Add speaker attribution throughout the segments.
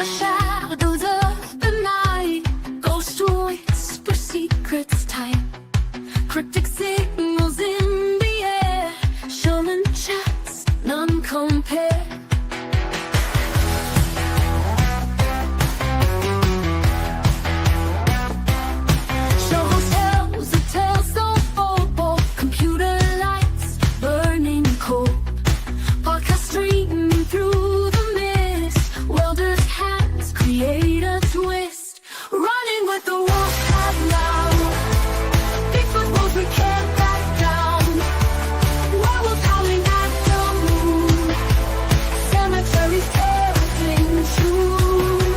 Speaker 1: the shadows of the night, ghosts whisper secrets tight, cryptic signals in the air, showing chats none compare. Shows tells a tale so bold, computer lights burning cold, podcast streaming through the mist, welders' hands create a twist, running with the wolf pack now. Bigfoot wolves we can't back down, werewolves howling at the moon, cemeteries telling truth.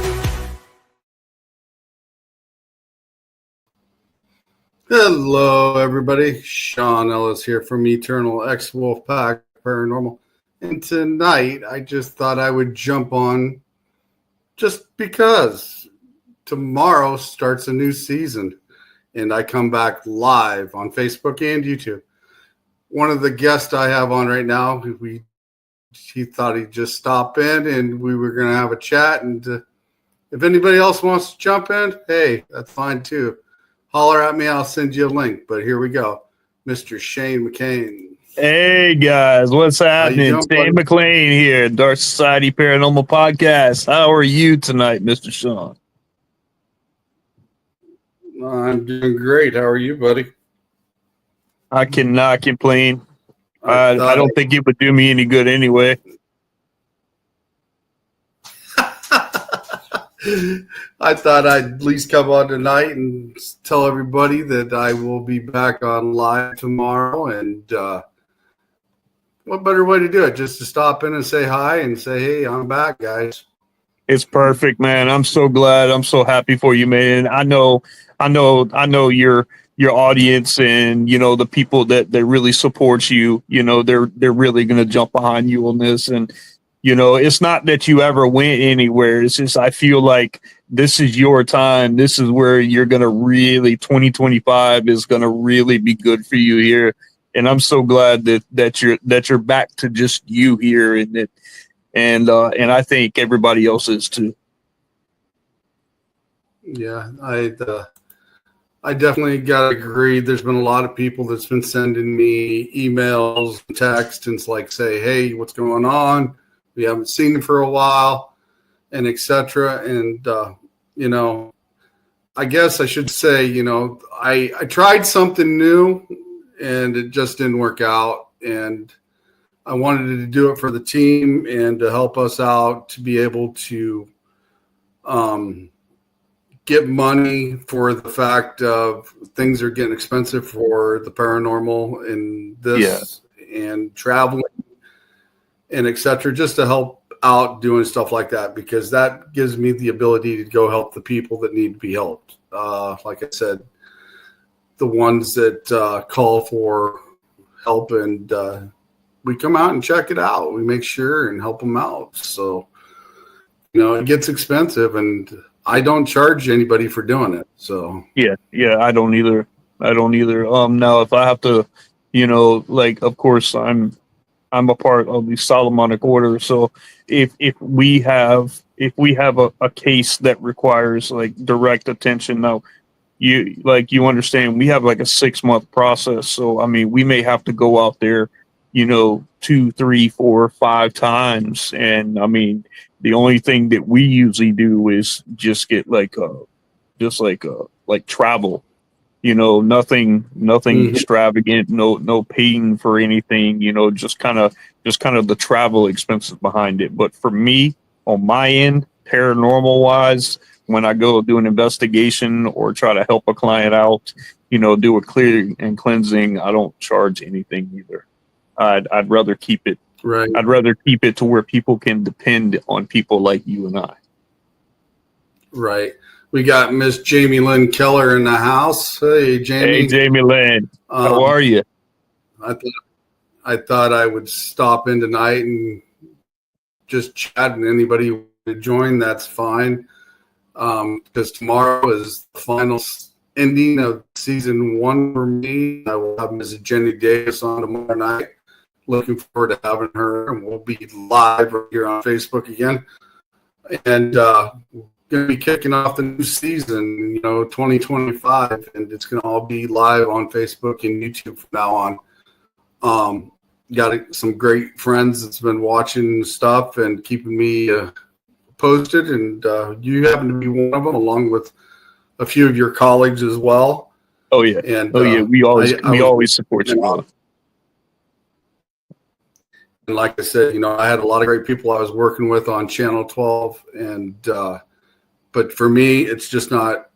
Speaker 2: Hello, everybody. Sean Ellis here from Eternal X Wolfpack Paranormal. And tonight, I just thought I would jump on just because tomorrow starts a new season. And I come back live on Facebook and YouTube. One of the guests I have on right now, he thought he'd just stop in and we were going to have a chat. And if anybody else wants to jump in, hey, that's fine too. Holler at me, I'll send you a link. But here we go. Mr. Shane McCain.
Speaker 3: Hey guys, what's happening?
Speaker 2: doing,
Speaker 3: Shane
Speaker 2: buddy?
Speaker 3: McClain here, Dark Society Paranormal Podcast. How are you tonight, Mr. Sean?
Speaker 2: I'm doing great. How are you, buddy?
Speaker 3: I cannot complain. I don't think it would do me any good anyway.
Speaker 2: I thought I'd at least come on tonight and tell everybody that I will be back on live tomorrow. And what better way to do it? Just to stop in and say hi and say, hey, I'm back, guys.
Speaker 3: It's perfect, man. I'm so glad. I'm so happy for you, man. I know your audience and the people that really support you. They're really gonna jump behind you on this. And it's not that you ever went anywhere. It's just I feel like this is your time. This is where you're gonna really 2025 is gonna really be good for you here. And I'm so glad that you're back to just you here and I think everybody else is too.
Speaker 2: Yeah, I definitely got to agree. There's been a lot of people that's been sending me emails, texts, and it's like say, hey, what's going on? We haven't seen him for a while, and etc. And I guess I should say, I tried something new, and it just didn't work out. And I wanted to do it for the team and to help us out to be able to get money for the fact of things are getting expensive for the paranormal and this and traveling and etc. Just to help out doing stuff like that, because that gives me the ability to go help the people that need to be helped. Like I said, the ones that call for help, and we come out and check it out. We make sure and help them out. So, it gets expensive, and I don't charge anybody for doing it. So
Speaker 3: Yeah, I don't either. Now if I have to, of course I'm a part of the Solomonic order. So if we have a case that requires like direct attention, now you understand we have like a 6-month process. So I mean, we may have to go out there, 2, 3, 4, 5 times. And I mean, the only thing that we usually do is just get like travel, nothing extravagant, no paying for anything, just kind of the travel expenses behind it. But for me, on my end, paranormal wise, when I go do an investigation or try to help a client out, do a clearing and cleansing, I don't charge anything either. I'd rather keep it.
Speaker 2: right.
Speaker 3: I'd rather keep it to where people can depend on people like you and I.
Speaker 2: Right. We got Miss Jamie Lynn Keller in the house. Hey, Jamie.
Speaker 3: Hey, Jamie Lynn. How are you?
Speaker 2: I thought I would stop in tonight and just chat, and anybody who would join, that's fine. Because tomorrow is the final ending of season 1 for me. I will have Mrs. Jenny Davis on tomorrow night. Looking forward to having her, and we'll be live right here on Facebook again. and going to be kicking off the new season, 2025, and it's going to all be live on Facebook and YouTube from now on. Got some great friends that's been watching stuff and keeping me posted, and you happen to be one of them, along with a few of your colleagues as well.
Speaker 3: Oh yeah,
Speaker 2: and
Speaker 3: we always support you.
Speaker 2: And like I said, I had a lot of great people I was working with on Channel 12, and but for me, it's just not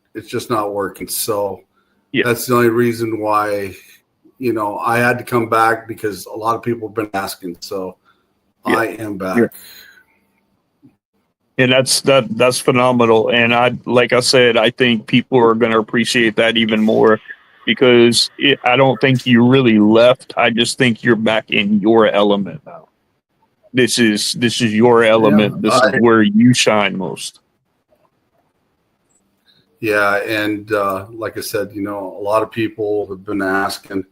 Speaker 2: working. So that's the only reason why, I had to come back, because a lot of people have been asking. So I am back.
Speaker 3: Yeah. And that's phenomenal. And like I said, I think people are going to appreciate that even more, because I don't think you really left. I just think you're back in your element now. This is your element.
Speaker 2: Yeah,
Speaker 3: this is where you shine most.
Speaker 2: Yeah. And like I said, a lot of people have been asking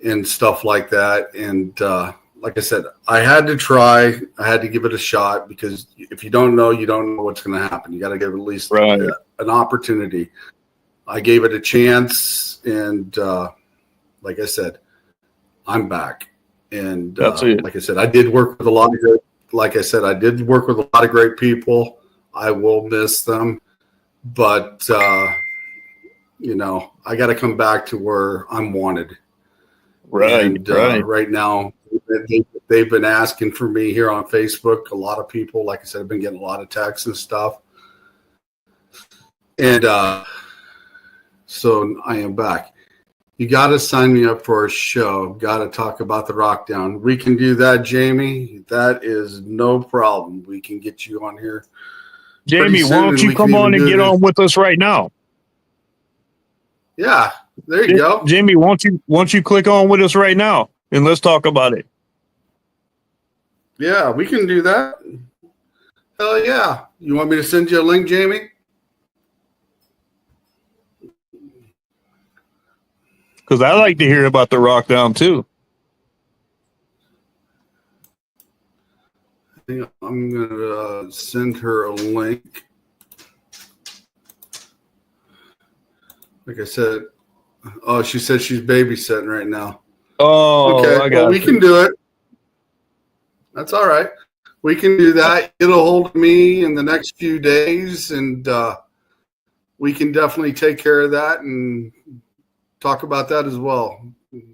Speaker 2: and stuff like that. And like I said, I had to try. I had to give it a shot, because if you don't know, you don't know what's going to happen. You got to give at least an opportunity. I gave it a chance, and like I said, I'm back. And
Speaker 3: that's it.
Speaker 2: Like I said, I did work with a lot of great. Like I said, I did work with a lot of great people. I will miss them, but I got to come back to where I'm wanted.
Speaker 3: Right.
Speaker 2: And right now, they've been asking for me here on Facebook. A lot of people, like I said, have been getting a lot of texts and stuff. And so I am back. You got to sign me up for a show. Got to talk about the Rockdown. We can do that, Jamie. That is no problem. We can get you on here.
Speaker 3: Jamie, why don't you come on and get on with us right now?
Speaker 2: Yeah, there you go.
Speaker 3: Jamie, why don't you click on with us right now, and let's talk about it.
Speaker 2: Yeah, we can do that. Hell yeah. You want me to send you a link, Jamie?
Speaker 3: Because I like to hear about the Rockdown too.
Speaker 2: I'm going to send her a link. Like I said, she said she's babysitting right now.
Speaker 3: Oh,
Speaker 2: okay. We can do it. That's all right. We can do that. Get a hold of me in the next few days, and we can definitely take care of that and talk about that as well.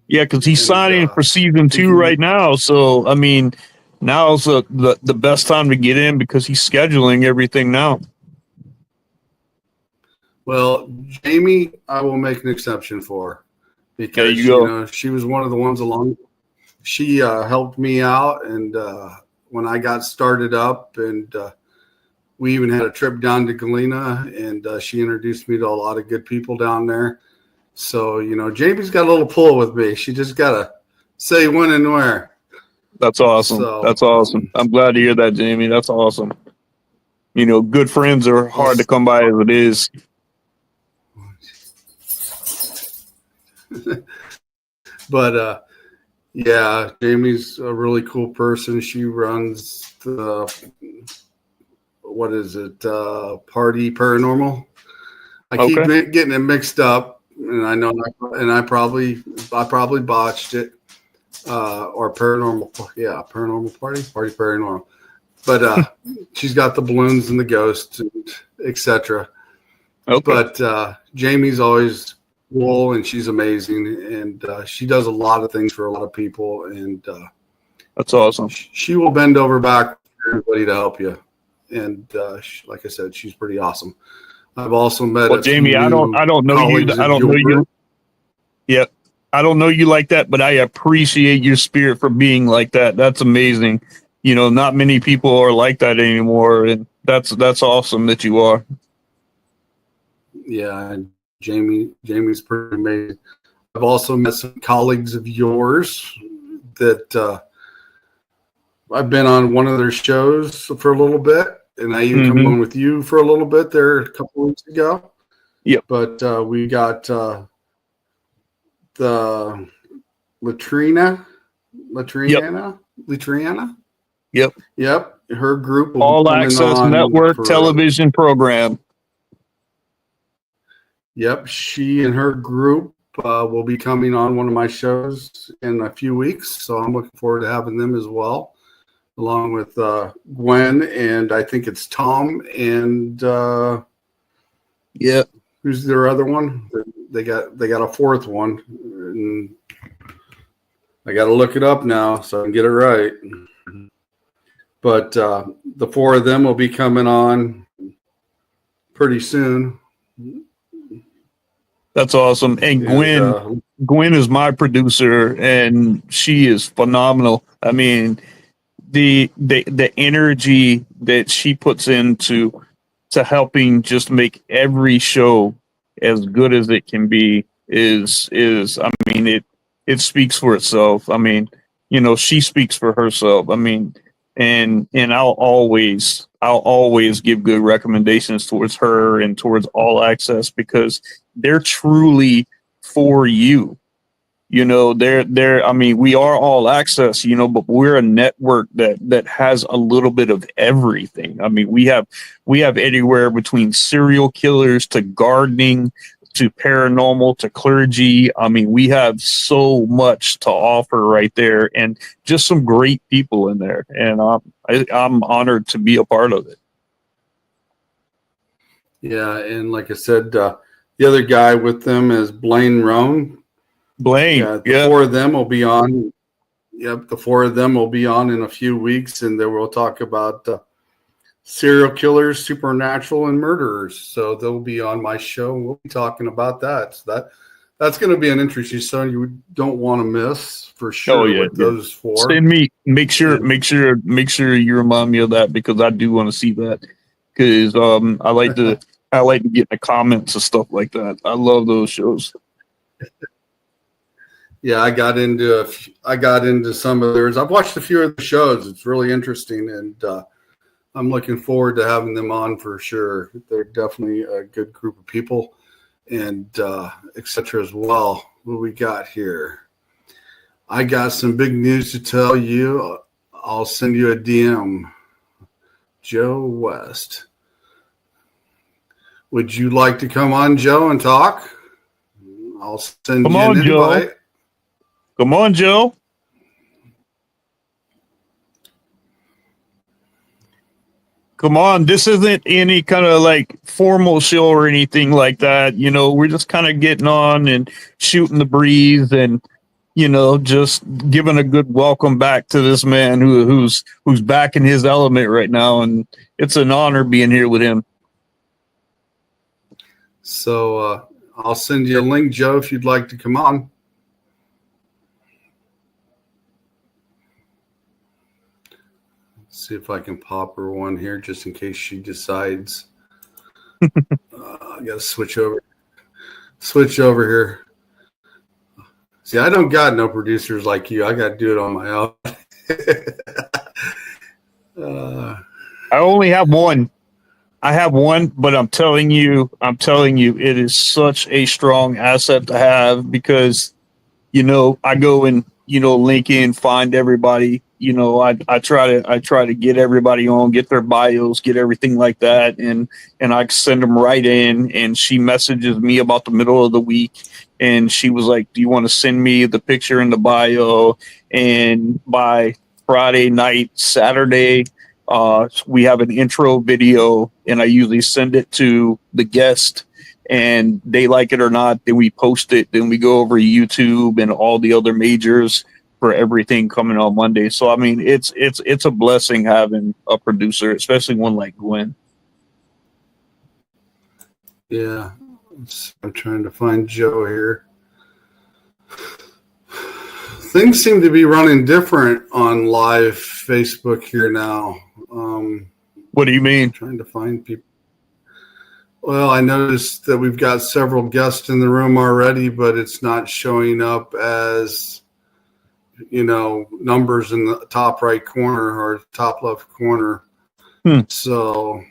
Speaker 3: Yeah, because he's signing for season 2 right now. So, I mean, now's the best time to get in, because he's scheduling everything now.
Speaker 2: Well, Jamie, I will make an exception for her, because she was one of the ones along. She helped me out, and when I got started up, and we even had a trip down to Galena, and she introduced me to a lot of good people down there. So, Jamie's got a little pull with me. She just got to say when and where.
Speaker 3: That's awesome. That's awesome. I'm glad to hear that, Jamie. That's awesome. Good friends are hard to come by as it is.
Speaker 2: But, yeah, Jamie's a really cool person. She runs the, Party Paranormal. I keep getting it mixed up, and I know, and I probably botched it, or Paranormal, Paranormal Party Paranormal. But she's got the balloons and the ghosts, and etc.
Speaker 3: Okay.
Speaker 2: But Jamie's always cool, and she's amazing, and she does a lot of things for a lot of people, and
Speaker 3: that's awesome.
Speaker 2: She will bend over back for everybody to help you, and like I said, she's pretty awesome. I've also met.
Speaker 3: Well, Jamie, I don't know you. I don't know you. Yeah, I don't know you like that, but I appreciate your spirit for being like that. That's amazing. Not many people are like that anymore, and that's awesome that you are.
Speaker 2: Yeah, Jamie's pretty amazing. I've also met some colleagues of yours that I've been on one of their shows for a little bit, and I even come on with you for a little bit there a couple of weeks ago.
Speaker 3: Yep.
Speaker 2: But we got the Latrina.
Speaker 3: Yep.
Speaker 2: Yep, her group will
Speaker 3: All
Speaker 2: be coming
Speaker 3: access
Speaker 2: on
Speaker 3: network
Speaker 2: for.
Speaker 3: television program.
Speaker 2: Yep, she and her group will be coming on one of my shows in a few weeks, so I'm looking forward to having them as well, along with Gwen, and I think it's Tom and
Speaker 3: Yep.
Speaker 2: who's their other one? They got a fourth one, and I got to look it up now so I can get it right. But the four of them will be coming on pretty soon.
Speaker 3: That's awesome. And Gwen is my producer, and she is phenomenal. I mean, the energy that she puts into helping just make every show as good as it can be is I mean, it speaks for itself. I mean, you know, she speaks for herself. I mean, and I'll always give good recommendations towards her and towards All Access, because they're truly for you. You know, they're I mean, we are All Access, you know, but we're a network that has a little bit of everything. I mean, we have anywhere between serial killers to gardening to paranormal to clergy. I mean, we have so much to offer right there, and just some great people in there, and I'm honored to be a part of it.
Speaker 2: Yeah, and like I said, the other guy with them is Blaine Roan.
Speaker 3: Blaine,
Speaker 2: the four of them will be on. Yep, the four of them will be on in a few weeks, and then we'll talk about serial killers, supernatural, and murderers. So they'll be on my show, and we'll be talking about that. So that's going to be an interesting show you don't want to miss for sure. With those four,
Speaker 3: send me. Make sure you remind me of that, because I do want to see that. Because I like to get in the comments and stuff like that. I love those shows.
Speaker 2: Yeah, I got into some of theirs. I've watched a few of the shows. It's really interesting, and I'm looking forward to having them on for sure. They're definitely a good group of people, and etc. as well. What we got here? I got some big news to tell you. I'll send you a DM. Joe West. Would you like to come on, Joe, and talk? I'll send you an invite.
Speaker 3: Joe. Come on, Joe. Come on. This isn't any kind of like formal show or anything like that. You know, we're just kind of getting on and shooting the breeze, and, you know, just giving a good welcome back to this man who's back in his element right now. And it's an honor being here with him.
Speaker 2: So I'll send you a link, Joe, if you'd like to come on. See if I can pop her one here just in case she decides. I got to switch over here. See, I don't got no producers like you. I got to do it on my own.
Speaker 3: I only have one. I have one, but I'm telling you, it is such a strong asset to have, because, you know, I go and, you know, link in, find everybody. You know, I try to get everybody on, get their bios, get everything like that, and I send them right in. And she messages me about the middle of the week, and she was like, "Do you want to send me the picture and the bio?" And by Friday night, Saturday, we have an intro video, and I usually send it to the guest, and they like it or not, then we post it, then we go over YouTube and all the other majors for everything coming on Monday. So I mean, it's a blessing having a producer, especially one like Gwen.
Speaker 2: Yeah, I'm trying to find Joe here. Things seem to be running different on live Facebook here now.
Speaker 3: What do you mean?
Speaker 2: I'm trying to find people. Well, I noticed that we've got several guests in the room already, but it's not showing up as, you know, numbers in the top right corner or top left corner. So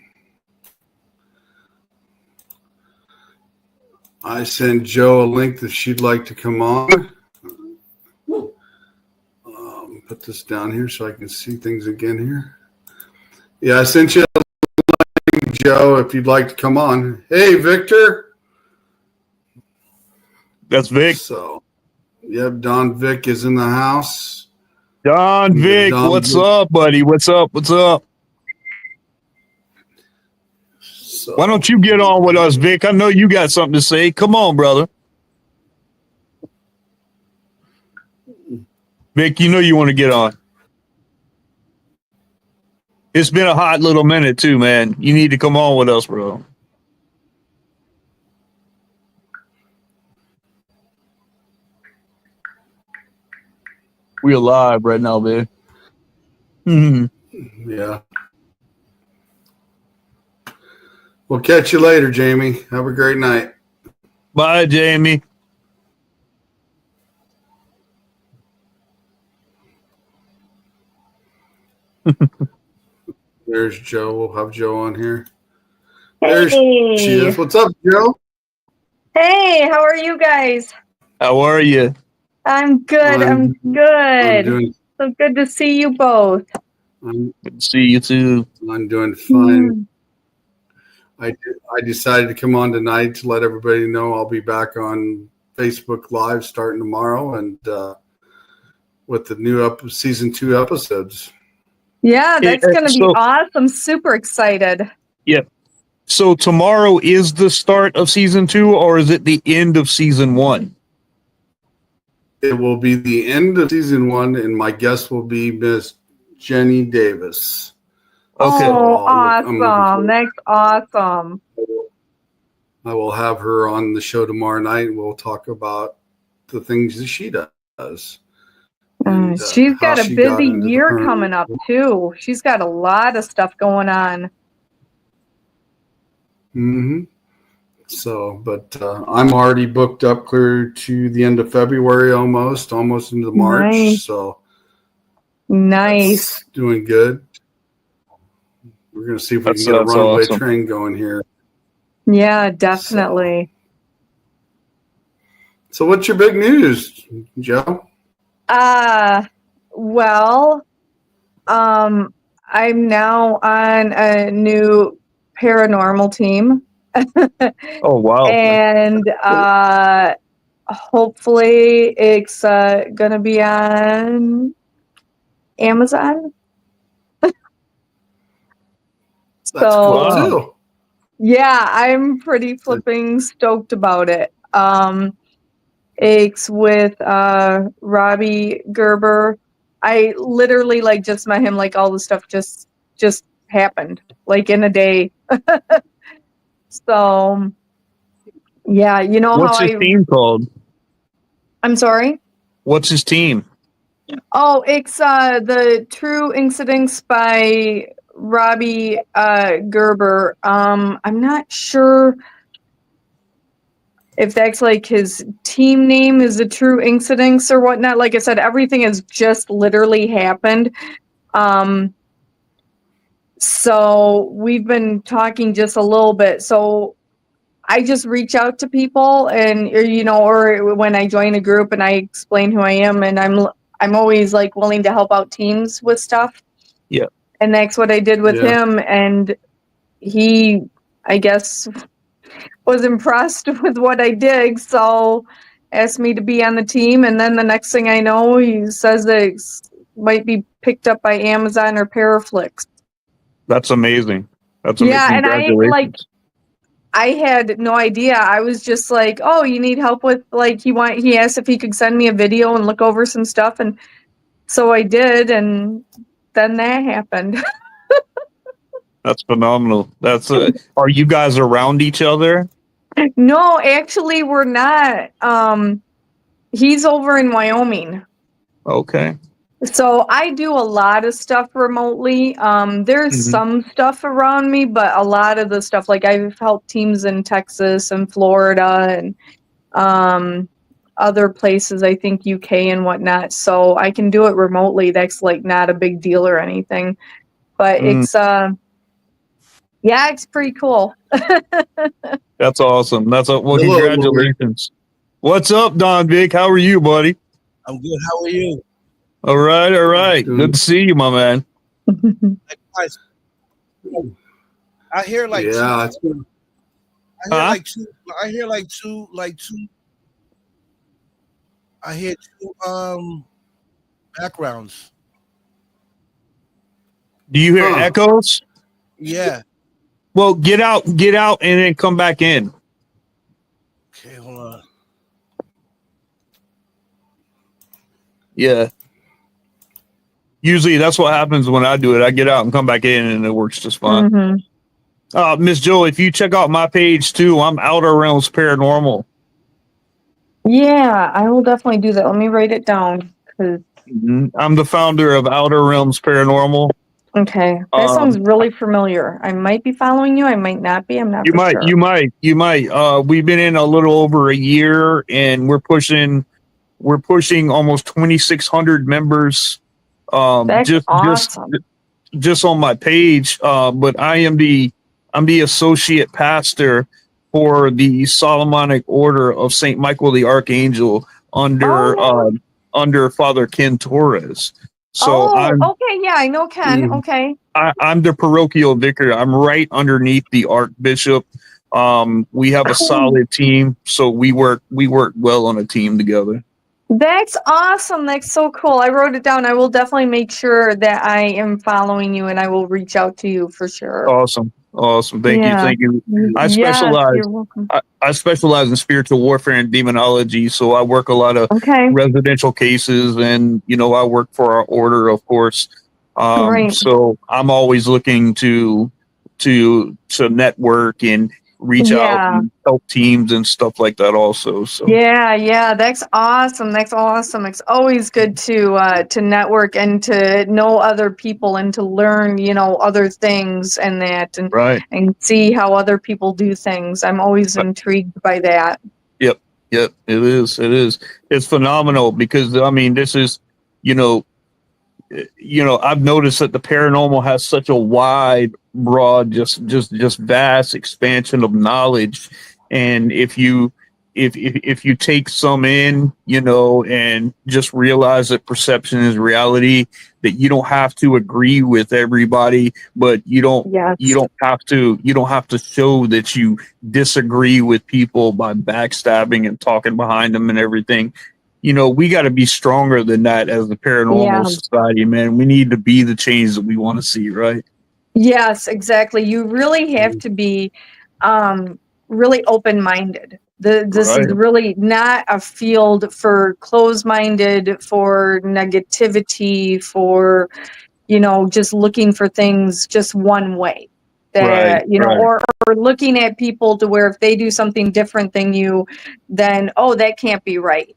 Speaker 2: I sent Joe a link that she'd like to come on. Put put this down here so I can see things again here. Yeah, I sent you a link, Joe, if you'd like to come on. Hey, Victor.
Speaker 3: That's Vic.
Speaker 2: So, yep, Don Vic is in the house.
Speaker 3: Don Vic, what's up, buddy? What's up? What's up?
Speaker 2: So,
Speaker 3: Why don't you get on with us, Vic? I know you got something to say. Come on, brother. Vic, you know you want to get on. It's been a hot little minute, too, man. You need to come on with us, bro. We're live right now, man.
Speaker 2: Yeah. We'll catch you later, Jamie. Have a great night.
Speaker 3: Bye, Jamie.
Speaker 2: There's Joe. We'll have Joe on here.
Speaker 4: Hey.
Speaker 2: There she is. What's up, Joe?
Speaker 4: Hey, how are you guys?
Speaker 3: How are you?
Speaker 4: I'm good. I'm good. So good to see you both.
Speaker 3: Good to see you, too.
Speaker 2: I'm doing fine. I decided to come on tonight to let everybody know I'll be back on Facebook Live starting tomorrow and with the new season 2 episodes.
Speaker 4: Yeah, that's going to be awesome. Super excited.
Speaker 3: Yeah. So tomorrow is the start of season 2, or is it the end of season 1?
Speaker 2: It will be the end of season 1, and my guest will be Miss Jenny Davis.
Speaker 3: Okay.
Speaker 4: Oh, awesome. That's awesome.
Speaker 2: I will have her on the show tomorrow night, and we'll talk about the things that she does. And,
Speaker 4: she's got a busy year coming up, too. She's got a lot of stuff going on.
Speaker 2: Mm-hmm. So, but I'm already booked up clear to the end of February almost into March.
Speaker 4: Nice.
Speaker 2: So
Speaker 4: nice.
Speaker 2: Doing good. We're going to see if we can get a runaway train going here.
Speaker 4: Yeah, definitely.
Speaker 2: So what's your big news, Joe?
Speaker 4: Well, I'm now on a new paranormal team.
Speaker 3: Oh, wow.
Speaker 4: And hopefully it's gonna be on Amazon.
Speaker 2: That's cool too.
Speaker 4: Yeah, I'm pretty flipping stoked about it. It's with Robbie Gerber. I literally just met him, all the stuff just happened in a day. So yeah, you know
Speaker 3: what's his team called?
Speaker 4: I'm sorry?
Speaker 3: What's his team?
Speaker 4: Oh, it's the True Incidents by Robbie Gerber. I'm not sure if that's his team name is the True Incidents or whatnot. Like I said, everything has just literally happened. So we've been talking just a little bit. So I just reach out to people and, or when I join a group and I explain who I am, and I'm always willing to help out teams with stuff.
Speaker 3: Yeah.
Speaker 4: And that's what I did with him. And he, I guess, was impressed with what I did. So asked me to be on the team. And then the next thing I know, he says that it might be picked up by Amazon or Paraflix.
Speaker 3: That's amazing. That's amazing.
Speaker 4: Yeah, and I had no idea. I was just oh, you need help with he asked if he could send me a video and look over some stuff, and so I did, and then that happened.
Speaker 3: That's phenomenal. That's are you guys around each other?
Speaker 4: No, actually we're not. He's over in Wyoming.
Speaker 3: Okay.
Speaker 4: So I do a lot of stuff remotely. There's some stuff around me, but a lot of the stuff, I've helped teams in Texas and Florida and other places, I think UK and whatnot. So I can do it remotely. That's not a big deal or anything. But it's it's pretty cool.
Speaker 3: That's awesome. Congratulations. What's up, Don Vic? How are you, buddy?
Speaker 5: I'm good. How are you?
Speaker 3: All right, all right. Good to see you, my man.
Speaker 5: Guys, I hear like two.
Speaker 2: Yeah, it's
Speaker 5: I hear
Speaker 3: Huh?
Speaker 5: like two. I hear like two. I hear two backgrounds.
Speaker 3: Do you hear
Speaker 2: Huh.
Speaker 3: echoes?
Speaker 5: Yeah.
Speaker 3: Well, get out, and then come back in.
Speaker 5: Okay, hold on.
Speaker 3: Yeah. Usually that's what happens when I do it. I get out and come back in, and it works just fine. Miss Joe, if you check out my page too, I'm Outer Realms Paranormal.
Speaker 4: Yeah, I will definitely do that. Let me write it down.
Speaker 3: I'm the founder of Outer Realms Paranormal.
Speaker 4: Okay, that sounds really familiar. I might be following you. I might not be. I'm not
Speaker 3: You
Speaker 4: for
Speaker 3: might,
Speaker 4: sure.
Speaker 3: you might, you might. We've been in a little over a year, and we're pushing almost 2,600 members.
Speaker 4: That's awesome.
Speaker 3: Just on my page. But I'm the associate pastor for the Solomonic Order of Saint Michael the Archangel under
Speaker 4: Oh,
Speaker 3: under Father Ken Torres. So
Speaker 4: oh, okay. Yeah, I know Ken. Okay.
Speaker 3: I'm the parochial vicar. I'm right underneath the Archbishop. We have a
Speaker 4: Cool.
Speaker 3: solid team, so we work well on a team together.
Speaker 4: That's awesome. That's so cool. I wrote it down. I will definitely make sure that I am following you and I will reach out to you for sure.
Speaker 3: Awesome. Thank you.
Speaker 4: Yeah.
Speaker 3: Thank you. I
Speaker 4: Yes,
Speaker 3: specialize.
Speaker 4: you're welcome.
Speaker 3: I specialize in spiritual warfare and demonology, so I work a lot of
Speaker 4: Okay.
Speaker 3: residential cases, and I work for our order, of course.
Speaker 4: Right.
Speaker 3: So I'm always looking to network and reach out
Speaker 4: Yeah.
Speaker 3: and help teams and stuff like that also. So
Speaker 4: Yeah, that's awesome. That's awesome. It's always good to network and to know other people and to learn, other things and that
Speaker 3: right.
Speaker 4: and see how other people do things. I'm always intrigued by that.
Speaker 3: Yep. It is. It's phenomenal because I mean this is, you know, I've noticed that the paranormal has such a wide, broad, just vast expansion of knowledge, and if you take some in, and just realize that perception is reality, that you don't have to agree with everybody, but you don't
Speaker 4: Yes.
Speaker 3: you don't have to show that you disagree with people by backstabbing and talking behind them and everything. We got to be stronger than that as the paranormal
Speaker 4: Yeah.
Speaker 3: society, man. We need to be the change that we want to see, right?
Speaker 4: Yes, exactly. You really have to be really open-minded. This is
Speaker 3: Right,
Speaker 4: really not a field for closed-minded, for negativity, for just looking for things just one way.
Speaker 3: right,
Speaker 4: That,
Speaker 3: right,
Speaker 4: or looking at people to where if they do something different than you, then that can't be right.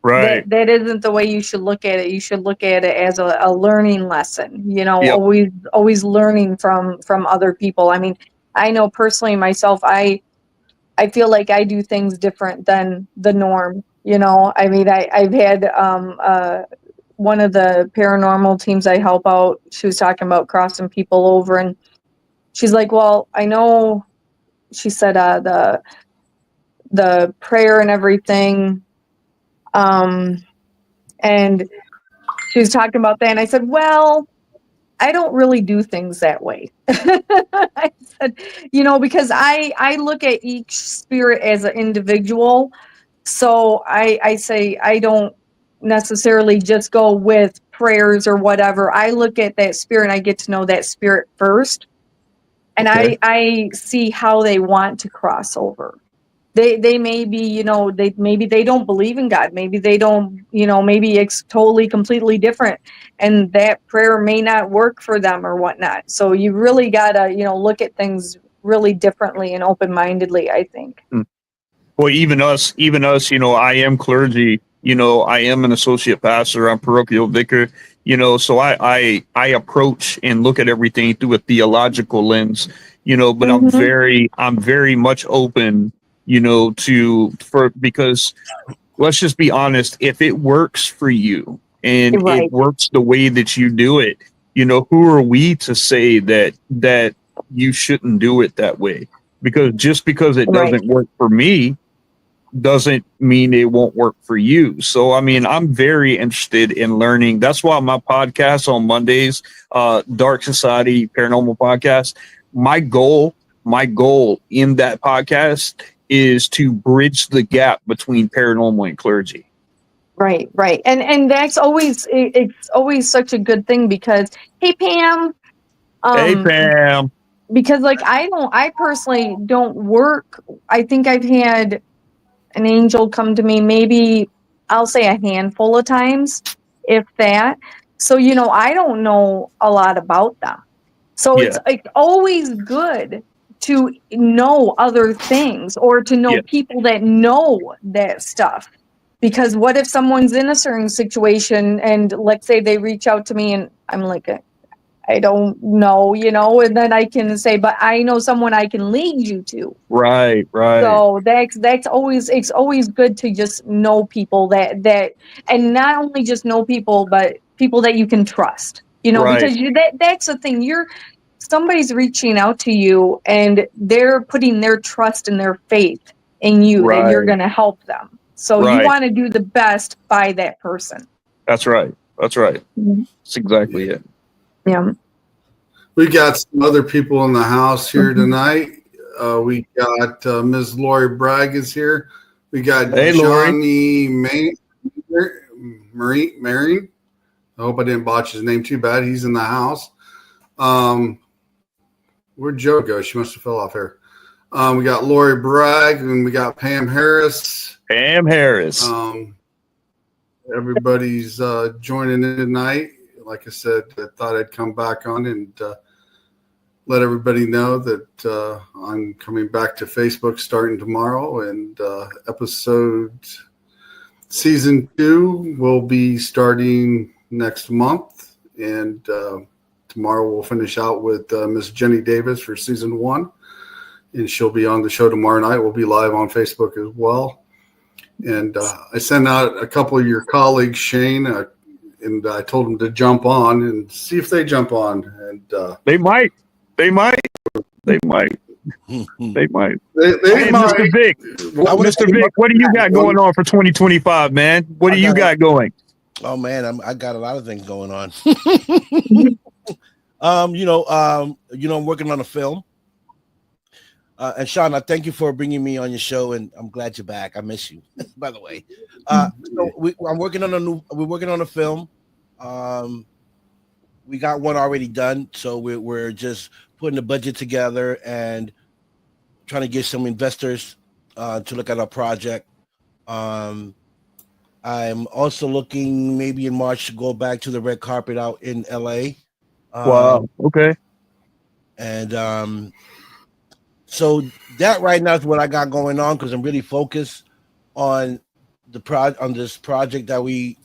Speaker 3: right.
Speaker 4: That isn't the way you should look at it. You should look at it as a learning lesson,
Speaker 3: Yep,
Speaker 4: always learning from other people. I mean, I know personally myself, I feel like I do things different than the norm. I mean, I've had one of the paranormal teams I help out, she was talking about crossing people over, and she's like, well, I know, she said, the prayer and everything, and she was talking about that, and I said, well, I don't really do things that way. I said, because I look at each spirit as an individual. So I say I don't necessarily just go with prayers or whatever. I look at that spirit and I get to know that spirit first. And
Speaker 3: okay,
Speaker 4: I see how they want to cross over. They may be, maybe they don't believe in God. Maybe they don't, maybe it's totally completely different, and that prayer may not work for them or whatnot. So you really gotta, look at things really differently and open-mindedly, I think.
Speaker 3: well, even us, I am clergy. I am an associate pastor. I'm parochial vicar. So I approach and look at everything through a theological lens. But
Speaker 4: Mm-hmm.
Speaker 3: I'm very much open. Because let's just be honest. If it works for you and it
Speaker 4: Right,
Speaker 3: works the way that you do it, who are we to say that you shouldn't do it that way? Because just because it
Speaker 4: right,
Speaker 3: doesn't work for me doesn't mean it won't work for you. So, I mean, I'm very interested in learning. That's why my podcast on Mondays, Dark Society Paranormal Podcast, my goal in that podcast is to bridge the gap between paranormal and clergy.
Speaker 4: Right, right. And that's always it's always such a good thing because hey Pam,
Speaker 3: Hey, Pam.
Speaker 4: because like I personally don't work. I think I've had an angel come to me maybe I'll say a handful of times, if that. So I don't know a lot about them. So
Speaker 3: Yeah.
Speaker 4: it's always good to know other things or to know
Speaker 3: Yeah.
Speaker 4: people that know that stuff. Because what if someone's in a certain situation and let's say they reach out to me and I'm like, I don't know, and then I can say, but I know someone I can lead you to.
Speaker 3: Right.
Speaker 4: So that's always, it's always good to just know people that and not only just know people, but people that you can trust,
Speaker 3: Right.
Speaker 4: because that's the thing. Somebody's reaching out to you and they're putting their trust and their faith in you that you're
Speaker 3: Right.
Speaker 4: going to help them. So you
Speaker 3: Right.
Speaker 4: want to do the best by that person.
Speaker 3: That's right.
Speaker 4: Mhm.
Speaker 3: That's exactly it.
Speaker 4: Yeah.
Speaker 2: We got some other people in the house here
Speaker 4: Mhm.
Speaker 2: tonight. We got Ms. Lori Bragg is here. We got
Speaker 3: Hey, Lori.
Speaker 2: Johnny Marin. I hope I didn't botch his name too bad. He's in the house. Where'd Joe go? She must have fell off here. We got Lori Bragg and we got Pam Harris. Everybody's joining in tonight. Like I said, I thought I'd come back on and let everybody know that I'm coming back to Facebook starting tomorrow, and season 2 will be starting next month, and tomorrow we'll finish out with Miss Jenny Davis for season 1, and she'll be on the show tomorrow night. We'll be live on Facebook as well. And I sent out a couple of your colleagues, Shane, and I told them to jump on and see if they jump on. And
Speaker 3: They might. They might.
Speaker 2: They
Speaker 3: Hey,
Speaker 2: might.
Speaker 3: Mr. Vic. Mr. Vic, what do you got going on for 2025, man? What do you got going?
Speaker 5: Oh man, I got a lot of things going on. I'm working on a film. And Sean, I thank you for bringing me on your show, and I'm glad you're back. I miss you, by the way. We're working on a film. We got one already done, so we're just putting the budget together and trying to get some investors to look at our project. I'm also looking maybe in March to go back to the red carpet out in LA.
Speaker 3: Wow. Okay.
Speaker 5: And so that right now is what I got going on because I'm really focused on this project that we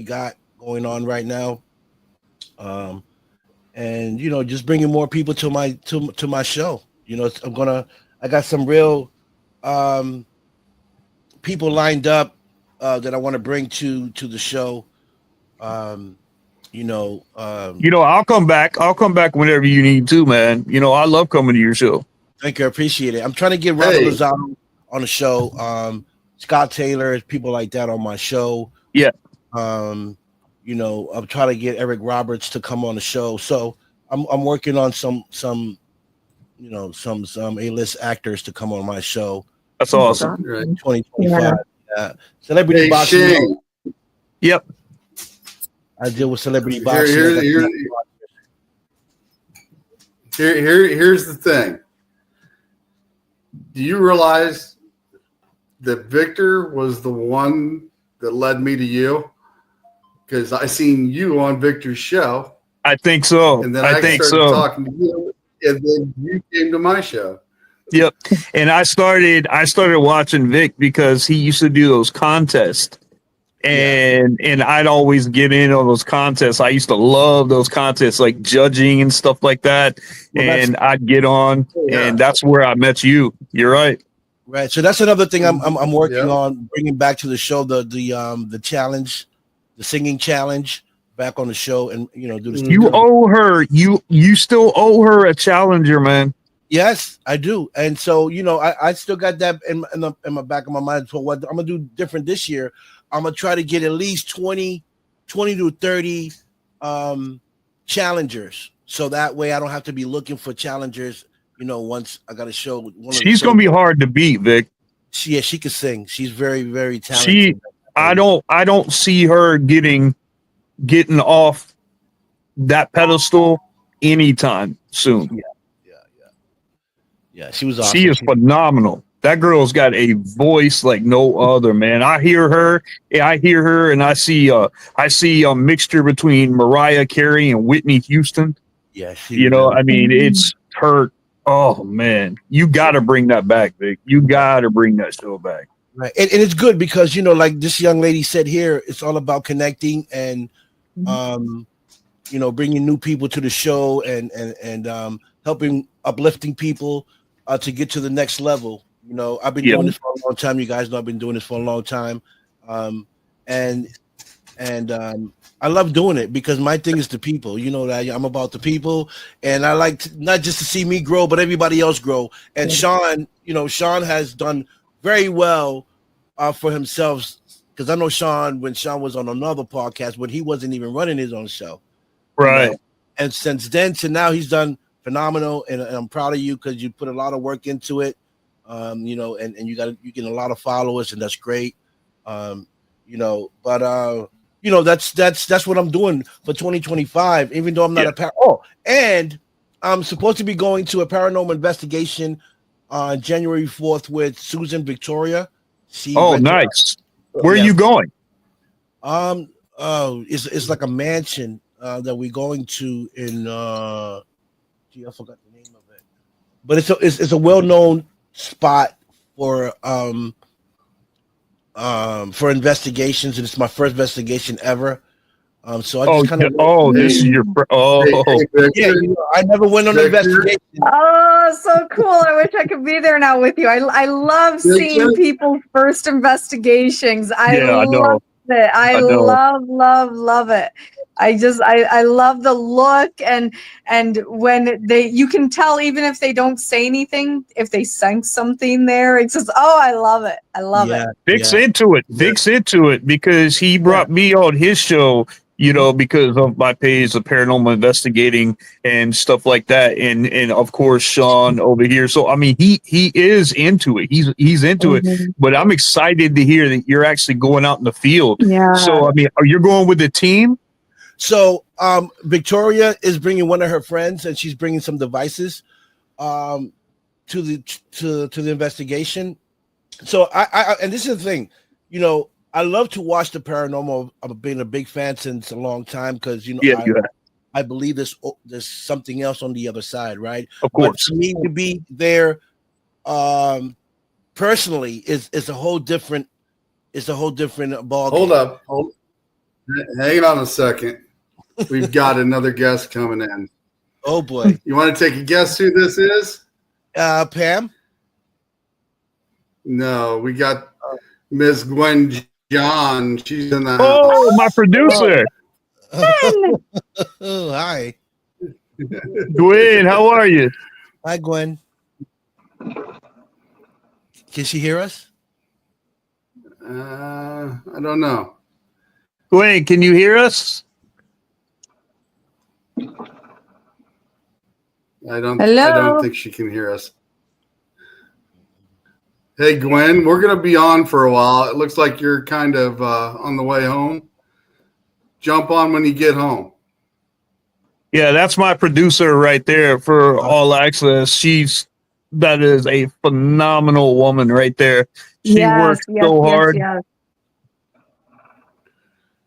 Speaker 5: got going on right now. And just bringing more people to my show. I got some real people lined up that I want to bring to the show. I'll
Speaker 3: come back. I'll come back whenever you need to, man. I love coming to your show.
Speaker 5: Thank you. I appreciate it. I'm trying to get Robert Lozano on the show. Scott Taylor, people like that on my show.
Speaker 3: Yeah.
Speaker 5: I'm trying to get Eric Roberts to come on the show. So I'm working on some A-list actors to come on my show.
Speaker 3: That's awesome.
Speaker 2: Right.
Speaker 5: 2025. Yeah. Celebrity boxing.
Speaker 2: Shane.
Speaker 3: Yep.
Speaker 5: I deal with celebrity boxing.
Speaker 2: Here's the thing. Do you realize that Victor was the one that led me to you? Because I seen you on Victor's show.
Speaker 3: I think so.
Speaker 2: And then I started talking to you, and then you came to my show.
Speaker 3: Yep. And I started watching Vic because he used to do those contests. And I'd always get in on those contests. I used to love those contests, like judging and stuff like that. And I'd get on, and that's where I met you. You're right.
Speaker 5: Right. So that's another thing I'm working on, bringing back to the show the challenge, the singing challenge, back on the show, and do this.
Speaker 3: You owe her. You still owe her a challenger, man.
Speaker 5: Yes, I do. And so, I still got that in my back of my mind. So what I'm gonna do different this year, I'm gonna try to get at least 20 to 30 challengers. So that way I don't have to be looking for challengers, once I got to show one of the
Speaker 3: She's
Speaker 5: shows.
Speaker 3: gonna be hard to beat, Vic.
Speaker 5: She can sing. She's very, very
Speaker 3: She,
Speaker 5: talented.
Speaker 3: I don't see her getting off that pedestal anytime soon.
Speaker 5: Yeah. She was awesome.
Speaker 3: She is phenomenal. That girl's got a voice like no other, man. I hear her, and I see a mixture between Mariah Carey and Whitney Houston.
Speaker 5: Yeah,
Speaker 3: I mean, it's her. Oh man, you got to bring that back, Vic. You got to bring that show back.
Speaker 5: Right, and it's good because like this young lady said here, it's all about connecting and bringing new people to the show and helping uplifting people to get to the next level. I've been doing this for a long time. You guys know I've been doing this for a long time, and I love doing it because my thing is the people. That I'm about the people, and I like not just to see me grow, but everybody else grow. And Sean has done very well for himself, because I know Sean when Sean was on another podcast when he wasn't even running his own show,
Speaker 3: right?
Speaker 5: And since then to now, he's done phenomenal, and I'm proud of you because you put a lot of work into it. And you get a lot of followers, and that's great. But that's what I'm doing for 2025, even though I'm not and I'm supposed to be going to a paranormal investigation on January 4th with Susan Victoria.
Speaker 3: Nice. Where are you going?
Speaker 5: It's like a mansion that we're going to in I forgot the name of it. But it's a well-known spot for investigations, and it's my first investigation ever. So I just kind of
Speaker 3: this is your
Speaker 5: I never went on an investigation.
Speaker 4: Oh, so cool. I wish I could be there now with you. I love seeing people's first investigations. I love it. I love it. I love the look and when you can tell even if they don't say anything, if they sense something there, it's just I love it. I love it.
Speaker 3: Vic's into it. Vic's into it because he brought me on his show, because of my page of paranormal investigating and stuff like that. And of course Sean over here. So I mean he is into it. He's into it. But I'm excited to hear that you're actually going out in the field.
Speaker 4: Yeah.
Speaker 3: So I mean, are you going with the team?
Speaker 5: So Victoria is bringing one of her friends, and she's bringing some devices to the investigation. So I and this is the thing, I love to watch the paranormal. I've been a big fan since a long time because I believe there's something else on the other side, right?
Speaker 3: Of course.
Speaker 5: But for me to be there personally is a whole different ball.
Speaker 2: Hold up. Hang on a second. We've got another guest coming in.
Speaker 5: Oh boy.
Speaker 2: You want to take a guess who this is?
Speaker 5: Pam?
Speaker 2: No, we got Ms. Gwen John. She's in the house.
Speaker 3: Oh, my producer.
Speaker 5: Oh, hi.
Speaker 3: Gwen, how are you?
Speaker 5: Hi, Gwen. Can she hear us?
Speaker 2: I don't know.
Speaker 3: Gwen, can you hear us?
Speaker 2: I don't think she can hear us. Hey, Gwen, we're going to be on for a while. It looks like you're kind of on the way home. Jump on when you get home.
Speaker 3: Yeah, that's my producer right there for All Access. That is a phenomenal woman right there. She works so hard.
Speaker 4: Yes.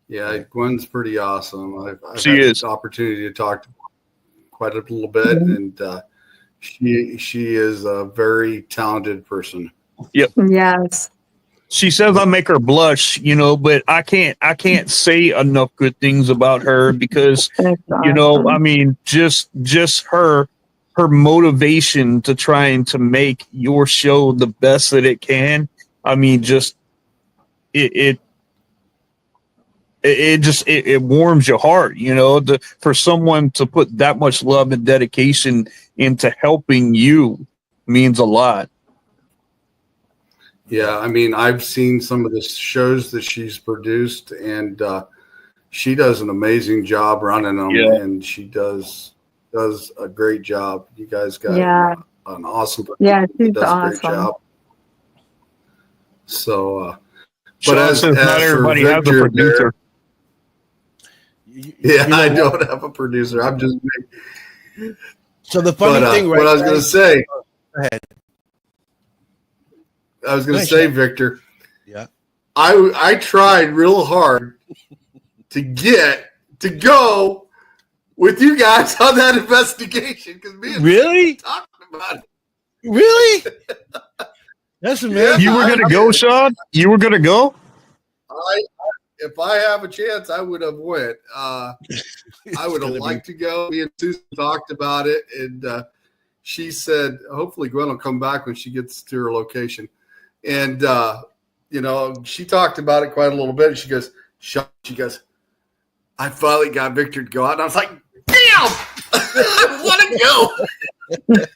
Speaker 2: Yeah, Gwen's pretty awesome. I've
Speaker 3: She
Speaker 2: had
Speaker 3: is.
Speaker 2: the opportunity to talk to her quite a little bit, and she is a very talented person.
Speaker 3: Yep.
Speaker 4: Yes.
Speaker 3: She says I make her blush, but I can't say enough good things about her because I mean just her motivation to trying to make your show the best that it can. I mean, just it it warms your heart, for someone to put that much love and dedication into helping you means a lot.
Speaker 2: Yeah, I mean, I've seen some of the shows that she's produced, and she does an amazing job running them, and she does a great job. You guys got an awesome person.
Speaker 4: Yeah,
Speaker 2: He
Speaker 4: she's
Speaker 2: does a great
Speaker 4: awesome.
Speaker 2: job. So,
Speaker 3: Sean
Speaker 2: but
Speaker 3: says not
Speaker 2: as for
Speaker 3: everybody has a
Speaker 2: Victor
Speaker 3: producer.
Speaker 2: I don't have a producer. I'm just.
Speaker 5: So the funny thing, right?
Speaker 2: What I was going to say.
Speaker 5: Go ahead.
Speaker 2: I was going to say, Victor.
Speaker 5: Yeah.
Speaker 2: I tried real hard to go with you guys on that investigation because me and
Speaker 5: really
Speaker 2: talking about it.
Speaker 5: Really? That's amazing.
Speaker 3: You were going to go, Sean? You were going to go?
Speaker 2: If I have a chance, I would have went. I would have liked to go. Me and Susan talked about it, and she said, hopefully Gwen will come back when she gets to her location. And, she talked about it quite a little bit. And she goes, I finally got Victor to go out. And I was like, damn, I want to go.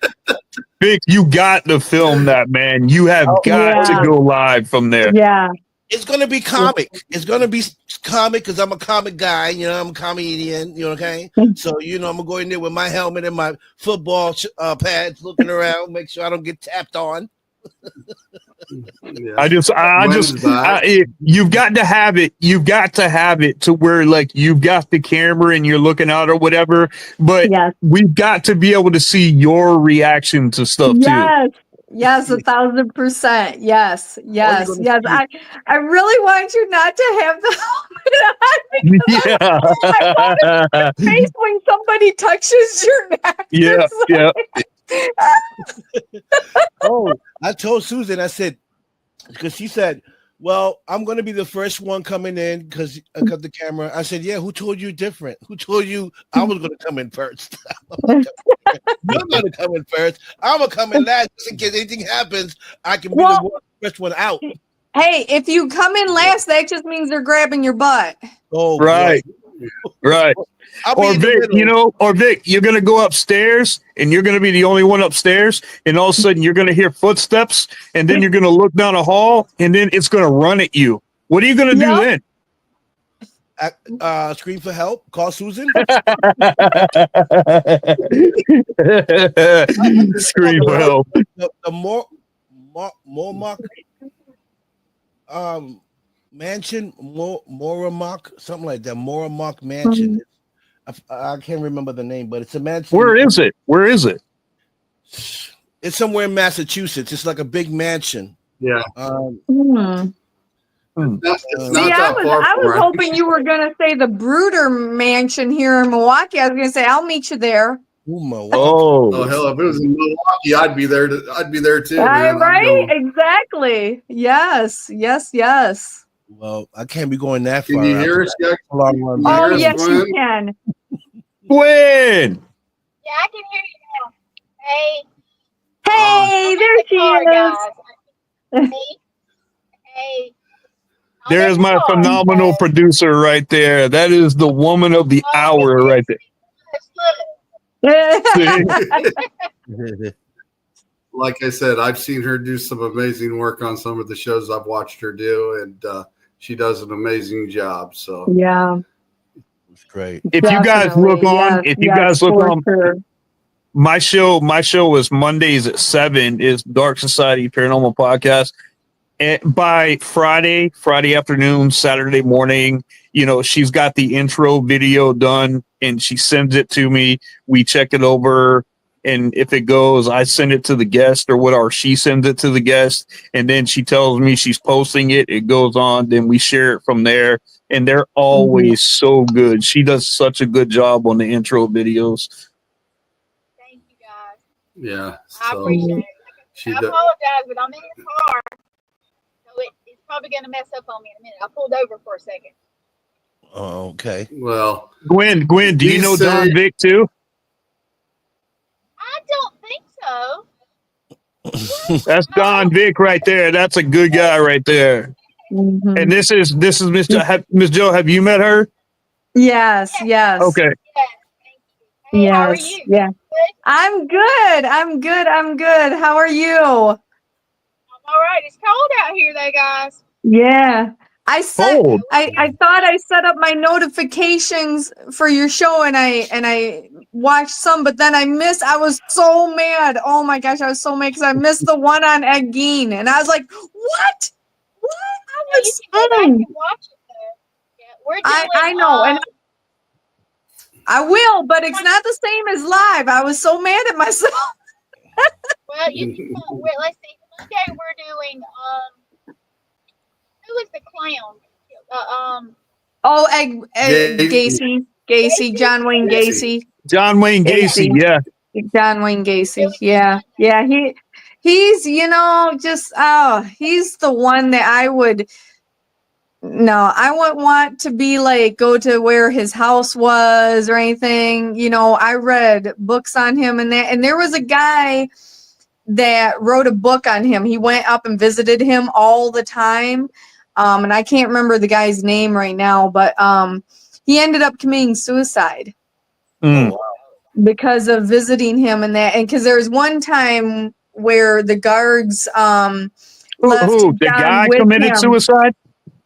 Speaker 3: Vic, you got to film that, man. You have got to go live from there.
Speaker 4: Yeah.
Speaker 5: It's going to be comic. It's going to be comic because I'm a comic guy. I'm a comedian. Okay? So, I'm going to go in there with my helmet and my football pads looking around, make sure I don't get tapped on.
Speaker 3: You've got to have it. You've got to have it to where like you've got the camera and you're looking out or whatever. But we've got to be able to see your reaction to stuff too.
Speaker 4: Yes, 1,000%. Yes. I really want you not to have the helmet on. I want to see your face when somebody touches your neck.
Speaker 3: Yeah.
Speaker 5: Oh, I told Susan, I said, because she said, well, I'm going to be the first one coming in because the camera. I said, yeah, who told you different? Who told you I was going to come in first? You're going to come in first. I'm going to come in last just in case anything happens. I can be the first one out.
Speaker 4: Hey, if you come in last, that just means they're grabbing your butt.
Speaker 5: Oh,
Speaker 3: right. Right. Or Vic, you're going to go upstairs and you're going to be the only one upstairs. And all of a sudden you're going to hear footsteps and then you're going to look down a hall and then it's going to run at you. What are you going to do
Speaker 5: then? Scream for help. Call Susan.
Speaker 3: Scream for help.
Speaker 5: The Mormock mansion, Moramock, something like that. Moramock mansion. I can't remember the name, but it's a mansion.
Speaker 3: Where is it?
Speaker 5: It's somewhere in Massachusetts. It's like a big mansion.
Speaker 2: Yeah.
Speaker 5: It's
Speaker 2: not
Speaker 4: I was hoping you were going to say the Brooder Mansion here in Milwaukee. I was going to say I'll meet you there.
Speaker 2: Oh hell! If it was in Milwaukee, I'd be there. I'd be there too.
Speaker 4: Right? Exactly. Yes.
Speaker 5: Well, I can't be going that far.
Speaker 2: Can you hear us, guys?
Speaker 4: Oh, yes, you can.
Speaker 3: Gwen!
Speaker 6: Yeah, I can hear you now. Hey.
Speaker 4: Hey, there she is.
Speaker 6: Hey.
Speaker 3: There's my phenomenal producer right there. That is the woman of the hour right there.
Speaker 2: Like I said, I've seen her do some amazing work on some of the shows I've watched her do, and she does an amazing job. So
Speaker 4: yeah,
Speaker 5: it's great.
Speaker 3: If you guys look on,
Speaker 4: sure.
Speaker 3: my show is Mondays at 7. Is Dark Society Paranormal Podcast. And by Friday afternoon, Saturday morning, she's got the intro video done and she sends it to me. We check it over. And if it goes, I send it to the guest or she sends it to the guest. And then she tells me she's posting it. It goes on. Then we share it from there. And they're always so good. She does such a good job on the intro videos.
Speaker 6: Thank you, guys.
Speaker 2: Yeah.
Speaker 6: I appreciate it. I apologize, but I'm in the car. So it's probably going to mess up on me in a minute. I pulled over for a second.
Speaker 5: Oh, okay.
Speaker 2: Well,
Speaker 3: Gwen, do you know Don Vic too?
Speaker 6: I don't think so.
Speaker 3: That's Don Vic right there. That's a good guy right there. And
Speaker 4: Mhm.
Speaker 3: this is Miss Miss Joe. Have you met her?
Speaker 4: Yes, yes,
Speaker 3: Okay.
Speaker 6: Yes, thank you. Hey, how are
Speaker 4: yes,
Speaker 6: you?
Speaker 4: yeah.
Speaker 6: Good?
Speaker 4: I'm good. I'm good. I'm good. How are you?
Speaker 6: I'm all right. It's cold out here, though, guys.
Speaker 4: Yeah.
Speaker 3: Cold.
Speaker 4: I thought I set up my notifications for your show and I watched some, but then I was so mad. Oh my gosh, I was so mad because I missed the one on Ed Gein. And I was like, what? What?
Speaker 6: Yeah, you can go back and watch it, though. Yeah, we're
Speaker 4: I
Speaker 6: doing,
Speaker 4: know, and I will, but it's not the same as live. I was so mad at myself.
Speaker 6: well, you can, let's see, Monday we're doing, who was the clown? Um,
Speaker 4: Oh,
Speaker 2: Gacy.
Speaker 4: Gacy, John Wayne
Speaker 2: Gacy.
Speaker 4: Gacy.
Speaker 3: John Wayne Gacy.
Speaker 4: Gacy.
Speaker 3: Yeah.
Speaker 4: John Wayne Gacy.
Speaker 6: doing this
Speaker 4: Yeah.
Speaker 6: Monday.
Speaker 4: Yeah. He's, just, he's the one that I would, no, I wouldn't want to be like, go to where his house was or anything. I read books on him and there was a guy that wrote a book on him. He went up and visited him all the time. And I can't remember the guy's name right now, but, he ended up committing suicide
Speaker 3: Mm.
Speaker 4: because of visiting him and because there was one time where the guards left
Speaker 3: Who? The
Speaker 4: John
Speaker 3: guy
Speaker 4: with
Speaker 3: committed
Speaker 4: him.
Speaker 3: suicide?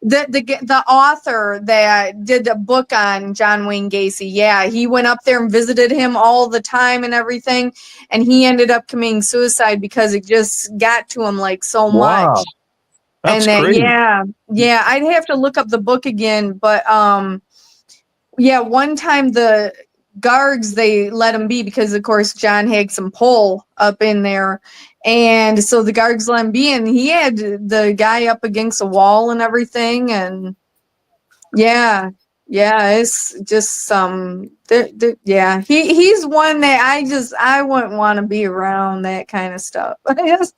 Speaker 4: The author that did a book on John Wayne Gacy, yeah, he went up there and visited him all the time and everything, and he ended up committing suicide because it just got to him like so much.
Speaker 3: Wow. That's
Speaker 4: And that,
Speaker 3: crazy.
Speaker 4: yeah, I'd have to look up the book again, but yeah, one time the guards, they let him be because of course John had some pull up in there, and so the guards let him be, and he had the guy up against a wall and everything, and yeah, it's just yeah, he's one that I wouldn't want to be around that kind of stuff.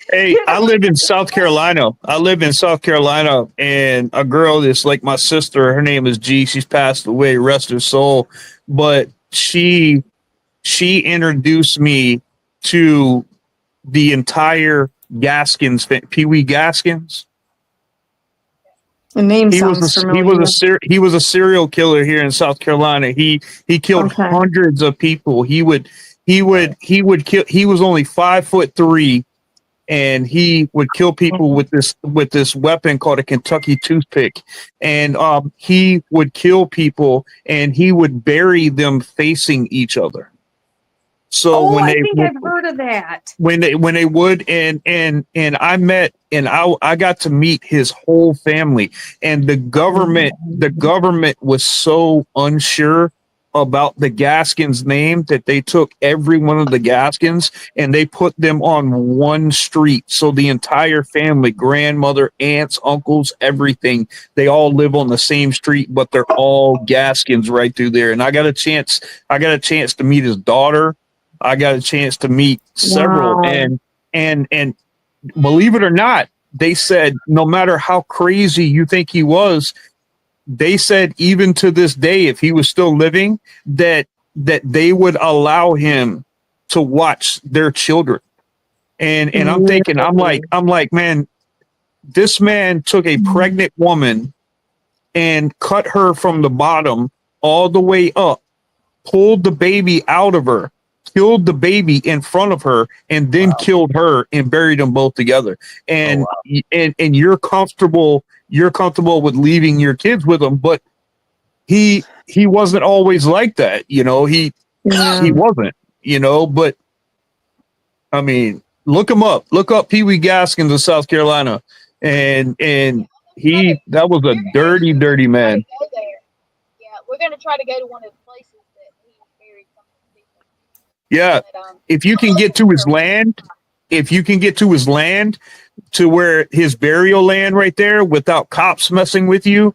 Speaker 3: Hey, I live in South Carolina. I live in South Carolina, and a girl that's like my sister. Her name is G. She's passed away, rest her soul. But she introduced me to the entire Gaskins, Pee Wee Gaskins.
Speaker 4: The name sounds familiar.
Speaker 3: He was a serial killer here in South Carolina. He killed
Speaker 4: Okay.
Speaker 3: hundreds of people. He would kill. He was only 5'3", and he would kill people with this weapon called a Kentucky toothpick. And he would kill people, and he would bury them facing each other. So
Speaker 4: Oh, I think I've heard of that.
Speaker 3: when they would and I met and I got to meet his whole family, and the government was so unsure about the Gaskins name that they took every one of the Gaskins and they put them on one street, so the entire family, grandmother, aunts, uncles, everything, they all live on the same street, but they're all Gaskins right through there. And I got a chance to meet his daughter. I got a chance to meet several,
Speaker 4: Wow.
Speaker 3: and believe it or not, they said no matter how crazy you think he was, they said even to this day, if he was still living, that they would allow him to watch their children. And I'm thinking, I'm like, man, this man took a pregnant woman and cut her from the bottom all the way up, pulled the baby out of her, killed the baby in front of her, and then killed her and buried them both together. And and you're comfortable with leaving your kids with them, but he wasn't always like that, he wasn't, but I mean, look him up. Look up Pee Wee Gaskins of South Carolina, and that was a dirty, dirty man.
Speaker 6: Go there. Yeah, we're gonna try to go to one of the places that he buried some of the people.
Speaker 3: Yeah,
Speaker 6: But,
Speaker 3: if you can get to his land, to where his burial land right there without cops messing with you,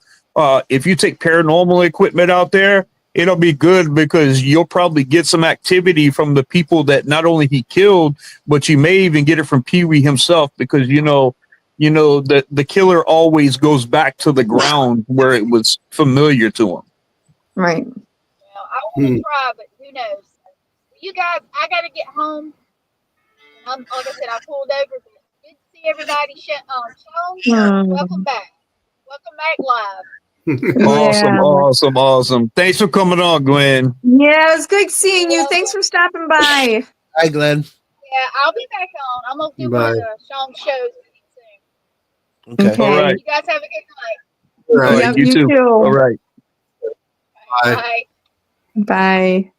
Speaker 3: if you take paranormal equipment out there, it'll be good because you'll probably get some activity from the people that not only he killed, but you may even get it from Pee Wee himself, because the killer always goes back to the ground where it was familiar to him.
Speaker 4: Right.
Speaker 6: well, I want to try, but who knows? You guys, I gotta get home. Like I said, I pulled over, but good to see everybody. Sean, welcome back. Welcome back live.
Speaker 3: Awesome,
Speaker 4: Yeah.
Speaker 3: awesome. Thanks for coming on, Gwen.
Speaker 4: Yeah, it was good seeing you. Thanks for stopping by.
Speaker 5: Hi, Glenn.
Speaker 6: Yeah, I'll be back on. I'm gonna do one
Speaker 2: Bye.
Speaker 6: of the Sean shows soon.
Speaker 5: Okay.
Speaker 3: All right.
Speaker 6: You guys have a good night.
Speaker 3: All
Speaker 2: Right.
Speaker 3: right,
Speaker 4: Yep, you too.
Speaker 3: All right.
Speaker 2: Bye.
Speaker 6: Bye.
Speaker 4: Bye.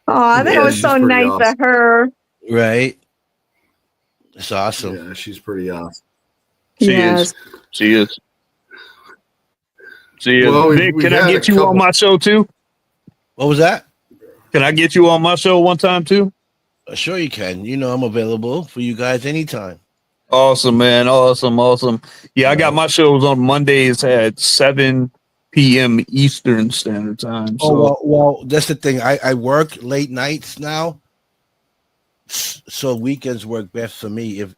Speaker 4: Oh, that
Speaker 2: Yeah,
Speaker 4: was
Speaker 2: she's
Speaker 4: so
Speaker 2: pretty
Speaker 4: nice
Speaker 2: awesome.
Speaker 4: of her.
Speaker 5: Right. It's awesome.
Speaker 2: Yeah, she's pretty awesome.
Speaker 3: She
Speaker 4: Yes.
Speaker 3: is. She is. She is.
Speaker 2: Well,
Speaker 3: Vic,
Speaker 2: we've
Speaker 3: can I
Speaker 2: had
Speaker 3: get
Speaker 2: a
Speaker 3: you on
Speaker 2: couple-
Speaker 3: my show too?
Speaker 5: What was that?
Speaker 3: Can I get you on my show one time too?
Speaker 5: Sure you can. You know I'm available for you guys anytime.
Speaker 3: Awesome, man. Awesome. Yeah, I got my shows on Mondays at 7 p.m. Eastern Standard Time. So
Speaker 5: Well, that's the thing. I work late nights now, so weekends work best for me. If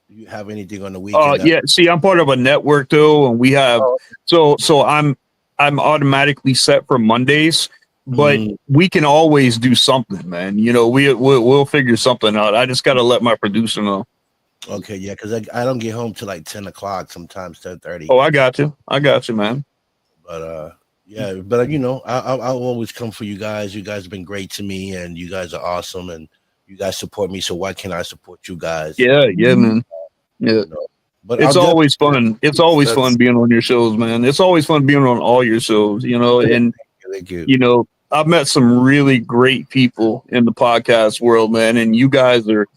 Speaker 5: you have anything on the weekend,
Speaker 3: yeah, see, I'm part of a network though, and we have so I'm automatically set for Mondays, but we can always do something, man. You know, we'll figure something out. I just gotta let my producer know.
Speaker 5: Okay, yeah, because I don't get home till like 10 o'clock, sometimes 10:30.
Speaker 3: Oh, I got you, man.
Speaker 5: But yeah, but you know, I'll always come for you guys. You guys have been great to me, and you guys are awesome, and you guys support me. So why can't I support you guys?
Speaker 3: Yeah, man. Yeah.
Speaker 5: You know? But
Speaker 3: It's
Speaker 5: I'll
Speaker 3: always fun. It's always
Speaker 2: That's-
Speaker 3: fun being on your shows, man. It's always fun being on all your shows, you know, and
Speaker 5: thank you.
Speaker 3: you know, I've met some really great people in the podcast world, man, and you guys are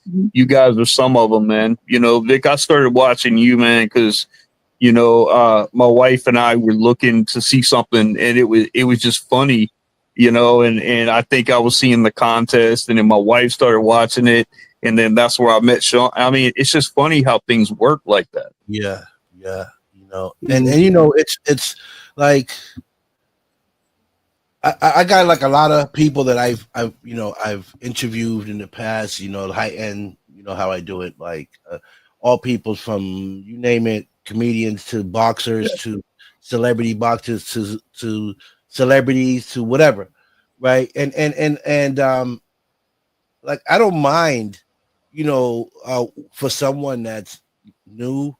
Speaker 3: some of them, man. You know, Vic, I started watching you, man, because you know, my wife and I were looking to see something, and it was just funny, you know, and I think I was seeing the contest, and then my wife started watching it, and then that's where I met Sean. I mean, it's just funny how things work like that.
Speaker 5: Yeah, you know, and you know, it's like I got like a lot of people that I've interviewed in the past, you know, high end, you know how I do it, like all people from you name it, comedians to boxers to celebrity boxers to celebrities to whatever, right? And like I don't mind, you know, for someone that's new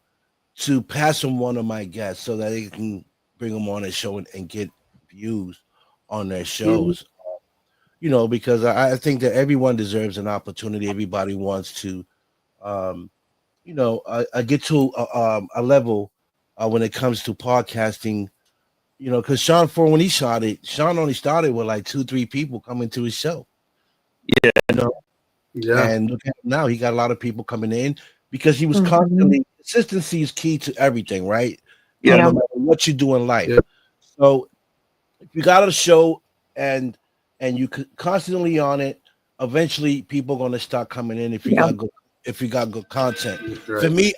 Speaker 5: to pass on one of my guests so that they can bring them on a show and get views on their shows. You know, because I think that everyone deserves an opportunity. Everybody wants to, you know, get to a level when it comes to podcasting. You know, because Sean only started with like 2-3 people coming to his show.
Speaker 3: Yeah,
Speaker 5: you know,
Speaker 2: Yeah.
Speaker 5: and look at him now, he got a lot of people coming in because he was constantly consistency is key to everything, right?
Speaker 3: Yeah.
Speaker 5: No matter what you do in life.
Speaker 2: Yeah.
Speaker 5: So if you got a show and you constantly on it, eventually people are going to start coming in if you got good content.
Speaker 2: Right.
Speaker 5: For me,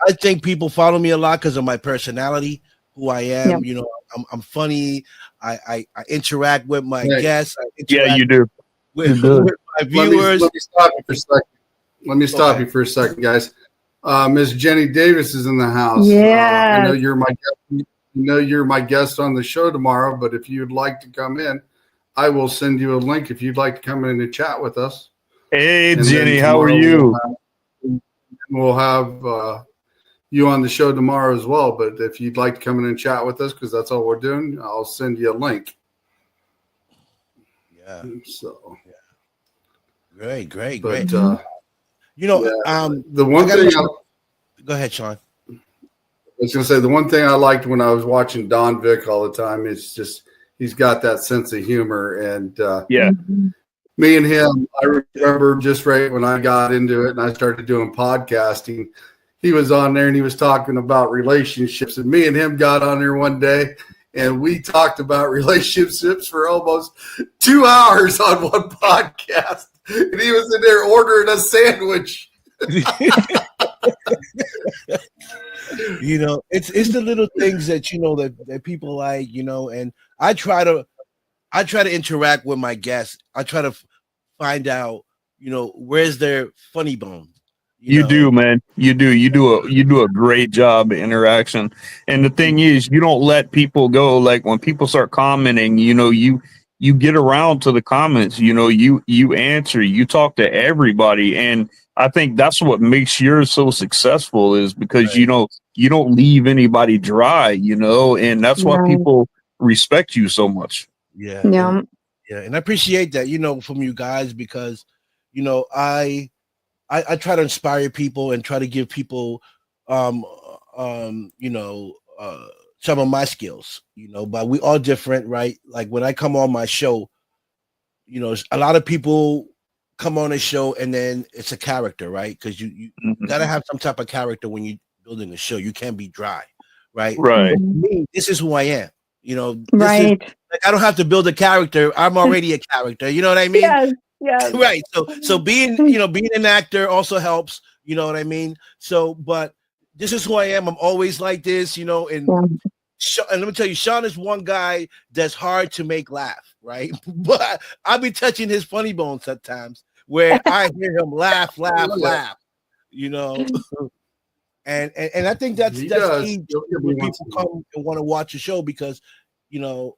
Speaker 5: I think people follow me a lot because of my personality, who I am. You know, I'm funny. I interact with my guests. I interact
Speaker 3: you do.
Speaker 5: with my viewers.
Speaker 2: Let me stop you for a second. Let me stop you for a second, guys. Miss Jenny Davis is in the house.
Speaker 4: Yeah.
Speaker 2: I know you're my guest. You're my guest on the show tomorrow, but if you'd like to come in, I will send you a link if you'd like to come in and chat with us.
Speaker 3: Hey,
Speaker 2: And
Speaker 3: Jenny,
Speaker 2: then
Speaker 3: how are you?
Speaker 2: We'll have you on the show tomorrow as well. But if you'd like to come in and chat with us, because that's all we're doing, I'll send you a link.
Speaker 5: Yeah.
Speaker 2: So
Speaker 5: Great.
Speaker 2: But
Speaker 5: You know,
Speaker 2: the one thing
Speaker 5: go ahead, Sean.
Speaker 2: I was going to say the one thing I liked when I was watching Don Vick all the time is just he's got that sense of humor, and me and him, I remember just right when I got into it and I started doing podcasting, he was on there and he was talking about relationships, and me and him got on there one day and we talked about relationships for almost 2 hours on one podcast, and he was in there ordering a sandwich.
Speaker 5: You know, it's the little things that you know that people like, you know, and I try to interact with my guests. I try to find out, you know, where's their funny bone.
Speaker 3: You do, man. You do a great job of interaction. And the thing is, you don't let people go. Like when people start commenting, you know, you you get around to the comments, you know, you answer, you talk to everybody. And I think that's what makes yours so successful, is because,
Speaker 5: Right.
Speaker 3: you know, you don't leave anybody dry, you know, and that's why
Speaker 4: Right.
Speaker 3: people respect you so much.
Speaker 5: Yeah.
Speaker 4: Yeah.
Speaker 5: And I appreciate that, you know, from you guys, because, you know, I try to inspire people and try to give people, you know, some of my skills, you know, but we all different, right? Like when I come on my show, you know, a lot of people come on a show and then it's a character, right? Because you
Speaker 3: Mhm.
Speaker 5: got to have some type of character when you're building a show. You can't be dry, right?
Speaker 3: Right.
Speaker 5: But for me, this is who I am. You know, this is
Speaker 4: Right.
Speaker 5: like I don't have to build a character. I'm already a character. You know what I mean?
Speaker 4: Yes. Yes.
Speaker 5: Right. So being, you know, being an actor also helps. You know what I mean? So, but this is who I am. I'm always like this, you know, and
Speaker 4: Yeah.
Speaker 5: And let me tell you, Sean is one guy that's hard to make laugh, right? But I'll be touching his funny bones at times where I hear him laugh, you know. And I think that's
Speaker 2: He
Speaker 5: that's
Speaker 2: does.
Speaker 5: key
Speaker 2: He'll give me
Speaker 5: when
Speaker 2: once
Speaker 5: people
Speaker 2: in a while.
Speaker 5: come and want to watch a show, because, you know,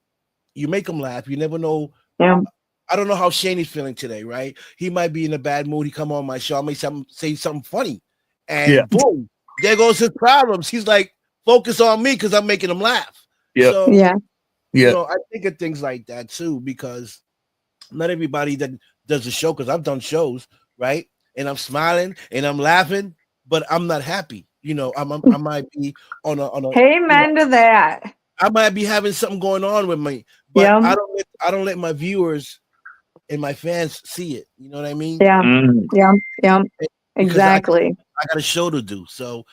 Speaker 5: you make them laugh. You never know.
Speaker 4: Yeah.
Speaker 5: I don't know how Shane is feeling today, right? He might be in a bad mood. He come on my show, I may say something funny, and
Speaker 3: Yeah.
Speaker 5: boom, there goes his problems. He's like, focus on me because I'm making him laugh.
Speaker 3: Yeah.
Speaker 5: So
Speaker 4: Yeah.
Speaker 5: you
Speaker 3: Yeah.
Speaker 5: know, I think of things like that too, because not everybody that does a show, because I've done shows, right? And I'm smiling and I'm laughing, but I'm not happy. You know, I might be on a you know,
Speaker 4: Amen to that.
Speaker 5: I might be having something going on with me, but
Speaker 4: Yeah.
Speaker 5: I don't let my viewers and my fans see it. You know what I mean?
Speaker 4: Yeah.
Speaker 3: Mm.
Speaker 4: Yeah. Yeah.
Speaker 5: Because
Speaker 4: Exactly.
Speaker 5: I got a show to do. So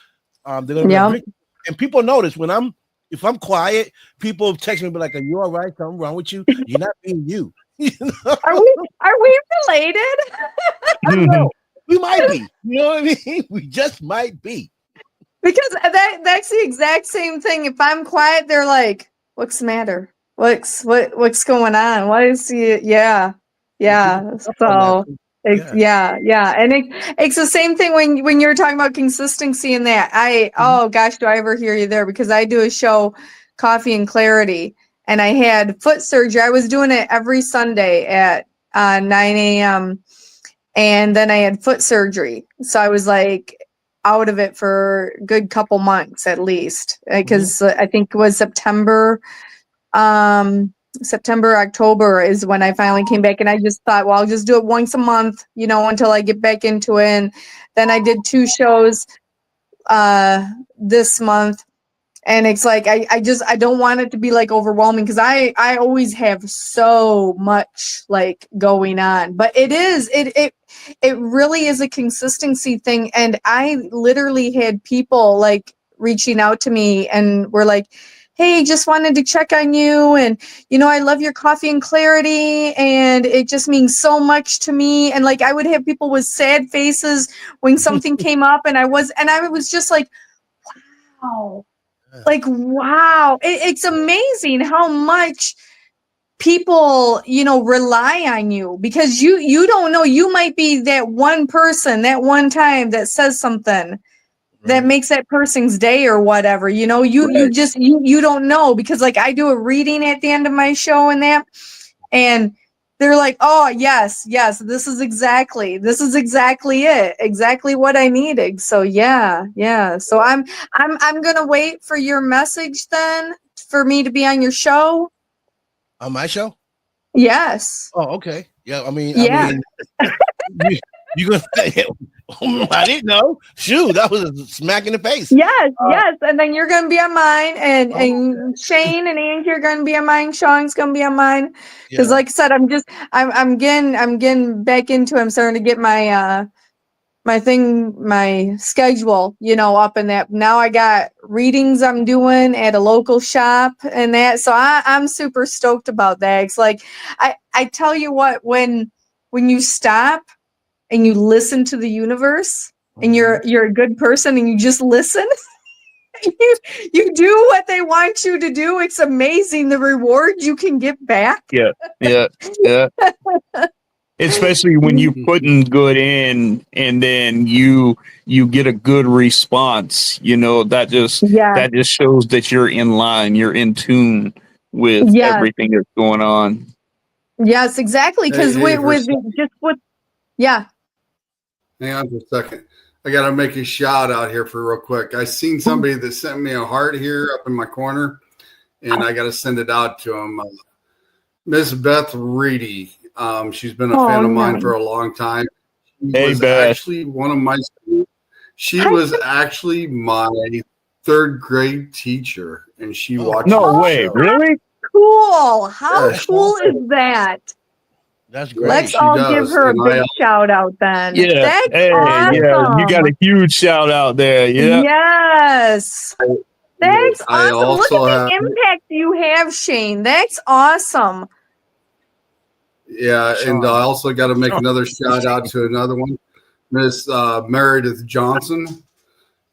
Speaker 5: they're gonna be
Speaker 4: Yeah.
Speaker 5: like, "Rick," and people notice when if I'm quiet, people text me, be like, "Are you all right? Something wrong with you? You're not being you." You know?
Speaker 4: Are we related?
Speaker 5: I don't know. We might be. You know what I mean? We just might be.
Speaker 4: Because that's the exact same thing. If I'm quiet, they're like, "What's the matter? What's going on? Why is he?" Yeah,
Speaker 5: People
Speaker 4: yeah.
Speaker 5: pick up on that.
Speaker 4: So
Speaker 5: Yeah.
Speaker 4: yeah, and it's the same thing when you're talking about consistency in that. Oh gosh, do I ever hear you there? Because I do a show, Coffee and Clarity, and I had foot surgery. I was doing it every Sunday at 9 a.m. and then I had foot surgery, so I was like out of it for a good couple months at least, because I think it was September, October is when I finally came back, and I just thought, well, I'll just do it once a month, you know, until I get back into it. And then I did 2 shows this month, and it's like I don't want it to be like overwhelming, because I always have so much like going on. But it really is a consistency thing. And I literally had people like reaching out to me and were like, "Hey, just wanted to check on you, and you know, I love your Coffee and Clarity, and it just means so much to me." And like I would have people with sad faces when something came up, and I was just like, wow. Like, wow. It's amazing how much people, you know, rely on you, because you don't know, you might be that one person that one time that says something that makes that person's day or whatever, you know. You just you don't know, because like I do a reading at the end of my show and that, and they're like, "Oh, yes, this is exactly it, exactly what I needed." So yeah. So I'm gonna wait for your message then for me to be on your show.
Speaker 5: On my show?
Speaker 4: Yes.
Speaker 5: Oh, okay. Yeah,
Speaker 4: Yeah.
Speaker 5: you gonna I didn't know. Shoot, that was a smack in the face.
Speaker 4: Yes. And then you're gonna be on mine, and
Speaker 5: Okay.
Speaker 4: Shane and Angie are gonna be on mine. Sean's gonna be on mine. Because
Speaker 5: Yeah.
Speaker 4: like I said, I'm getting back into it. I'm starting to get my my schedule, you know, up in that. Now I got readings I'm doing at a local shop and that. So I'm super stoked about that. It's like I tell you what, when you stop and you listen to the universe, and you're a good person and you just listen, you do what they want you to do, it's amazing the reward you can get back.
Speaker 3: Yeah. Especially when you putting good in, and then you get a good response, you know, that just
Speaker 4: Yeah.
Speaker 3: shows that you're in line, you're in tune with
Speaker 4: Yes.
Speaker 3: everything that's going on.
Speaker 4: Yes, exactly. Because
Speaker 2: Hey, for a
Speaker 4: with
Speaker 2: second,
Speaker 4: just with yeah.
Speaker 2: hang on for a second. I got to make a shout out here for real quick. I seen somebody that sent me a heart here up in my corner, and I got to send it out to him. Miss Beth Reedy. She's been a
Speaker 4: Oh,
Speaker 2: fan of mine
Speaker 4: nice.
Speaker 2: for a long time. She
Speaker 3: Hey,
Speaker 2: was
Speaker 3: Beth.
Speaker 2: actually one of my she
Speaker 4: Hi.
Speaker 2: was actually my third grade teacher, and she
Speaker 5: Oh,
Speaker 2: watches
Speaker 3: No
Speaker 2: the
Speaker 5: wow.
Speaker 3: way.
Speaker 2: show.
Speaker 3: Really?
Speaker 4: Cool. How
Speaker 2: Yeah,
Speaker 5: That's
Speaker 4: cool is
Speaker 5: awesome.
Speaker 4: that?
Speaker 5: That's
Speaker 2: yeah,
Speaker 4: Let's
Speaker 5: great.
Speaker 2: she
Speaker 4: all give
Speaker 2: does.
Speaker 4: her a
Speaker 2: And
Speaker 4: big shout out then.
Speaker 3: Yeah.
Speaker 4: That's
Speaker 3: Hey, yeah. You got
Speaker 4: awesome.
Speaker 3: a huge shout out there. Yeah.
Speaker 4: Yes. That's
Speaker 2: I
Speaker 4: awesome. Look at
Speaker 2: also have,
Speaker 4: the impact you have, Shane. That's awesome.
Speaker 2: yeah, and I
Speaker 5: Sean.
Speaker 2: also got to make
Speaker 5: Sean.
Speaker 2: another shout out to another one, Miss Meredith Johnson.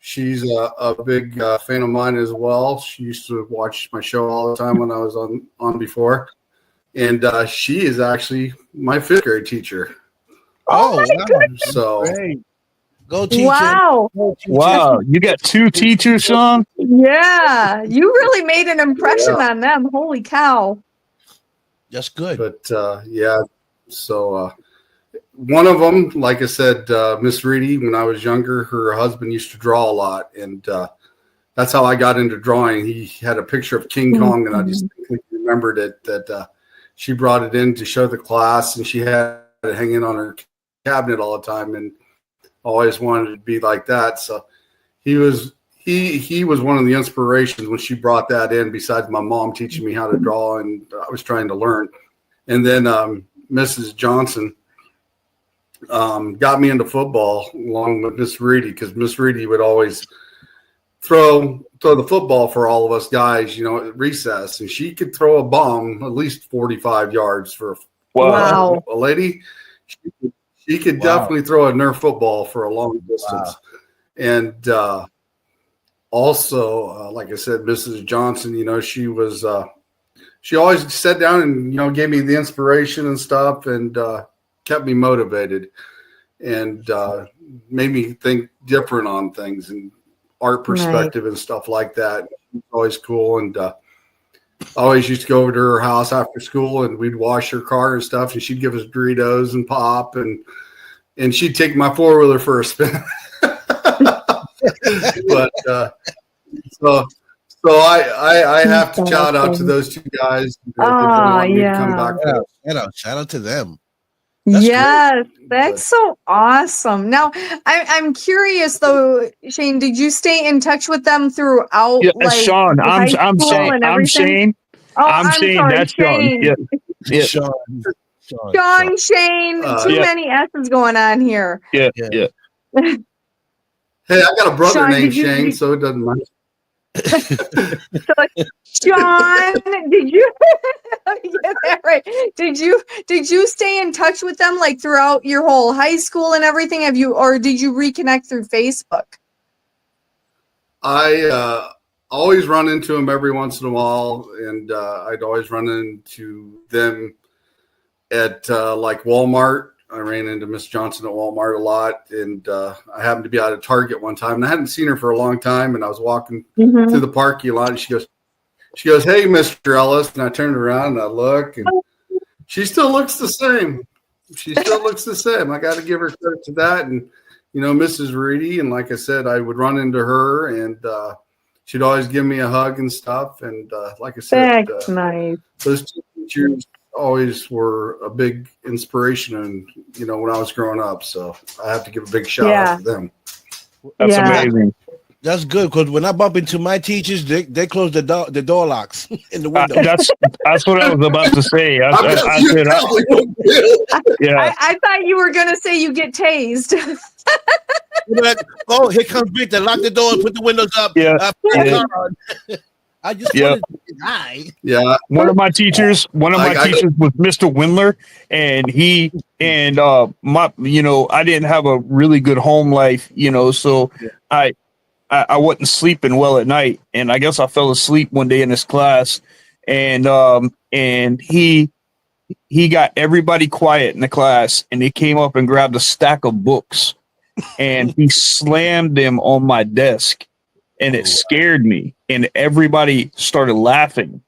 Speaker 2: She's a big fan of mine as well. She used to watch my show all the time when I was on before, and she is actually my fifth grade teacher.
Speaker 4: Oh
Speaker 5: Oh,
Speaker 4: my
Speaker 5: wow.
Speaker 4: goodness.
Speaker 2: So
Speaker 5: Great. Go teacher.
Speaker 4: Wow.
Speaker 5: Go teacher.
Speaker 3: Wow. You got 2 teachers, Sean?
Speaker 4: Yeah. You really made an impression
Speaker 2: yeah,
Speaker 4: on them. Holy cow.
Speaker 5: That's good.
Speaker 2: but yeah, so one of them, like I said, Miss Reedy, when I was younger, her husband used to draw a lot, and that's how I got into drawing. He had a picture of King Kong, and I distinctly remembered it that she brought it in to show the class, and she had it hanging on her cabinet all the time, and always wanted to be like that. So he was one of the inspirations when she brought that in. Besides my mom teaching me how to draw, and I was trying to learn, and then Mrs. Johnson got me into football along with Miss Reedy, because Miss Reedy would always throw the football for all of us guys, at recess, and she could throw a bomb at least 45 yards for
Speaker 4: Wow.
Speaker 2: a lady. She could
Speaker 5: Wow.
Speaker 2: definitely throw a Nerf football for a long distance.
Speaker 5: Wow.
Speaker 2: And also, like I said, Mrs. Johnson, she was she always sat down and gave me the inspiration and stuff, and kept me motivated, and made me think different on things and art perspective and stuff like that. It's always cool. And I always used to go over to her house after school, and we'd wash her car and stuff, and she'd give us Doritos and pop, and she'd take my four-wheeler for a spin. But so I have to shout out to those two guys that want me to come back.
Speaker 5: Shout out to them. That's
Speaker 4: yes,
Speaker 2: great.
Speaker 4: that's so awesome. Now, I'm curious though, Shane. Did you stay in touch with them throughout,
Speaker 3: Yeah,
Speaker 4: like
Speaker 3: Sean.
Speaker 4: high
Speaker 3: I'm
Speaker 4: school
Speaker 3: saying.
Speaker 4: and
Speaker 3: I'm
Speaker 4: everything?
Speaker 3: saying.
Speaker 4: Oh,
Speaker 3: I'm saying
Speaker 4: sorry,
Speaker 3: that's Sean.
Speaker 4: Shane.
Speaker 3: Yeah. Yeah.
Speaker 4: Sean, Shane. Too
Speaker 3: Yeah.
Speaker 4: many S's going on here.
Speaker 3: Yeah.
Speaker 5: Yeah.
Speaker 3: Yeah.
Speaker 2: Hey, I got a brother
Speaker 4: Sean,
Speaker 2: named Shane, so it doesn't matter.
Speaker 4: Sean, did you get that right? Did you stay in touch with them like throughout your whole high school and everything? Or did you reconnect through Facebook?
Speaker 2: I always run into them every once in a while, and I'd always run into them at like Walmart. I ran into Miss Johnson at Walmart a lot, and I happened to be out at Target one time, and I hadn't seen her for a long time, and I was walking through the parking lot, and she goes, "Hey, Mr. Ellis," and I turned around and I look, and she still looks the same. She still looks the same. I got to give her credit to that, and Mrs. Reedy, and like I said, I would run into her, and she'd always give me a hug and stuff, and like I said,
Speaker 4: That's nice.
Speaker 2: those two teachers always were a big inspiration, and when I was growing up, so I have to give a big shout out to them.
Speaker 3: That's amazing.
Speaker 5: That's good, because when I bump into my teachers, they close the door locks in the window.
Speaker 3: That's what I was about to say. I
Speaker 4: thought you were gonna say you get tased.
Speaker 5: Like, oh, here comes Victor. Lock the door, put the windows up. I just wanted to say hi.
Speaker 2: Yeah.
Speaker 3: One of my teachers was Mr. Windler, and I didn't have a really good home life, so I wasn't sleeping well at night, and I guess I fell asleep one day in his class, and he got everybody quiet in the class, and he came up and grabbed a stack of books, and he slammed them on my desk. And it scared me, and everybody started laughing,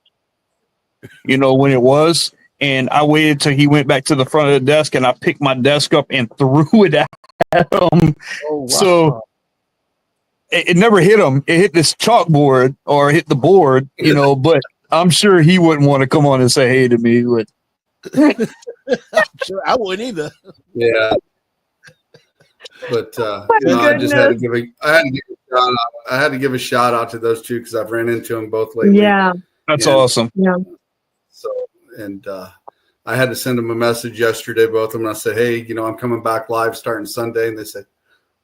Speaker 3: when it was. and I waited till he went back to the front of the desk, and I picked my desk up and threw it at him.
Speaker 5: Oh, wow.
Speaker 3: So it never hit him. It hit this chalkboard or hit the board, but I'm sure he wouldn't want to come on and say hey to me. But
Speaker 5: Sure, I wouldn't either.
Speaker 2: Yeah. But I just had to give a shout out to those two because I've ran into them both lately.
Speaker 4: Yeah.
Speaker 3: that's awesome.
Speaker 4: Yeah.
Speaker 2: So I had to send them a message yesterday, both of them. And I said, hey, I'm coming back live starting Sunday, and they said,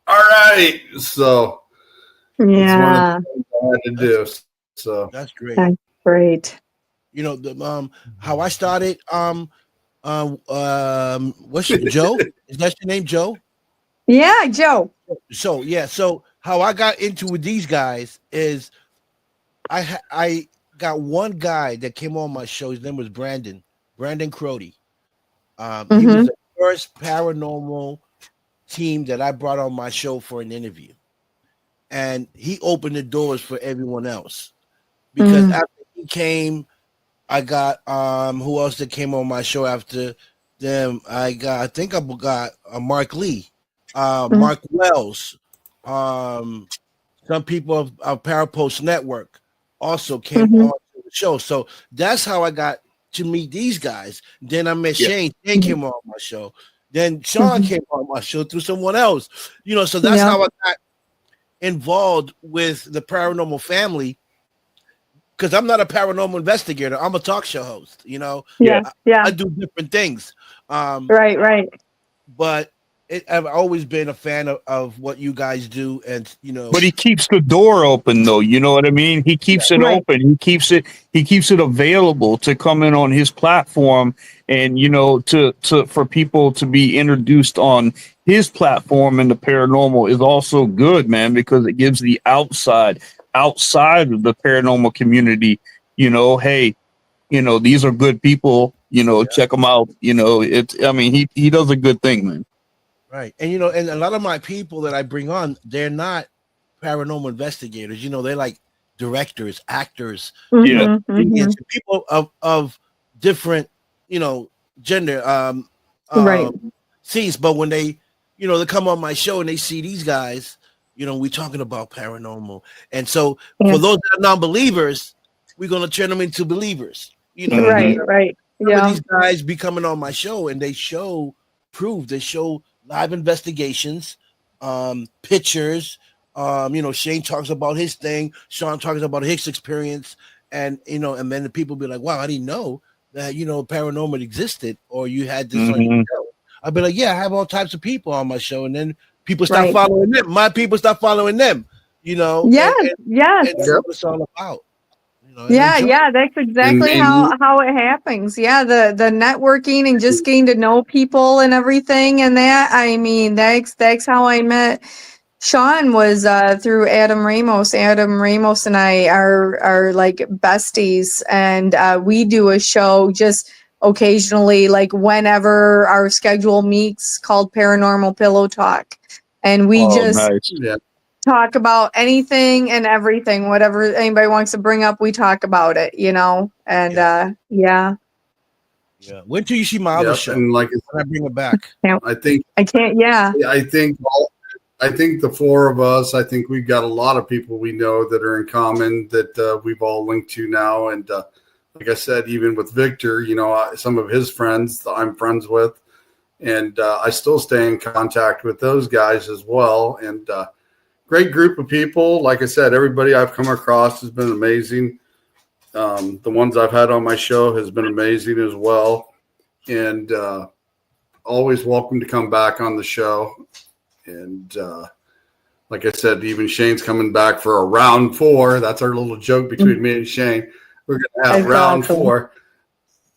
Speaker 2: all right. So
Speaker 4: Yeah.
Speaker 2: it's one of the things I had to do. So
Speaker 5: That's great.
Speaker 4: That's great.
Speaker 5: How I started. What's your Joe? Is that your name, Joe?
Speaker 4: Yeah, Joe.
Speaker 5: So how I got into with these guys is I got one guy that came on my show. His name was Brandon Crody. He was the first paranormal team that I brought on my show for an interview, and he opened the doors for everyone else because after he came, I got who else that came on my show after them? I think I got Mark Lee, Mark Wells, some people of Parapost Network also came on to the show. So that's how I got to meet these guys. Then I met Shane. Shane came on my show. Then Sean came on my show through someone else. So that's how I got involved with the paranormal family. Because I'm not a paranormal investigator. I'm a talk show host, I do different things.
Speaker 4: Right.
Speaker 5: But I've always been a fan of what you guys do. And,
Speaker 3: But he keeps the door open, though. You know what I mean? He keeps it open. He keeps it available to come in on his platform and, for people to be introduced on his platform and the paranormal is also good, man, because it gives the outside of the paranormal community, hey, these are good people, check them out. He does a good thing, man.
Speaker 5: Right. And, and a lot of my people that I bring on, they're not paranormal investigators. They're like directors, actors, people of different, gender, scenes. But when they, they come on my show and they see these guys, we're talking about paranormal. And so for those that are non-believers, we're going to turn them into believers.
Speaker 4: Right. Yeah.
Speaker 5: These guys be coming on my show and they show proof. They show live investigations, pictures. Shane talks about his thing. Sean talks about his experience. And, and then the people be like, wow, I didn't know that, paranormal existed or you had this on your show. I'd be like, yeah, I have all types of people on my show. And then people start following them. My people start following them,
Speaker 4: Yes.
Speaker 5: And that's what it's all about.
Speaker 4: That's exactly how it happens. Yeah, the networking and just getting to know people and everything and that. I mean, that's how I met Sean was through Adam Ramos. Adam Ramos and I are like besties, and we do a show just occasionally, like whenever our schedule meets, called Paranormal Pillow Talk, and we talk about anything and everything, whatever anybody wants to bring up, we talk about it, and
Speaker 5: When till you see my other show? And when I bring it back,
Speaker 2: I think
Speaker 4: I can't. Yeah,
Speaker 2: I think the four of us, I think we've got a lot of people we know that are in common that we've all linked to now. And like I said, even with Victor, some of his friends I'm friends with, and I still stay in contact with those guys as well. And great group of people. Like I said, everybody I've come across has been amazing. The ones I've had on my show has been amazing as well. And always welcome to come back on the show. And like I said, even Shane's coming back for a round 4. That's our little joke between me and Shane. We're going to have round 4.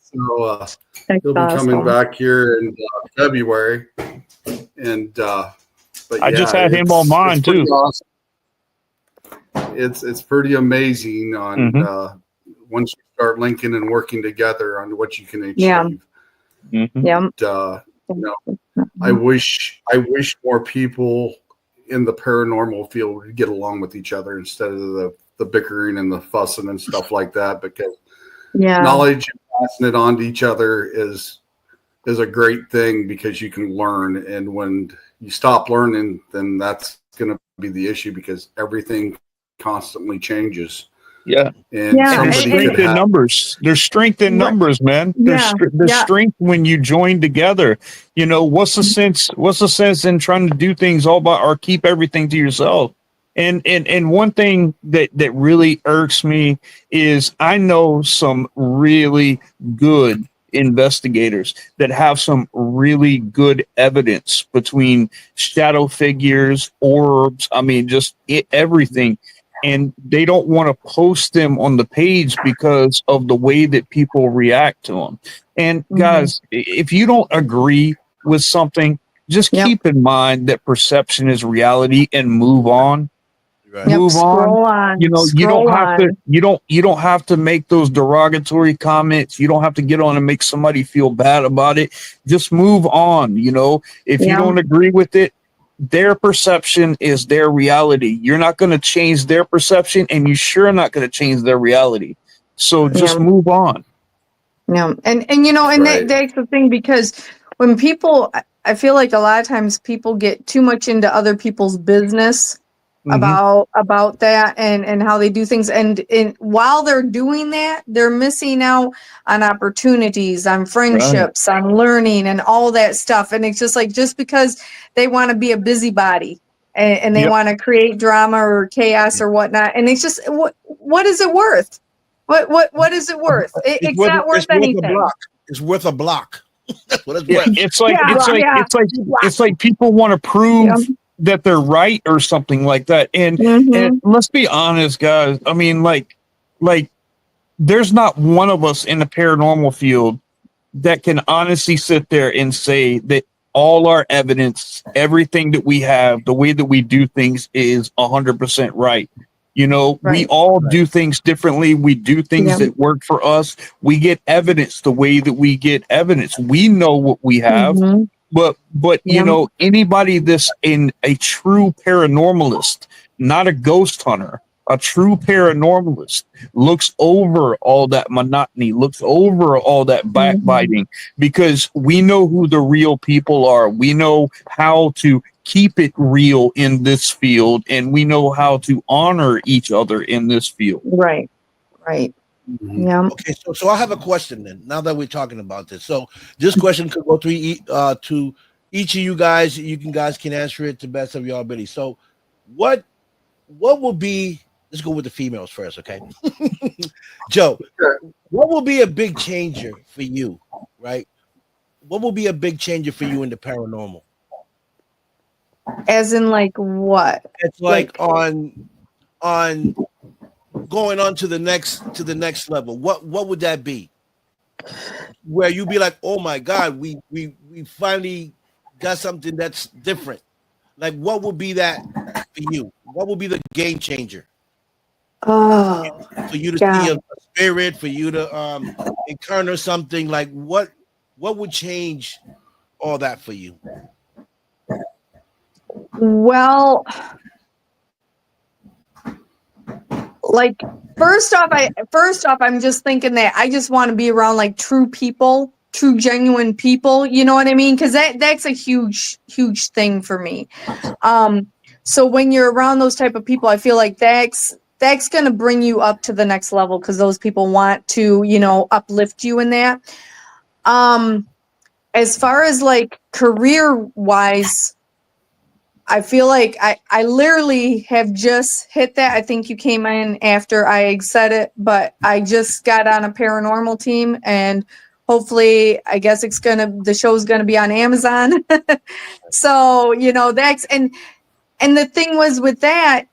Speaker 2: So he'll be coming back here in February. And but
Speaker 3: I just had him on mine too.
Speaker 2: Awesome. It's pretty amazing on once you start linking and working together on what you can achieve. I wish more people in the paranormal field would get along with each other instead of the bickering and the fussing and stuff like that, because knowledge and passing it on to each other is a great thing because you can learn. And when you stop learning, then that's going to be the issue because everything constantly changes.
Speaker 3: Yeah.
Speaker 2: And
Speaker 4: Yeah,
Speaker 3: And there's
Speaker 2: somebody
Speaker 3: strength
Speaker 2: could
Speaker 3: in
Speaker 2: have,
Speaker 3: numbers. There's strength in
Speaker 4: Right.
Speaker 3: numbers, man.
Speaker 4: Yeah,
Speaker 3: There's
Speaker 4: yeah.
Speaker 3: strength when you join together. You know, what's the sense? What's the sense in trying to do things all by or keep everything to yourself? And one thing that really irks me is I know some really good investigators that have some really good evidence between shadow figures, orbs. I mean, just everything. And they don't want to post them on the page because of the way that people react to them. And guys, if you don't agree with something, just
Speaker 4: Yep.
Speaker 3: keep in mind that perception is reality and move on.
Speaker 5: Right.
Speaker 4: Yep,
Speaker 3: Move on.
Speaker 4: scroll on.
Speaker 3: You know, you don't
Speaker 4: Scroll
Speaker 3: have to
Speaker 4: on.
Speaker 3: you don't have to make those derogatory comments. You don't have to get on and make somebody feel bad about it. Just move on. You know, if you
Speaker 4: Yeah.
Speaker 3: don't agree with it, their perception is their reality. You're not going to change their perception, and you sure not going to change their reality. So just
Speaker 4: Yeah.
Speaker 3: move on.
Speaker 4: Yeah, and you know, and
Speaker 2: Right.
Speaker 4: that's the thing because when people, I feel like a lot of times people get too much into other people's business about that and how they do things, and while they're doing that, they're missing out on opportunities, on friendships, on learning, and all that stuff. And it's just like just because they want to be a busybody and they
Speaker 3: Yep.
Speaker 4: want to create drama or chaos or whatnot, and it's just what is it worth? What is it worth? It's not worth anything.
Speaker 5: a block. It's worth a block. That's what it's
Speaker 3: Yeah,
Speaker 5: worth.
Speaker 3: it's like
Speaker 4: Yeah, yeah.
Speaker 3: it's like people want to prove
Speaker 4: Yeah.
Speaker 3: that they're right or something like that. And
Speaker 4: Mhm.
Speaker 3: let's be honest, guys. I mean, like there's not one of us in the paranormal field that can honestly sit there and say that all our evidence, everything that we have, the way that we do things is 100% right. You know, we
Speaker 4: Right.
Speaker 3: all do things differently. We do things
Speaker 4: Yeah.
Speaker 3: that work for us. We get evidence the way that we get evidence. We know what we have,
Speaker 4: Mhm.
Speaker 3: but you
Speaker 4: Yeah.
Speaker 3: know, anybody that's in a true paranormalist, not a ghost hunter, a true paranormalist looks over all that monotony, looks over all that backbiting, because we know who the real people are. We know how to keep it real in this field, and we know how to honor each other in this field.
Speaker 4: Right. Right.
Speaker 2: Mhm.
Speaker 4: Yeah.
Speaker 5: Okay, so I have a question then. Now that we're talking about this, so this question could go to each of you guys. Guys can answer it to the best of your ability. So, what will be? Let's go with the females first, okay? Joe, what will be a big changer for you, right? What will be a big changer for you in the paranormal?
Speaker 4: As in like what?
Speaker 5: It's like on going on to the next level. What would that be? Where you be like, oh my God, we finally got something that's different. Like, what would be that for you? What would be the game changer
Speaker 4: Oh,
Speaker 5: for you to
Speaker 4: God.
Speaker 5: see a spirit, for you to encounter something? Like, what would change all that for you?
Speaker 4: Well, like first off, I'm just thinking that I just want to be around like true people, true genuine people. You know what I mean? Because that's a huge thing for me. So when you're around those type of people, I feel like that's going to bring you up to the next level because those people want to, you know, uplift you in that. As far as like career wise, I feel like I literally have just hit that. I think you came in after I said it, but I just got on a paranormal team, and hopefully I guess the show's gonna be on Amazon. So, you know, and the thing was with that,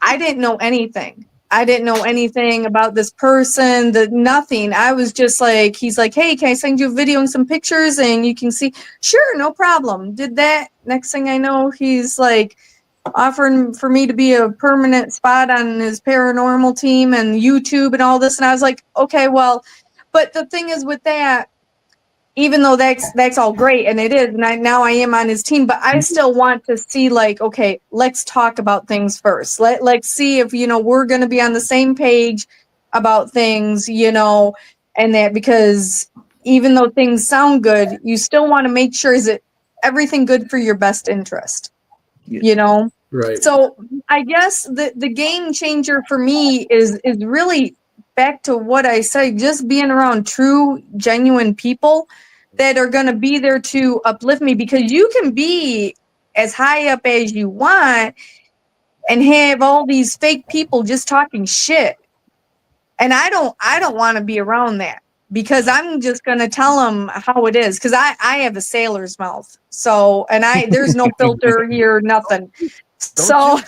Speaker 4: I didn't know anything. I didn't know anything about this person, nothing. I was just like, he's like, hey, can I send you a video and some pictures and you can see? Sure, no problem. Did that. Next thing I know, he's like offering for me to be a permanent spot on his paranormal team and YouTube and all this. And I was like, okay, well, but the thing is with that, even though that's all great and it is, and now I am on his team, but I still want to see like, okay, let's talk about things first. Let's see if, you know, we're going to be on the same page about things, you know, and that because even though things sound good, you still want to make sure is it everything good for your best interest, you know?
Speaker 2: Right.
Speaker 4: So I guess the game changer for me is really back to what I said, just being around true, genuine people that are going to be there to uplift me, because you can be as high up as you want and have all these fake people just talking shit. And I don't want to be around that, because I'm just going to tell them how it is. Cause I have a sailor's mouth. So, and there's no filter here, nothing. So,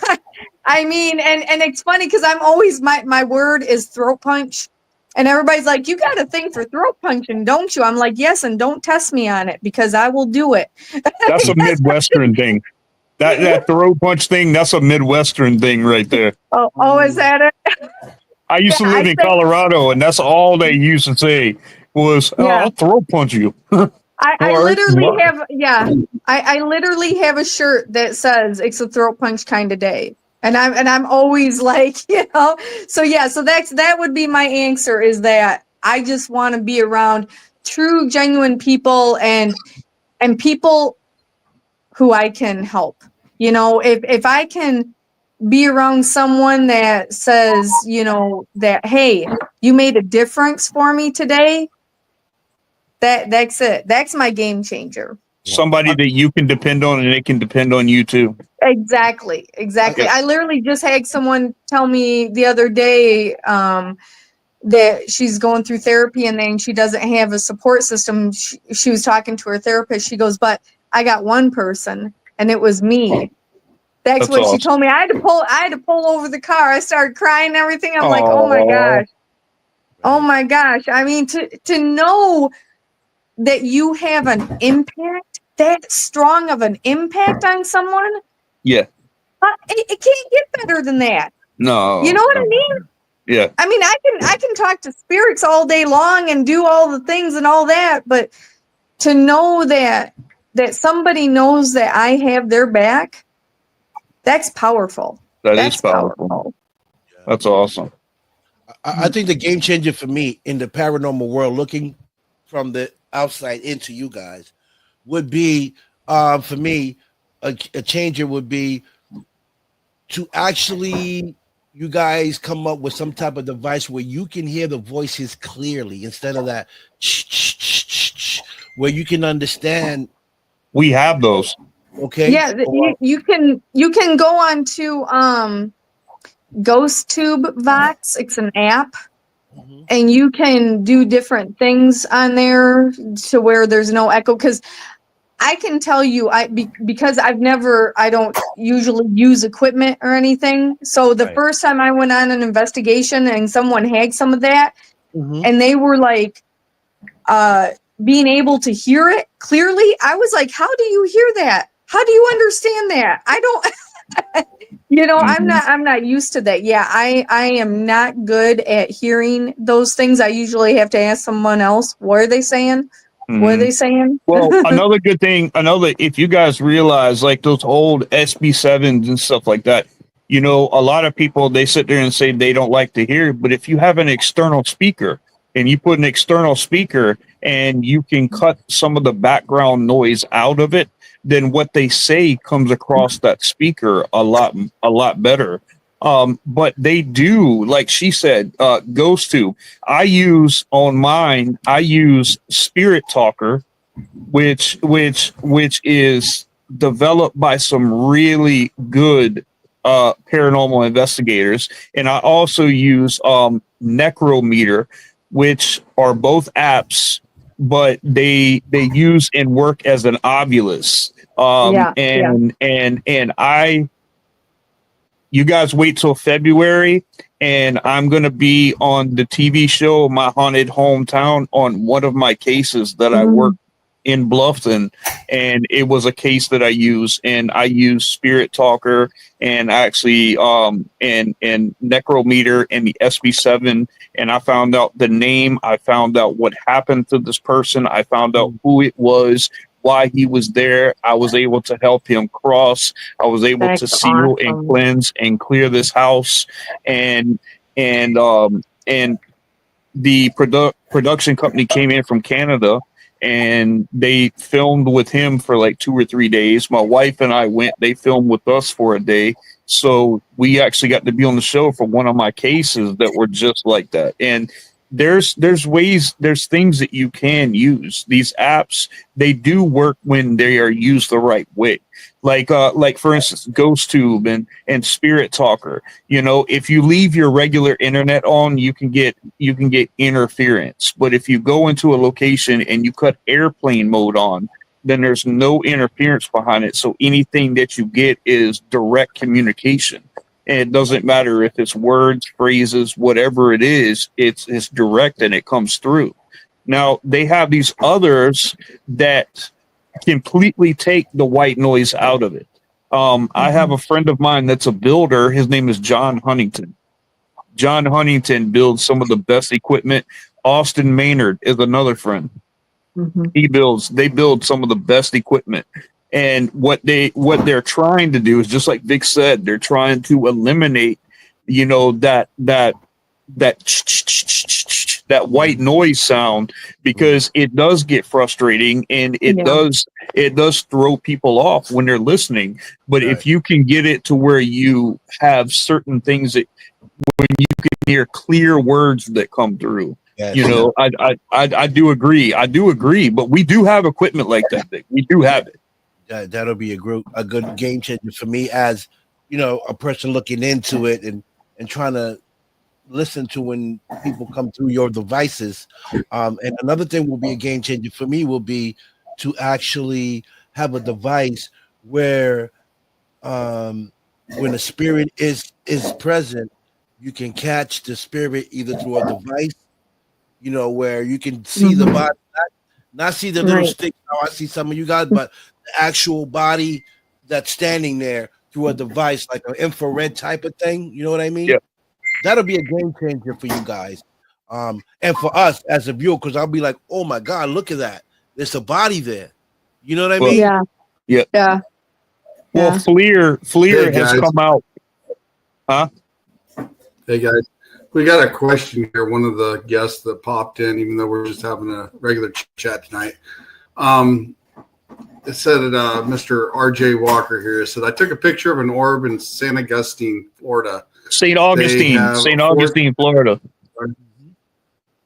Speaker 4: I mean, and it's funny cause I'm always, my word is throat punch, and everybody's like, you got a thing for throat punching, don't you? I'm like, yes. And don't test me on it, because I will do it.
Speaker 3: That's a Midwestern thing. That throat punch thing, that's a Midwestern thing right there.
Speaker 4: Oh, is that it?
Speaker 3: I used to live in Colorado, and that's all they used to say was, I'll throat punch you.
Speaker 4: I literally have, I literally have a shirt that says it's a throat punch kind of day. And I'm always like, you know, so that would be my answer, is that I just want to be around true, genuine people and people who I can help. You know, if I can be around someone that says, you know, that, hey, you made a difference for me today, that's it. That's my game changer.
Speaker 3: Somebody that you can depend on, and they can depend on you too.
Speaker 4: Exactly.
Speaker 3: Okay.
Speaker 4: I literally just had someone tell me the other day that she's going through therapy, and then she doesn't have a support system. She was talking to her therapist. She goes, but I got one person, and it was me. That's what
Speaker 3: awesome.
Speaker 4: She told me. I had to pull over the car. I started crying and everything. I'm like, oh my gosh. Oh my gosh. I mean, to know that you have an impact, that strong of an impact on someone.
Speaker 3: Yeah.
Speaker 4: It can't get better than that.
Speaker 3: No.
Speaker 4: You know what I mean?
Speaker 3: Yeah.
Speaker 4: I mean, I can talk to spirits all day long and do all the things and all that, but to know that somebody knows that I have their back, that's powerful.
Speaker 3: That's powerful. That's awesome.
Speaker 5: I think the game changer for me in the paranormal world, looking from the outside into you guys, would be for me a changer would be to actually you guys come up with some type of device where you can hear the voices clearly instead of that where you can understand.
Speaker 3: We have those.
Speaker 5: Okay.
Speaker 4: Yeah, you can go on to Ghost Tube Vox. It's an app. And you can do different things on there to where there's no echo. Because I can tell you, because I don't usually use equipment or anything. So the first time I went on an investigation and someone had some of that, and they were like, being able to hear it clearly, I was like, how do you hear that? How do you understand that? I don't. You know, I'm not used to that. Yeah, I am not good at hearing those things. I usually have to ask someone else, what are they saying? What are they saying?
Speaker 3: Well, another good thing, if you guys realize, like those old SB7s and stuff like that, you know, a lot of people, they sit there and say they don't like to hear, but if you have an external speaker and you put an external speaker and you can cut some of the background noise out of it, then what they say comes across that speaker a lot better. But they do, like she said, Ghost Tube. I use Spirit Talker, which is developed by some really good paranormal investigators, and I also use Necrometer, which are both apps, but they use and work as an Ovilus. You guys wait till February, and I'm going to be on the TV show, My Haunted Hometown, on one of my cases that I worked in Bluffton. And it was a case that I use, and I use Spirit Talker and actually, and Necrometer and the SB7. And I found out the name. I found out what happened to this person. I found out who it was, why he was there. I was able to help him cross. I was able to seal and cleanse and clear this house. And the production company came in from Canada and they filmed with him for like 2 or 3 days. My wife and I went, they filmed with us for a day. So we actually got to be on the show for one of my cases that were just like that. And there's ways, there's things that you can use. These apps, they do work when they are used the right way. Like for instance, GhostTube and Spirit Talker. You know, if you leave your regular internet on, you can get interference. But if you go into a location and you cut airplane mode on, then there's no interference behind it. So anything that you get is direct communication. And it doesn't matter if it's words, phrases, whatever it is, it's direct and it comes through. Now they have these others that completely take the white noise out of it. I have a friend of mine that's a builder. His name is John Huntington. John Huntington builds some of the best equipment. Austin Maynard is another friend. They build some of the best equipment. And what they're trying to do is, just like Vic said, they're trying to eliminate, you know, that white noise sound, because it does get frustrating and it does throw people off when they're listening. But if you can get it to where you have certain things that when you can hear clear words that come through. Yes, you know, I do agree. I do agree, but we do have equipment like that. We do have it.
Speaker 5: That'll be a good game changer for me, as you know, a person looking into it and trying to listen to when people come through your devices. And another thing will be a game changer for me will be to actually have a device where when a spirit is present, you can catch the spirit either through a device, you know, where you can see the body, not see the little stick how I see some of you guys, but the actual body that's standing there through a device, like an infrared type of thing. You know what I mean?
Speaker 3: Yep.
Speaker 5: That'll be a game changer for you guys. And for us as a viewer, because I'll be like, oh my God, look at that. There's a body there. You know what I mean?
Speaker 4: Yeah.
Speaker 3: Well, FLIR has come out. Huh?
Speaker 2: Hey guys, we got a question here. One of the guests that popped in, even though we're just having a regular chat tonight. It said Mr. RJ Walker here said, I took a picture of an orb in St. Augustine, Florida.
Speaker 3: St. Augustine, Florida.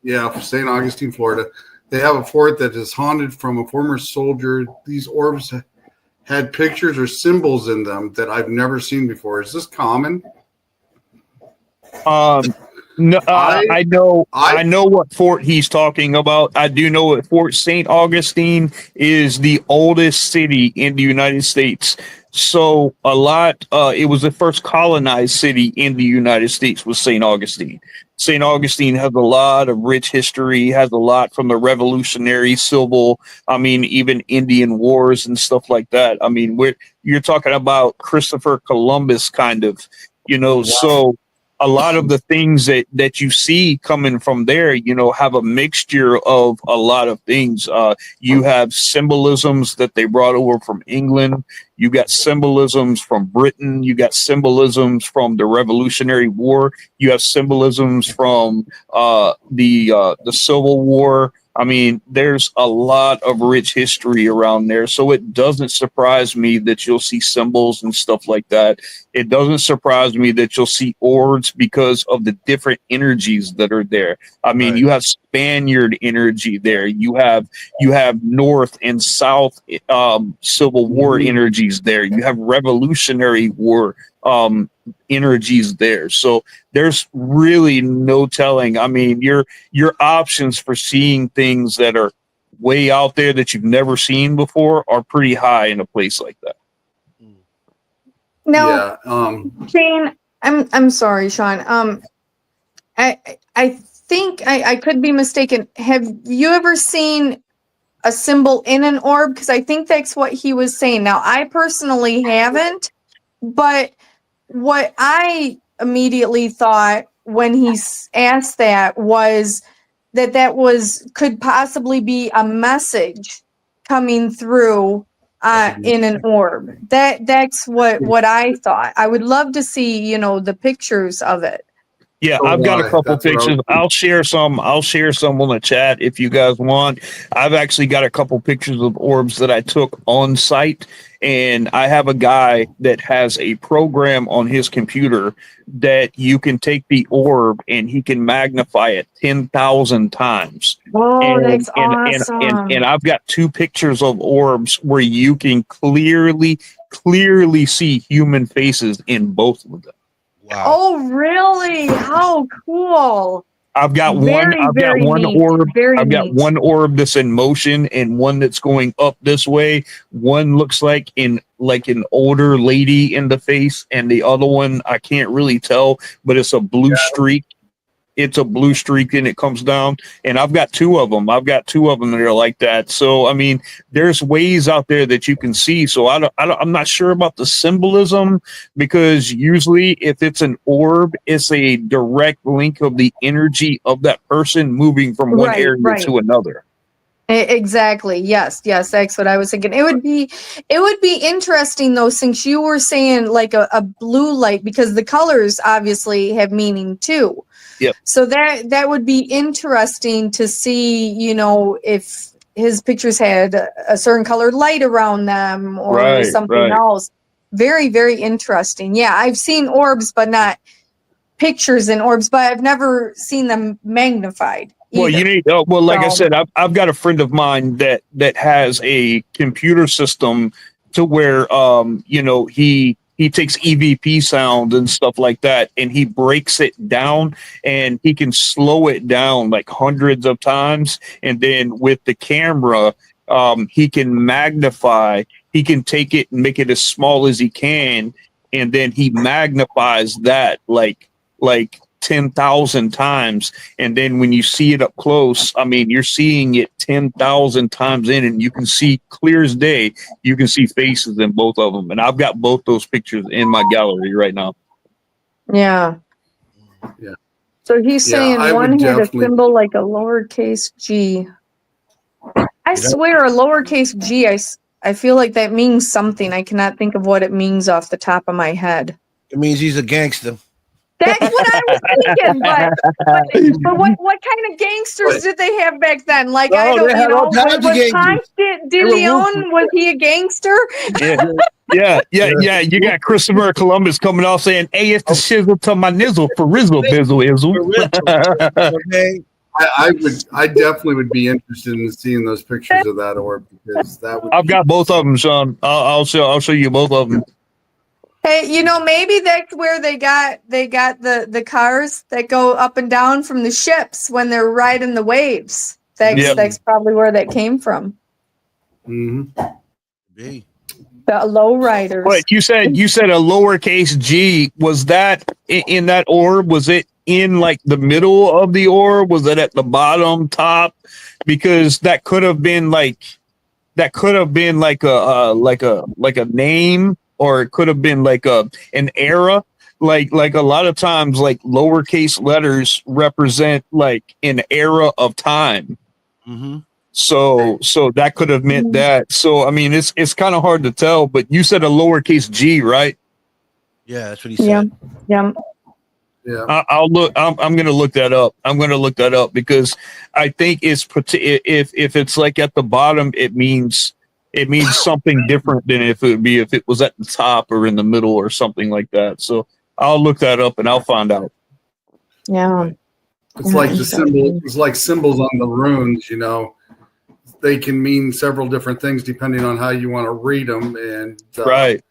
Speaker 2: Yeah, St. Augustine, Florida. They have a fort that is haunted from a former soldier. These orbs had pictures or symbols in them that I've never seen before. Is this common?
Speaker 3: No, I know what fort he's talking about. I do know that Fort St. Augustine is the oldest city in the United States. So it was the first colonized city in the United States was St. Augustine. St. Augustine has a lot of rich history, has a lot from the Revolutionary, Civil, even Indian wars and stuff like that. I mean, you're talking about Christopher Columbus kind of, you know, wow. So a lot of the things that you see coming from there, you know, have a mixture of a lot of things. You have symbolisms that they brought over from England. You got symbolisms from Britain. You got symbolisms from the Revolutionary War. You have symbolisms from the Civil War. I mean, there's a lot of rich history around there. So it doesn't surprise me that you'll see symbols and stuff like that. It doesn't surprise me that you'll see orbs because of the different energies that are there. I mean, you have Spaniard energy there. You have North and South Civil War energies there. You have Revolutionary War energies there. So there's really no telling. I mean, your options for seeing things that are way out there that you've never seen before are pretty high in a place like that.
Speaker 4: Now, Shane, I'm sorry, Sean. I think I could be mistaken. Have you ever seen a symbol in an orb? Because I think that's what he was saying. Now, I personally haven't, but what I immediately thought when he asked that was that could possibly be a message coming through in an orb. That's what I thought. I would love to see, you know, the pictures of it.
Speaker 3: Yeah,
Speaker 2: So
Speaker 3: I've got a
Speaker 2: why?
Speaker 3: couple
Speaker 2: That's what I
Speaker 3: pictures.
Speaker 2: was.
Speaker 3: I'll share some. I'll share some on the chat if you guys want. I've actually got a couple pictures of orbs that I took on site, and I have a guy that has a program on his computer that you can take the orb and he can magnify it 10,000 times.
Speaker 4: Oh,
Speaker 3: And
Speaker 4: that's awesome.
Speaker 3: I've got two pictures of orbs where you can clearly see human faces in both of them.
Speaker 5: Wow.
Speaker 4: Oh, really? How cool.
Speaker 3: I've got one.
Speaker 4: Very,
Speaker 3: I've got
Speaker 4: very
Speaker 3: one
Speaker 4: neat.
Speaker 3: orb.
Speaker 4: Very
Speaker 3: I've got
Speaker 4: neat.
Speaker 3: one orb that's in motion, and one that's going up this way. One looks like an older lady in the face, and the other one I can't really tell, but it's a blue streak. It's a blue streak, and it comes down. And I've got two of them. I've got two of them that are like that. So I mean, there's ways out there that you can see. So I'm not sure about the symbolism, because usually if it's an orb, it's a direct link of the energy of that person moving from one
Speaker 4: Right,
Speaker 3: area
Speaker 4: right.
Speaker 3: to another.
Speaker 4: Exactly. Yes, yes, that's what I was thinking. It would be interesting though, since you were saying like a blue light, because the colors obviously have meaning too.
Speaker 3: Yep.
Speaker 4: So that would be interesting to see, if his pictures had a certain colored light around them or
Speaker 3: Right,
Speaker 4: something
Speaker 3: right.
Speaker 4: else. Very, very interesting. Yeah, I've seen orbs, but not pictures in orbs, but I've never seen them magnified.
Speaker 3: Well,
Speaker 4: either.
Speaker 3: you need. Well, like I
Speaker 4: So-
Speaker 3: said, I've got a friend of mine that has a computer system to where he takes EVP sound and stuff like that, and he breaks it down, and he can slow it down like hundreds of times, and then with the camera, he can magnify. He can take it and make it as small as he can, and then he magnifies that like 10,000 times. And then when you see it up close, I mean, you're seeing it 10,000 times in, and you can see clear as day. You can see faces in both of them. And I've got both those pictures in my gallery right now.
Speaker 4: Yeah.
Speaker 2: Yeah.
Speaker 4: So he's
Speaker 2: Yeah,
Speaker 4: saying
Speaker 2: I
Speaker 4: one
Speaker 2: would
Speaker 4: had a
Speaker 2: definitely.
Speaker 4: symbol like a lowercase g. I swear a lowercase g, I feel like that means something. I cannot think of what it means off the top of my head.
Speaker 5: It means he's a gangster.
Speaker 4: That's what I was thinking, but what kind of gangsters did they have back then? Like, I
Speaker 5: Oh,
Speaker 4: don't,
Speaker 5: they had all kinds of
Speaker 4: was
Speaker 5: gangsters.
Speaker 4: Ponce de
Speaker 5: were
Speaker 4: Leon, was he a gangster?
Speaker 3: Yeah. You got Christopher Columbus coming off saying, "Hey, it's the shizzle to my nizzle for rizzle bizzle izzle."
Speaker 5: Okay.
Speaker 2: I definitely would be interested in seeing those pictures of that orb, because that would.
Speaker 3: I've got both of them, Sean. I'll show you both of them.
Speaker 4: Hey, maybe that's where they got the cars that go up and down from the ships when they're riding the waves. That's probably where that came from.
Speaker 2: Mm-hmm.
Speaker 5: Be.
Speaker 4: The low riders.
Speaker 3: But you said a lowercase g. Was that in that orb? Was it in like the middle of the orb? Was it at the bottom, top? Because that could have been like a name, or it could have been like an era. Like a lot of times, like lowercase letters represent like an era of time.
Speaker 5: Mm-hmm.
Speaker 3: So that could have meant that. So I mean, it's kind of hard to tell. But you said a lowercase g, right?
Speaker 5: Yeah, that's what he said.
Speaker 4: Yeah.
Speaker 2: Yeah.
Speaker 3: I'll look. I'm going to look that up. I'm going to look that up, because I think if it's like at the bottom, it means something different than if it was at the top or in the middle or something like that. So I'll look that up and I'll find out.
Speaker 4: Yeah.
Speaker 2: It's like the symbol. It's like symbols on the runes. They can mean several different things depending on how you want to read them, and
Speaker 3: Right.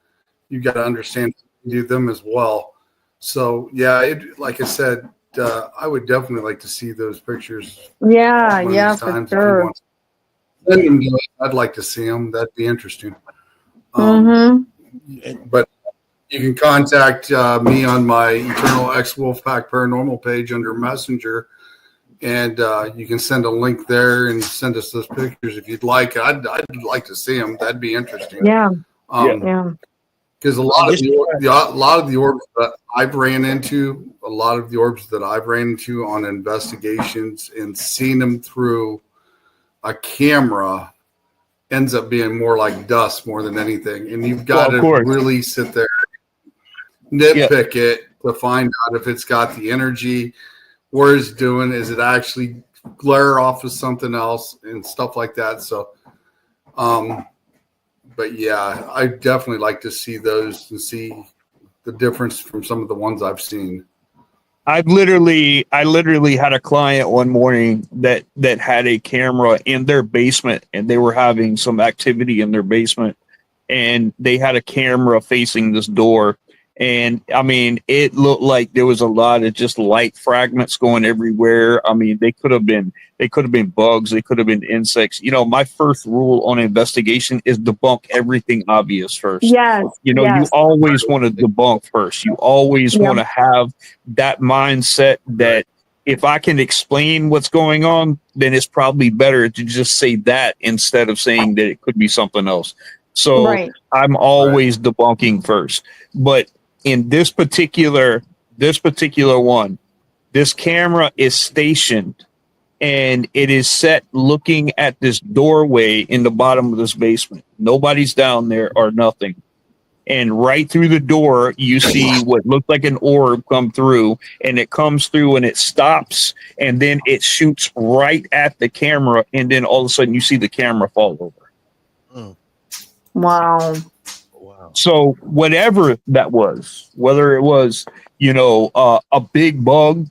Speaker 2: you got to understand do them as well. So yeah, like I said, I would definitely like to see those pictures.
Speaker 4: Yeah,
Speaker 2: one of
Speaker 4: yeah,
Speaker 2: these
Speaker 4: for
Speaker 2: times if you
Speaker 4: sure.
Speaker 2: want to send them to us. I'd like to see them. That'd be interesting. But you can contact me on my Eternal X Wolfpack Paranormal page under Messenger, and you can send a link there and send us those pictures if you'd like. I'd like to see them. That'd be interesting.
Speaker 4: Yeah.
Speaker 2: Yeah. Because a lot of the orbs that I've ran into on investigations and seen them through a camera ends up being more like dust more than anything. And you've got to really sit there, nitpick it, to find out if it's got the energy, where it's doing, is it actually glare off of something else and stuff like that. So, but yeah, I definitely like to see those and see the difference from some of the ones I've seen.
Speaker 3: I literally had a client one morning that had a camera in their basement, and they were having some activity in their basement, and they had a camera facing this door. And I mean, it looked like there was a lot of just light fragments going everywhere. I mean, they could have been bugs, they could have been insects. You know, my first rule on investigation is debunk everything obvious first.
Speaker 4: Yes.
Speaker 3: You know, you always want to debunk first. You always want to have that mindset that if I can explain what's going on, then it's probably better to just say that instead of saying that it could be something else. So I'm always debunking first. But in this particular one, this camera is stationed and it is set looking at this doorway in the bottom of this basement. Nobody's down there or nothing. And right through the door, you see what looks like an orb come through, and it comes through and it stops, and then it shoots right at the camera, and then all of a sudden you see the camera fall over.
Speaker 4: Wow.
Speaker 3: So whatever that was, whether it was, you know, a big bug,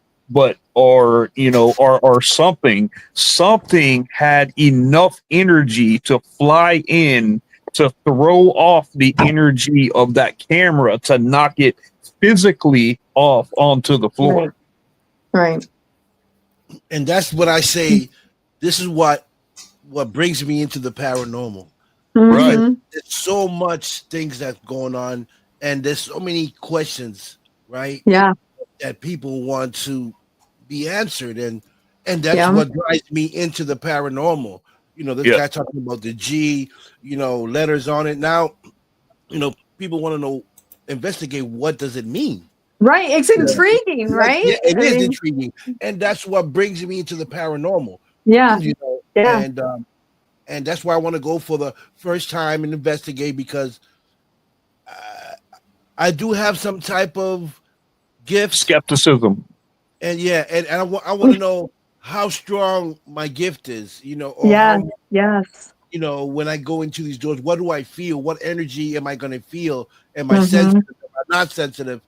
Speaker 3: or something had enough energy to fly in to throw off the energy of that camera to knock it physically off onto the floor.
Speaker 4: Right.
Speaker 5: And that's what I say. This is what brings me into the paranormal.
Speaker 3: Right.
Speaker 5: There's so much things that's going on, and there's so many questions, right?
Speaker 4: Yeah.
Speaker 5: That people want to be answered, and that's what drives me into the paranormal. You know, this guy talking about the G, you know, letters on it. Now, you know, people want to know, investigate, what does it mean?
Speaker 4: Right. It's intriguing, right?
Speaker 5: Yeah, it is intriguing, and that's what brings me into the paranormal.
Speaker 4: Yeah.
Speaker 5: You know, and that's why I want to go for the first time and investigate, because I do have some type of gift,
Speaker 3: skepticism,
Speaker 5: and I want to know how strong my gift is. You know, or
Speaker 4: yes.
Speaker 5: You know, when I go into these doors, what do I feel? What energy am I going to feel? Am I sensitive? Am I not sensitive?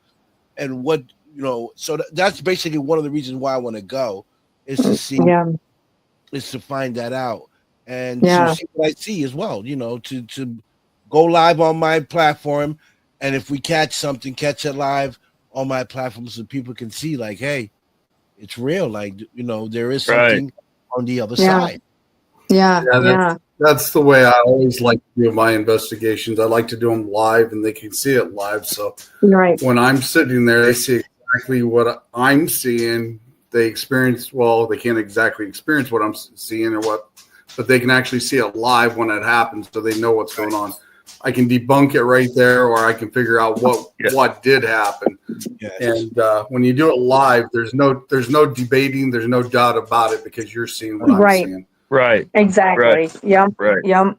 Speaker 5: And what, you know? So that's basically one of the reasons why I want to go, is to see, is to find that out. And to see what I see as well, you know, to go live on my platform. And if we catch something, catch it live on my platform so people can see, like, hey, it's real. Like, you know, there is something on the other side.
Speaker 2: That's the way I always like to do my investigations. I like to do them live and they can see it live. So when I'm sitting there, they see exactly what I'm seeing. They experience, well, they can't exactly experience what I'm seeing but they can actually see it live when it happens, so they know what's going on. I can debunk it right there, or I can figure out what did happen. And when you do it live, there's no debating, there's no doubt about it, because you're seeing what I'm seeing.
Speaker 3: Right.
Speaker 4: Exactly.
Speaker 3: Right.
Speaker 4: Yep.
Speaker 3: Right.
Speaker 4: Yep.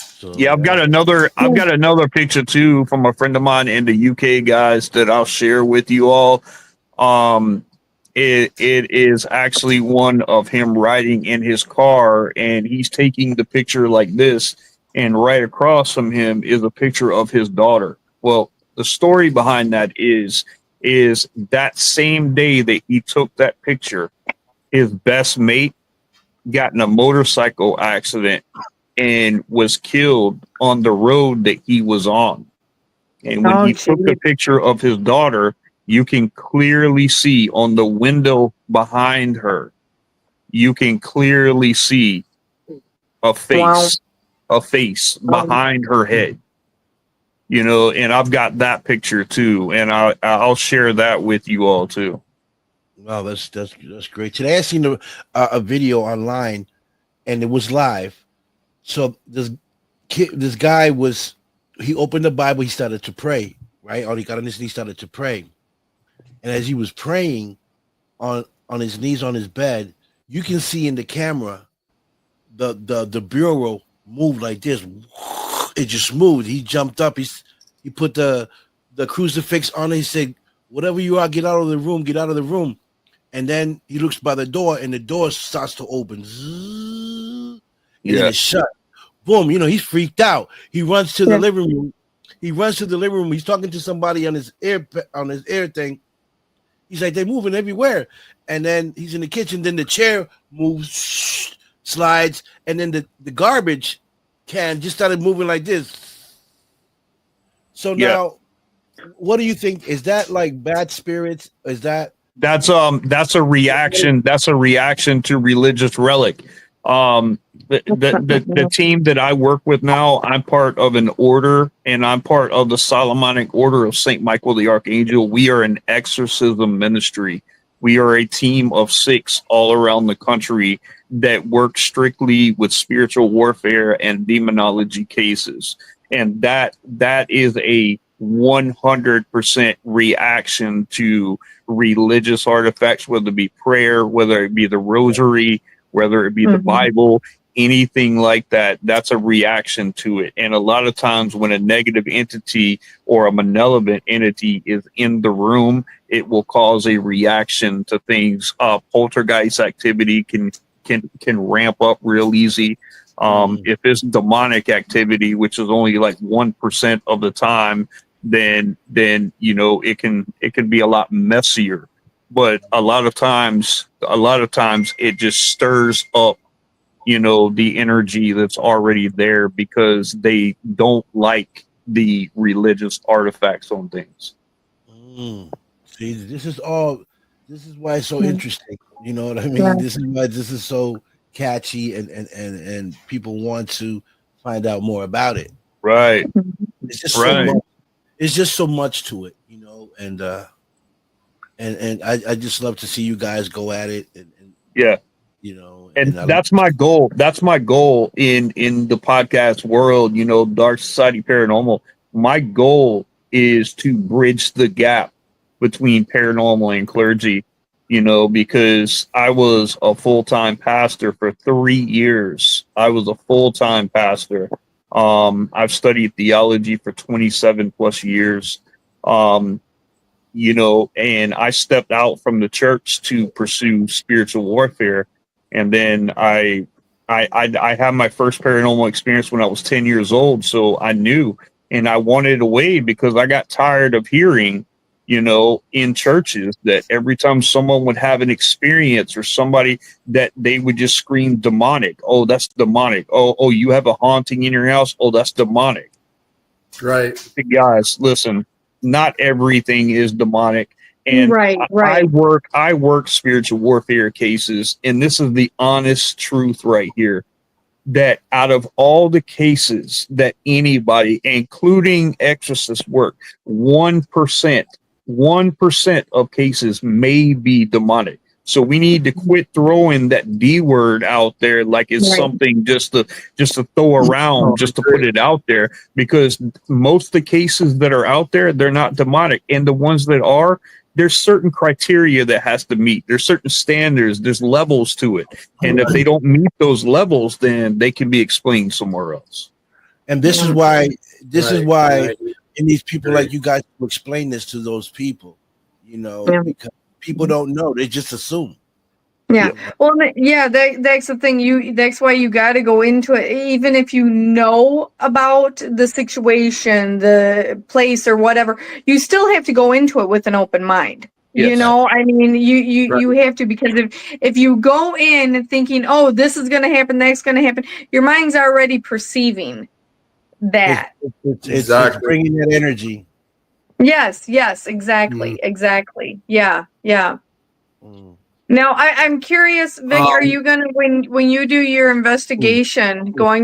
Speaker 5: So,
Speaker 3: I've got another picture too from a friend of mine in the UK, guys, that I'll share with you all. It is actually one of him riding in his car, and he's taking the picture like this, and right across from him is a picture of his daughter. Well, the story behind that is that same day that he took that picture, his best mate got in a motorcycle accident and was killed on the road that he was on. And when he took the picture of his daughter, you can clearly see on the window behind her, you can clearly see a face behind her head. You know, and I've got that picture too, and I'll share that with you all too.
Speaker 5: Wow, that's great. Today I seen a video online, and it was live. So this guy he opened the Bible, he started to pray, right? Or he got on his knees, started to pray. And as he was praying on his knees on his bed, you can see in the camera the bureau moved like this. It just moved. He jumped up. He put the crucifix on it. He said, "Whatever you are, get out of the room. Get out of the room." And then he looks by the door, and the door starts to open. Zzz, and then it's shut. Boom! He's freaked out. He runs to the living room. He's talking to somebody on his ear thing. He's like, they're moving everywhere. And then he's in the kitchen. Then the chair moves, slides, and then the garbage can just started moving like this. So now, what do you think? Is that like bad spirits? Is that?
Speaker 3: That's a reaction. That's a reaction to religious relic. The team that I work with now, I'm part of an order, and I'm part of the Solomonic Order of Saint Michael the Archangel. We are an exorcism ministry. We are a team of 6 all around the country that work strictly with spiritual warfare and demonology cases, and that is a 100% reaction to religious artifacts, whether it be prayer, whether it be the rosary, whether it be the Bible, anything like that. That's a reaction to it. And a lot of times when a negative entity or a malevolent entity is in the room, it will cause a reaction to things. Poltergeist activity can ramp up real easy. If it's demonic activity, which is only like 1% of the time, then it can be a lot messier. But a lot of times it just stirs up, the energy that's already there because they don't like the religious artifacts on things.
Speaker 5: See, this is why it's so interesting. You know what I mean? This is why this is so catchy and people want to find out more about it.
Speaker 3: Right.
Speaker 5: It's just so much. It's just so much to it, and I just love to see you guys go at it, and
Speaker 3: and that's my goal. That's my goal in the podcast world, Dark Society Paranormal. My goal is to bridge the gap between paranormal and clergy, because I was a full-time pastor for 3 years. I was a full-time pastor. I've studied theology for 27 plus years. And I stepped out from the church to pursue spiritual warfare. And then I had my first paranormal experience when I was 10 years old. So I knew, and I wanted away because I got tired of hearing, in churches that every time someone would have an experience or somebody that they would just scream demonic. Oh, that's demonic. Oh, you have a haunting in your house. Oh, that's demonic.
Speaker 2: Right.
Speaker 3: Guys, listen, not everything is demonic. And
Speaker 4: right.
Speaker 3: I work spiritual warfare cases, and this is the honest truth right here, that out of all the cases that anybody, including exorcists, work, 1% of cases may be demonic. So we need to quit throwing that D word out there like it's something just to throw around, just to put it out there, because most of the cases that are out there, they're not demonic. And the ones that are, there's certain criteria that has to meet. There's certain standards, there's levels to it. And if they don't meet those levels, then they can be explained somewhere else.
Speaker 5: And this is why it needs people like you guys to explain this to those people, because people don't know. They just assume.
Speaker 4: Yeah. Well, that's the thing. That's why you got to go into it. Even if you know about the situation, the place or whatever, you still have to go into it with an open mind. Yes. I mean, you have to, because if you go in thinking, oh, this is going to happen, that's going to happen, your mind's already perceiving that.
Speaker 5: It's bringing that energy.
Speaker 4: Yes, exactly. Yeah. Now, I'm curious, Vic, are you gonna, when you do your investigation, are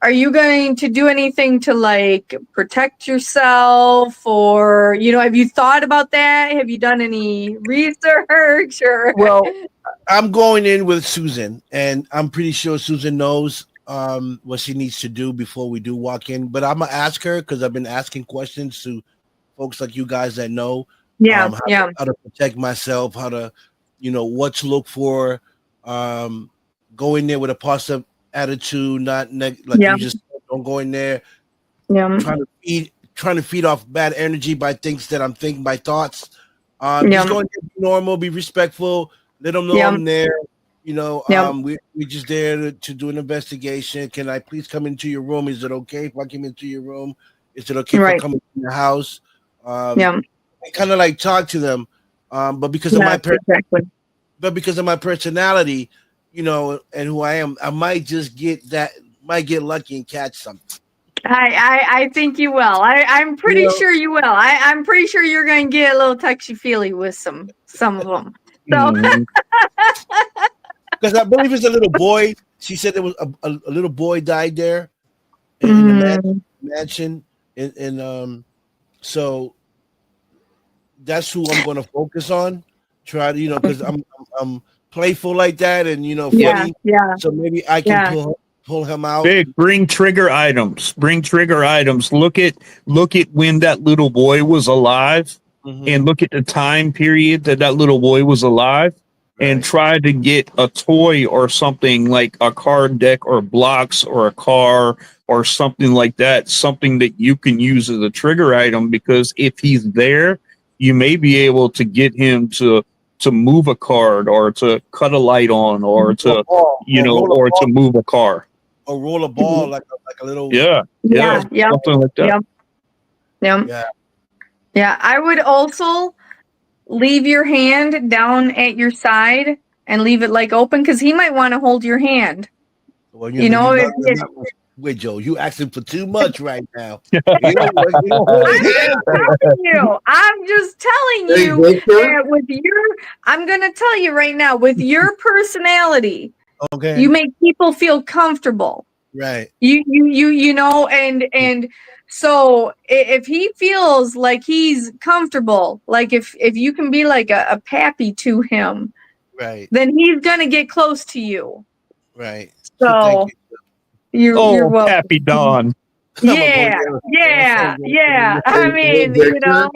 Speaker 4: you going to do anything to like protect yourself, or have you thought about that? Have you done any research? Or
Speaker 5: well, I'm going in with Susan, and I'm pretty sure Susan knows what she needs to do before we do walk in. But I'm gonna ask her, because I've been asking questions to folks like you guys that know. How to protect myself, how to, what to look for, go in there with a positive attitude, not you just Don't go in there
Speaker 4: Yeah.
Speaker 5: trying to feed off bad energy by things that I'm thinking, by thoughts.
Speaker 4: Yeah.
Speaker 5: Just go in there, be normal, be respectful. Let them know
Speaker 4: Yeah.
Speaker 5: I'm there. You know,
Speaker 4: Yeah.
Speaker 5: we're just there to do an investigation. Can I please come into your room? Is it okay if I come into your room? Is it okay if I
Speaker 4: Right.
Speaker 5: come into your house?
Speaker 4: Yeah.
Speaker 5: Kind of like talk to them. But because of
Speaker 4: Yes, exactly.
Speaker 5: because of my personality, you know, and who I am, I might get lucky and catch something.
Speaker 4: I think you will. I'm pretty sure you will. I'm pretty sure you're going to get a little touchy feely with some of them. So
Speaker 3: Mhm.
Speaker 5: Because I believe it's a little boy. She said there was a little boy died there in the mansion, and so that's who I'm going to focus on. Try to, you know, because I'm playful like that, and you know,
Speaker 4: yeah,
Speaker 5: funny.
Speaker 4: yeah,
Speaker 5: So maybe I can
Speaker 4: yeah.
Speaker 5: pull him out.
Speaker 3: Big, bring trigger items. Bring trigger items. Look at when that little boy was alive,
Speaker 5: Mhm.
Speaker 3: and look at the time period that little boy was alive, and
Speaker 5: Right.
Speaker 3: try to get a toy or something like a card deck or blocks or a car or something like that, something that you can use as a trigger item, because if he's there, you may be able to get him to move a card or to cut a light on or to or to move a car.
Speaker 5: Or roll a ball like a little.
Speaker 3: Yeah,
Speaker 4: Yeah, yeah,
Speaker 3: something like that.
Speaker 4: yeah.
Speaker 5: Yeah.
Speaker 4: Yeah, I would also leave your hand down at your side and leave it like open, because he might want to hold your hand.
Speaker 5: Well,
Speaker 4: You know,
Speaker 5: wait, Joe, you asking for too much right now.
Speaker 4: I'm just telling
Speaker 2: Hey,
Speaker 4: you
Speaker 2: Victor.
Speaker 4: that I'm going to tell you right now, with your personality,
Speaker 5: Okay.
Speaker 4: you make people feel comfortable.
Speaker 5: Right.
Speaker 4: You know, and so if he feels like he's comfortable, like if you can be like a pappy to him,
Speaker 5: Right.
Speaker 4: then he's gonna get close to you.
Speaker 5: Right.
Speaker 4: So
Speaker 5: Thank you.
Speaker 4: you're welcome.
Speaker 3: Pappy Don.
Speaker 4: Yeah, yeah. I mean, you know,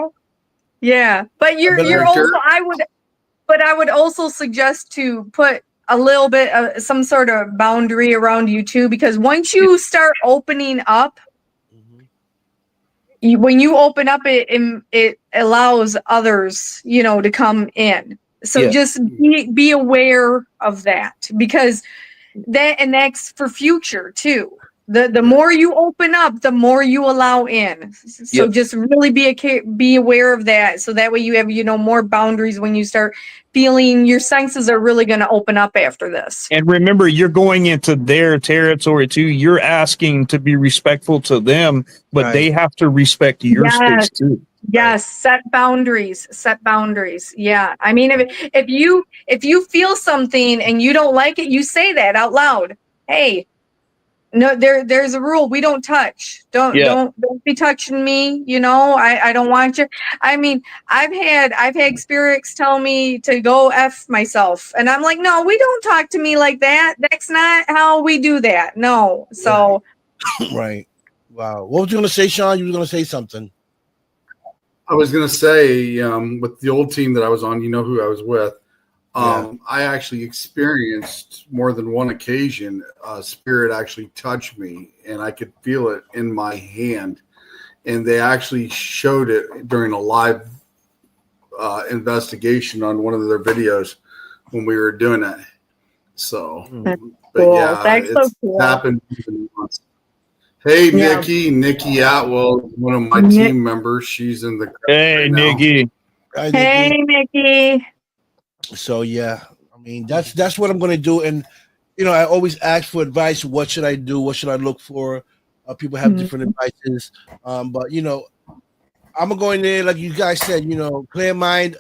Speaker 4: yeah. But you're also, I would also suggest to put a little bit of some sort of boundary around you too, because once you start opening up, when you open up, it allows others, you know, to come in. So
Speaker 3: Yeah.
Speaker 4: just be aware of that, because that's for future too. The more you open up, the more you allow in. So
Speaker 3: Yep.
Speaker 4: just really be aware of that. So that way you have, you know, more boundaries when you start feeling your senses are really going to open up after this.
Speaker 3: And remember, you're going into their territory too. You're asking to be respectful to them, but they have to respect your space too.
Speaker 4: Yes, set boundaries. Yeah. I mean, if you feel something and you don't like it, you say that out loud. Hey, no, there's a rule. We don't touch. Don't be touching me. You know, I don't want you. I mean, I've had spirits tell me to go F myself. And I'm like, no, we don't talk to me like that. That's not how we do that. No. So
Speaker 5: Right. Wow. What was you gonna say, Sean? You were gonna say something.
Speaker 2: I was going to say, with the old team that I was on, you know who I was with. I actually experienced more than one occasion a spirit actually touched me, and I could feel it in my hand. And they actually showed it during a live investigation on one of their videos when we were doing it. So, but
Speaker 4: cool.
Speaker 2: yeah,
Speaker 4: That's so
Speaker 2: it's
Speaker 4: cool.
Speaker 2: happened even once. Hey,
Speaker 4: Yeah.
Speaker 2: Nikki Atwell, one of my team members. She's in the
Speaker 3: Hey,
Speaker 2: right now.
Speaker 3: Nikki.
Speaker 5: Hi,
Speaker 4: Hey, Mickey.
Speaker 5: So yeah, I mean that's what I'm gonna do, and you know I always ask for advice. What should I do? What should I look for? People have different advices, but you know I'm gonna go in there like you guys said. You know, clear mind.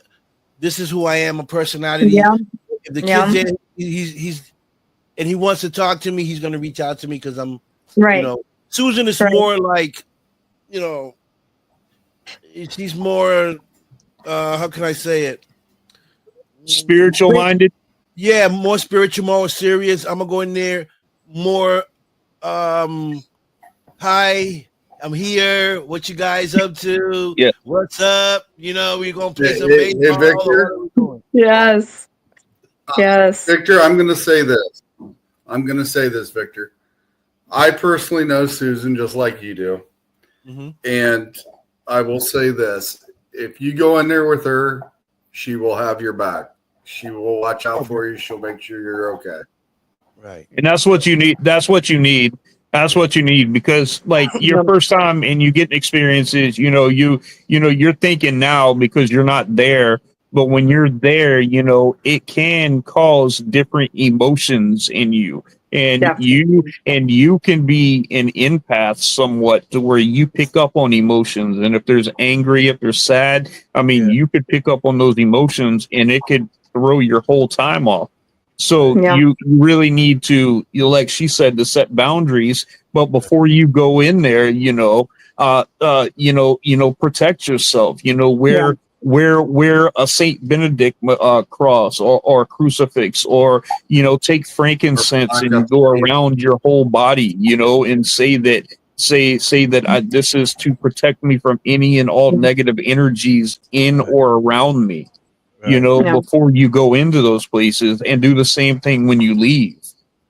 Speaker 5: This is who I am, a personality.
Speaker 4: Yeah.
Speaker 5: If the kid's in, he's and he wants to talk to me, he's gonna reach out to me because I'm
Speaker 4: Right.
Speaker 5: You know, Susan is more like, you know, she's more. How can I say it?
Speaker 3: Spiritual minded.
Speaker 5: Yeah, more spiritual, more serious. I'm gonna go in there more. Hi, I'm here. What you guys up to?
Speaker 3: Yeah.
Speaker 5: What's up? You know, we're gonna play some
Speaker 2: Hey,
Speaker 5: baseball.
Speaker 2: Victor.
Speaker 4: Yes. Yes.
Speaker 2: Victor, I'm going to say this. Victor. I personally know Susan just like you do.
Speaker 5: Mm-hmm.
Speaker 2: And I will say this. If you go in there with her, she will have your back. She will watch out for you. She'll make sure you're okay.
Speaker 5: Right.
Speaker 3: And that's what you need. That's what you need. That's what you need, because like your first time and you get experiences, you're thinking now because you're not there. But when you're there, it can cause different emotions in you. And you can be an empath somewhat to where you pick up on emotions. And if there's angry, if there's sad, I mean, you could pick up on those emotions and it could throw your whole time off. So you really need to, like she said, to set boundaries. But before you go in there, protect yourself. Wear a Saint Benedict cross or a crucifix, or take frankincense and go around your whole body, and say that this is to protect me from any and all negative energies in or around me. Before you go into those places, and do the same thing when you leave,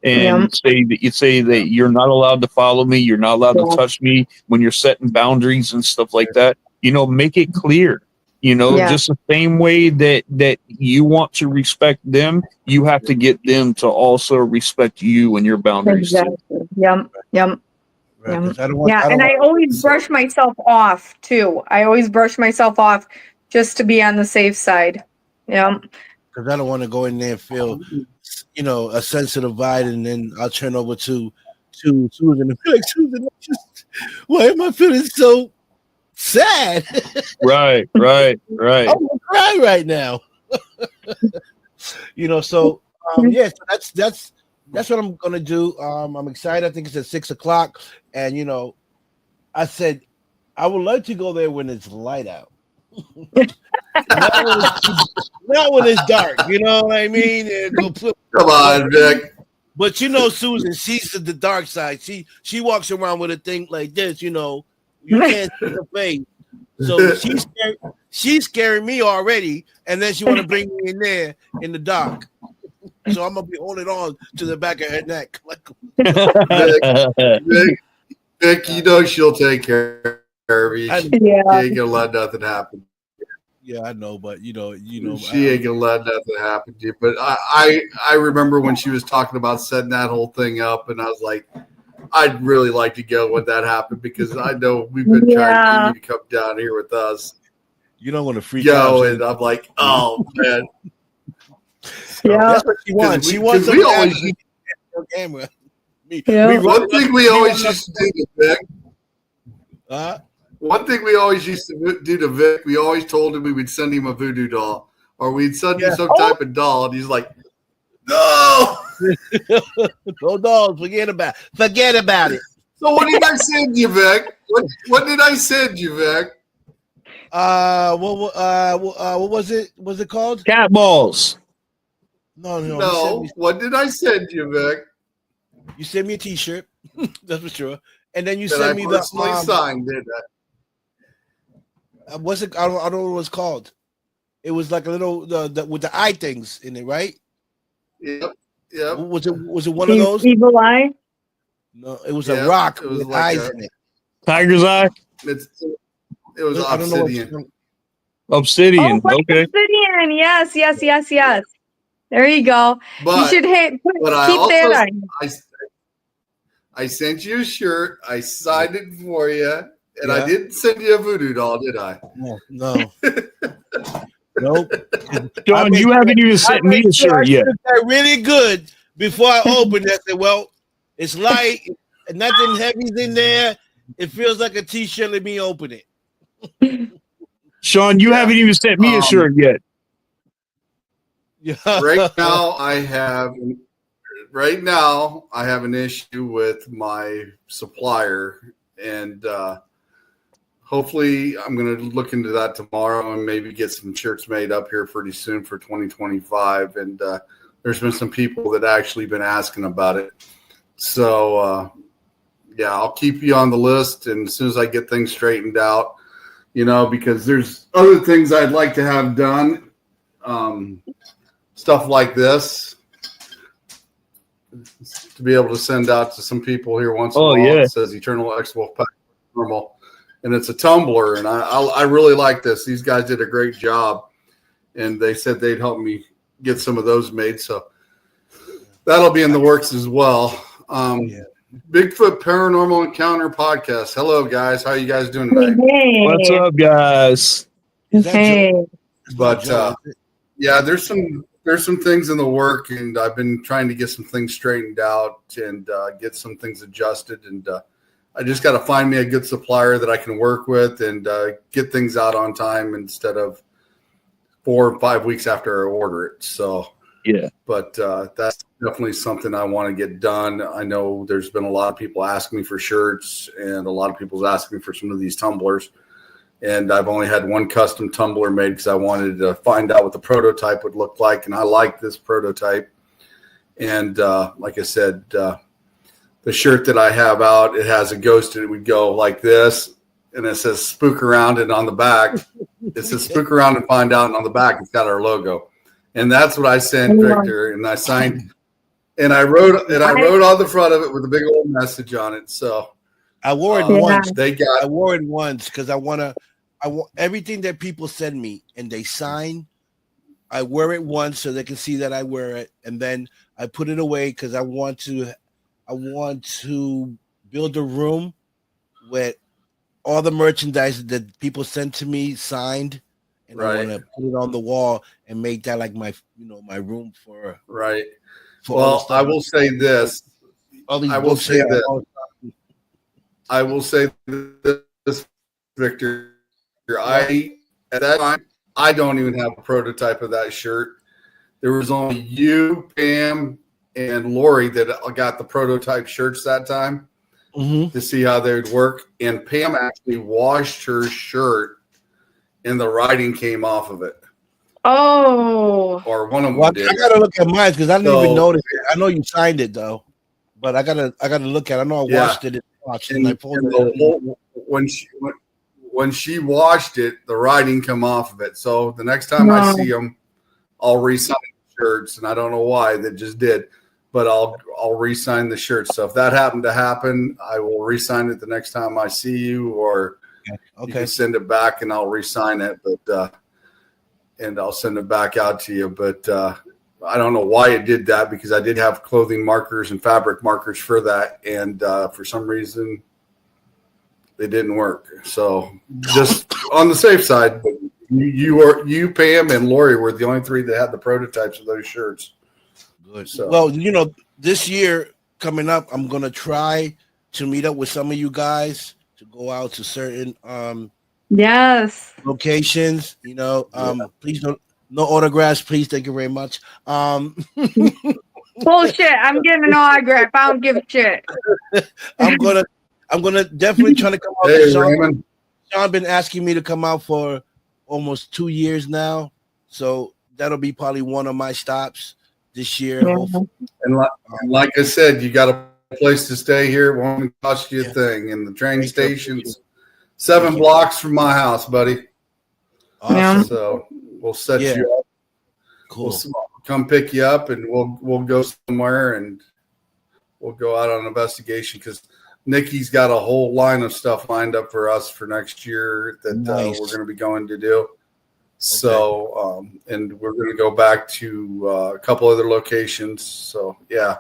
Speaker 3: and say that you're not allowed to follow me, you're not allowed to touch me when you're setting boundaries and stuff like that. Make it clear. Just the same way that you want to respect them, you have to get them to also respect you and your boundaries.
Speaker 4: Exactly. Yep.
Speaker 5: Right.
Speaker 4: And I always brush myself off too. I always brush myself off just to be on the safe side. Yeah.
Speaker 5: Because I don't want to go in there and feel, a sensitive vibe, and then I'll turn over to Susan and be like, Susan, why am I feeling so sad?
Speaker 3: Right.
Speaker 5: I'm gonna cry right now. So so that's what I'm gonna do. I'm excited. I think it's at 6:00, and I said I would like to go there when it's light out. not when it's dark, you know what I mean?
Speaker 2: Come on, Vic.
Speaker 5: But Susan, she's the dark side. She walks around with a thing like this, you can't see her face. So she's scaring me already, and then she want to bring me in there in the dark. So I'm gonna be holding on to the back of her neck.
Speaker 2: Vic, she'll take care of you. She ain't gonna let nothing happen.
Speaker 5: Yeah, I know, but
Speaker 2: she ain't gonna let nothing happen to you. But I remember when she was talking about setting that whole thing up, and I was like, I'd really like to go when that happened, because I know we've been trying to get you to come down here with us.
Speaker 5: You don't want to freak out.
Speaker 2: And I'm like, oh man.
Speaker 5: That's what she wants. She wants
Speaker 2: we always
Speaker 5: camera.
Speaker 2: One thing we always used to do to Vic. One thing we always used to do to Vic, we always told him we would send him a voodoo doll, or we'd send him some type of doll, and he's like, no.
Speaker 5: No dolls. Forget about it.
Speaker 2: So what did I send you, Vic? What did I send you, Vic?
Speaker 5: What was it? Was it called?
Speaker 3: Cat balls.
Speaker 2: No. What did I send you, Vic?
Speaker 5: You sent me a T-shirt. That's for sure. And then you sent me the
Speaker 2: signed, did
Speaker 5: I? Was it? I don't know what it was called. It was like a little with the eye things in it, right?
Speaker 2: Yep.
Speaker 5: Was it one of those?
Speaker 4: Evil eye?
Speaker 5: No, it was a rock with eyes in it.
Speaker 3: Tiger's eye?
Speaker 2: It was obsidian.
Speaker 3: Obsidian.
Speaker 4: Oh,
Speaker 3: okay.
Speaker 4: Obsidian. Yes. There you go.
Speaker 2: But,
Speaker 4: you should keep that on.
Speaker 2: I sent you a shirt. I signed it for you. And I didn't send you a voodoo doll, did I?
Speaker 5: No. Nope.
Speaker 3: John, you haven't even sent me a shirt yet.
Speaker 5: Really good before I opened it. I said, well, it's light. Nothing heavy's in there. It feels like a T-shirt. Let me open it.
Speaker 3: Sean, you haven't even sent me a shirt yet.
Speaker 2: Right now, I have an issue with my supplier, and hopefully I'm going to look into that tomorrow and maybe get some shirts made up here pretty soon for 2025. And there's been some people that actually been asking about it. So, I'll keep you on the list. And as soon as I get things straightened out, because there's other things I'd like to have done. Stuff like this. to be able to send out to some people here once in a
Speaker 3: Oh,
Speaker 2: while.
Speaker 3: yeah.
Speaker 2: It says Eternal X Wolfpack Paranormal, and it's a tumbler, and I really like this. These guys did a great job, and they said they'd help me get some of those made. So that'll be in the works as well. Bigfoot Paranormal Encounter Podcast. Hello, guys. How you guys doing tonight?
Speaker 3: What's up, guys?
Speaker 4: Hey.
Speaker 2: But yeah, there's some things in the work, and I've been trying to get some things straightened out and get some things adjusted, and I just got to find me a good supplier that I can work with and get things out on time instead of 4 or 5 weeks after I order it. So
Speaker 3: Yeah.
Speaker 2: but that's definitely something I want to get done. I know there's been a lot of people asking me for shirts, and a lot of people's asking me for some of these tumblers. And I've only had one custom tumbler made because I wanted to find out what the prototype would look like. And I like this prototype. And like I said, the shirt that I have out, it has a ghost, and it would go like this. And it says spook around, and on the back, it says spook around and find out. And on the back, it's got our logo. And that's what I sent Victor, and I signed, and I wrote on the front of it with a big old message on it. So
Speaker 5: I wore it once.
Speaker 2: I
Speaker 5: wore it once because I want everything that people send me and they sign. I wear it once so they can see that I wear it, and then I put it away because I want to build a room with all the merchandise that people send to me signed, and I want to put it on the wall and make that like my room for
Speaker 2: right.
Speaker 5: For
Speaker 2: well, I will say this. I will say this, Victor. At that time, I don't even have a prototype of that shirt. There was only you, Pam, and Lori that got the prototype shirts that time to see how they would work. And Pam actually washed her shirt, and the writing came off of it.
Speaker 4: Oh,
Speaker 2: or one of them did.
Speaker 5: I gotta look at mine because I didn't even notice it. I know you signed it though, but I gotta look at it. I know I washed it and I folded it.
Speaker 2: When she washed it, the writing come off of it. So the next time I see them, I'll re-sign the shirts, and I don't know why that just did, but I'll re-sign the shirts. So if that happened to happen, I will re-sign it the next time I see you, or you can send it back and I'll re-sign it. But and I'll send it back out to you. But I don't know why it did that, because I did have clothing markers and fabric markers for that, and for some reason they didn't work. So just on the safe side, but you, Pam, and Lori were the only three that had the prototypes of those shirts.
Speaker 5: Good. So. Well, this year coming up, I'm gonna try to meet up with some of you guys to go out to certain locations. Please don't, no autographs, please. Thank you very much.
Speaker 4: Bullshit. I'm getting an autograph. I don't give a shit. I'm gonna definitely try to come out.
Speaker 2: Hey,
Speaker 5: Sean been asking me to come out for almost 2 years now, so that'll be probably one of my stops this year. Hopefully.
Speaker 2: And like I said, you got a place to stay here. It won't cost you a thing. And the train station's 7 blocks from my house, buddy.
Speaker 5: Awesome.
Speaker 2: So we'll set you up.
Speaker 5: Cool.
Speaker 2: We'll come pick you up, and we'll go somewhere, and we'll go out on an investigation, because Nikki's got a whole line of stuff lined up for us for next year that we're going to be going to do. So, and we're going to go back to a couple other locations. So, yeah.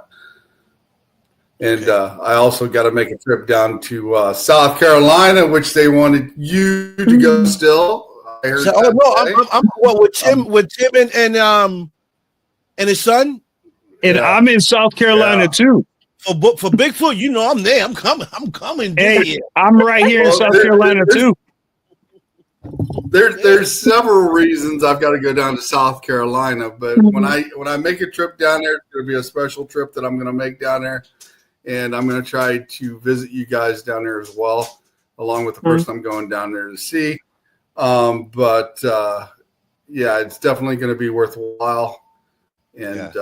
Speaker 2: And I also got to make a trip down to South Carolina, which they wanted you to go still. I heard
Speaker 5: I'm with Tim and his son.
Speaker 3: And I'm in South Carolina too.
Speaker 5: For Bigfoot, I'm there. I'm coming.
Speaker 3: Hey, I'm right here in South Carolina too.
Speaker 2: There's several reasons I've got to go down to South Carolina, but when I make a trip down there, it's going to be a special trip that I'm going to make down there, and I'm going to try to visit you guys down there as well, along with the person I'm going down there to see. But it's definitely going to be worthwhile, and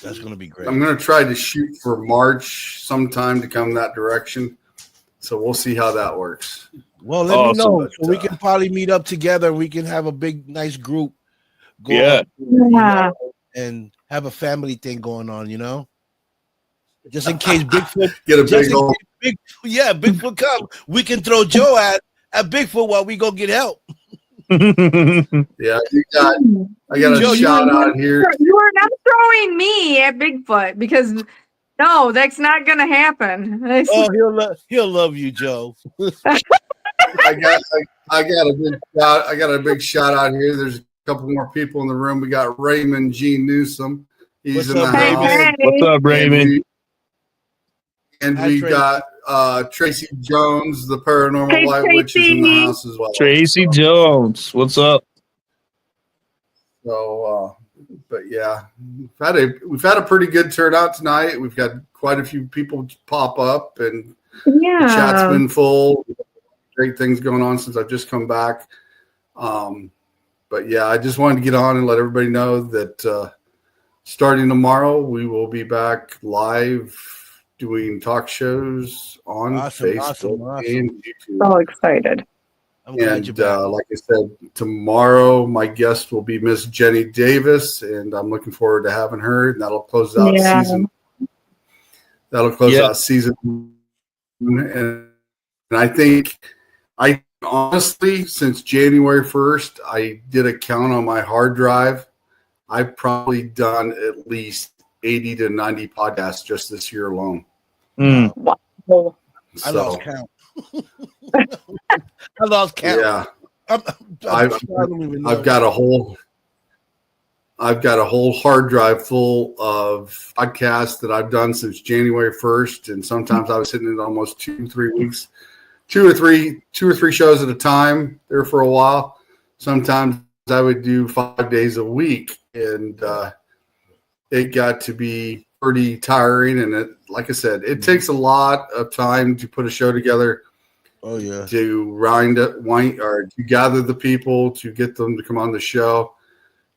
Speaker 5: that's going to be great.
Speaker 2: I'm going to try to shoot for March sometime to come that direction, so we'll see how that works.
Speaker 5: Well, let me know, so we can probably meet up together. We can have a big, nice group.
Speaker 3: Go
Speaker 5: and have a family thing going on. Just in case Bigfoot
Speaker 2: Get a
Speaker 5: just
Speaker 2: big
Speaker 5: in
Speaker 2: old.
Speaker 5: case Bigfoot come. We can throw Joe at Bigfoot while we go get help.
Speaker 2: Yeah, I got a
Speaker 5: Joe,
Speaker 2: shout out here.
Speaker 4: You are not throwing me at Bigfoot because no, that's not going to happen.
Speaker 5: Oh, he'll love you, Joe.
Speaker 2: I got a big shout out here. There's a couple more people in the room. We got Raymond G. Newsom. He's
Speaker 5: What's
Speaker 2: in the
Speaker 5: up,
Speaker 4: Hey,
Speaker 2: house.
Speaker 5: Raymond?
Speaker 4: hey.
Speaker 3: What's up, Raymond?
Speaker 2: And
Speaker 5: Hi,
Speaker 2: we
Speaker 5: Tracy.
Speaker 2: got Tracy Jones, the paranormal
Speaker 4: Hey,
Speaker 2: white witch, is in the
Speaker 4: Tracy.
Speaker 2: house as well.
Speaker 3: Tracy Jones. What's up?
Speaker 2: So, but yeah, we've had a pretty good turnout tonight. We've got quite a few people pop up, and the chat's
Speaker 4: Yeah.
Speaker 2: been full. Great things going on since I've just come back. But yeah, I just wanted to get on and let everybody know that starting tomorrow, we will be back live doing talk shows on Facebook and YouTube.
Speaker 4: So excited.
Speaker 5: I'm glad you're back.
Speaker 2: Like I said, tomorrow my guest will be Miss Jenny Davis, and I'm looking forward to having her. And that'll close out season. That'll close out season. And I think, honestly, since January 1st, I did a count on my hard drive. I've probably done at least 80 to 90 podcasts just this year alone.
Speaker 4: Wow.
Speaker 5: I lost count. I lost count.
Speaker 2: Yeah.
Speaker 5: I don't even know.
Speaker 2: I've got a whole hard drive full of podcasts that I've done since January 1st, and sometimes I was sitting at almost 2-3 weeks, two or three shows at a time there for a while. Sometimes I would do 5 days a week, and it got to be pretty tiring. And like I said, it takes a lot of time to put a show together.
Speaker 5: Oh yeah.
Speaker 2: To gather the people, to get them to come on the show,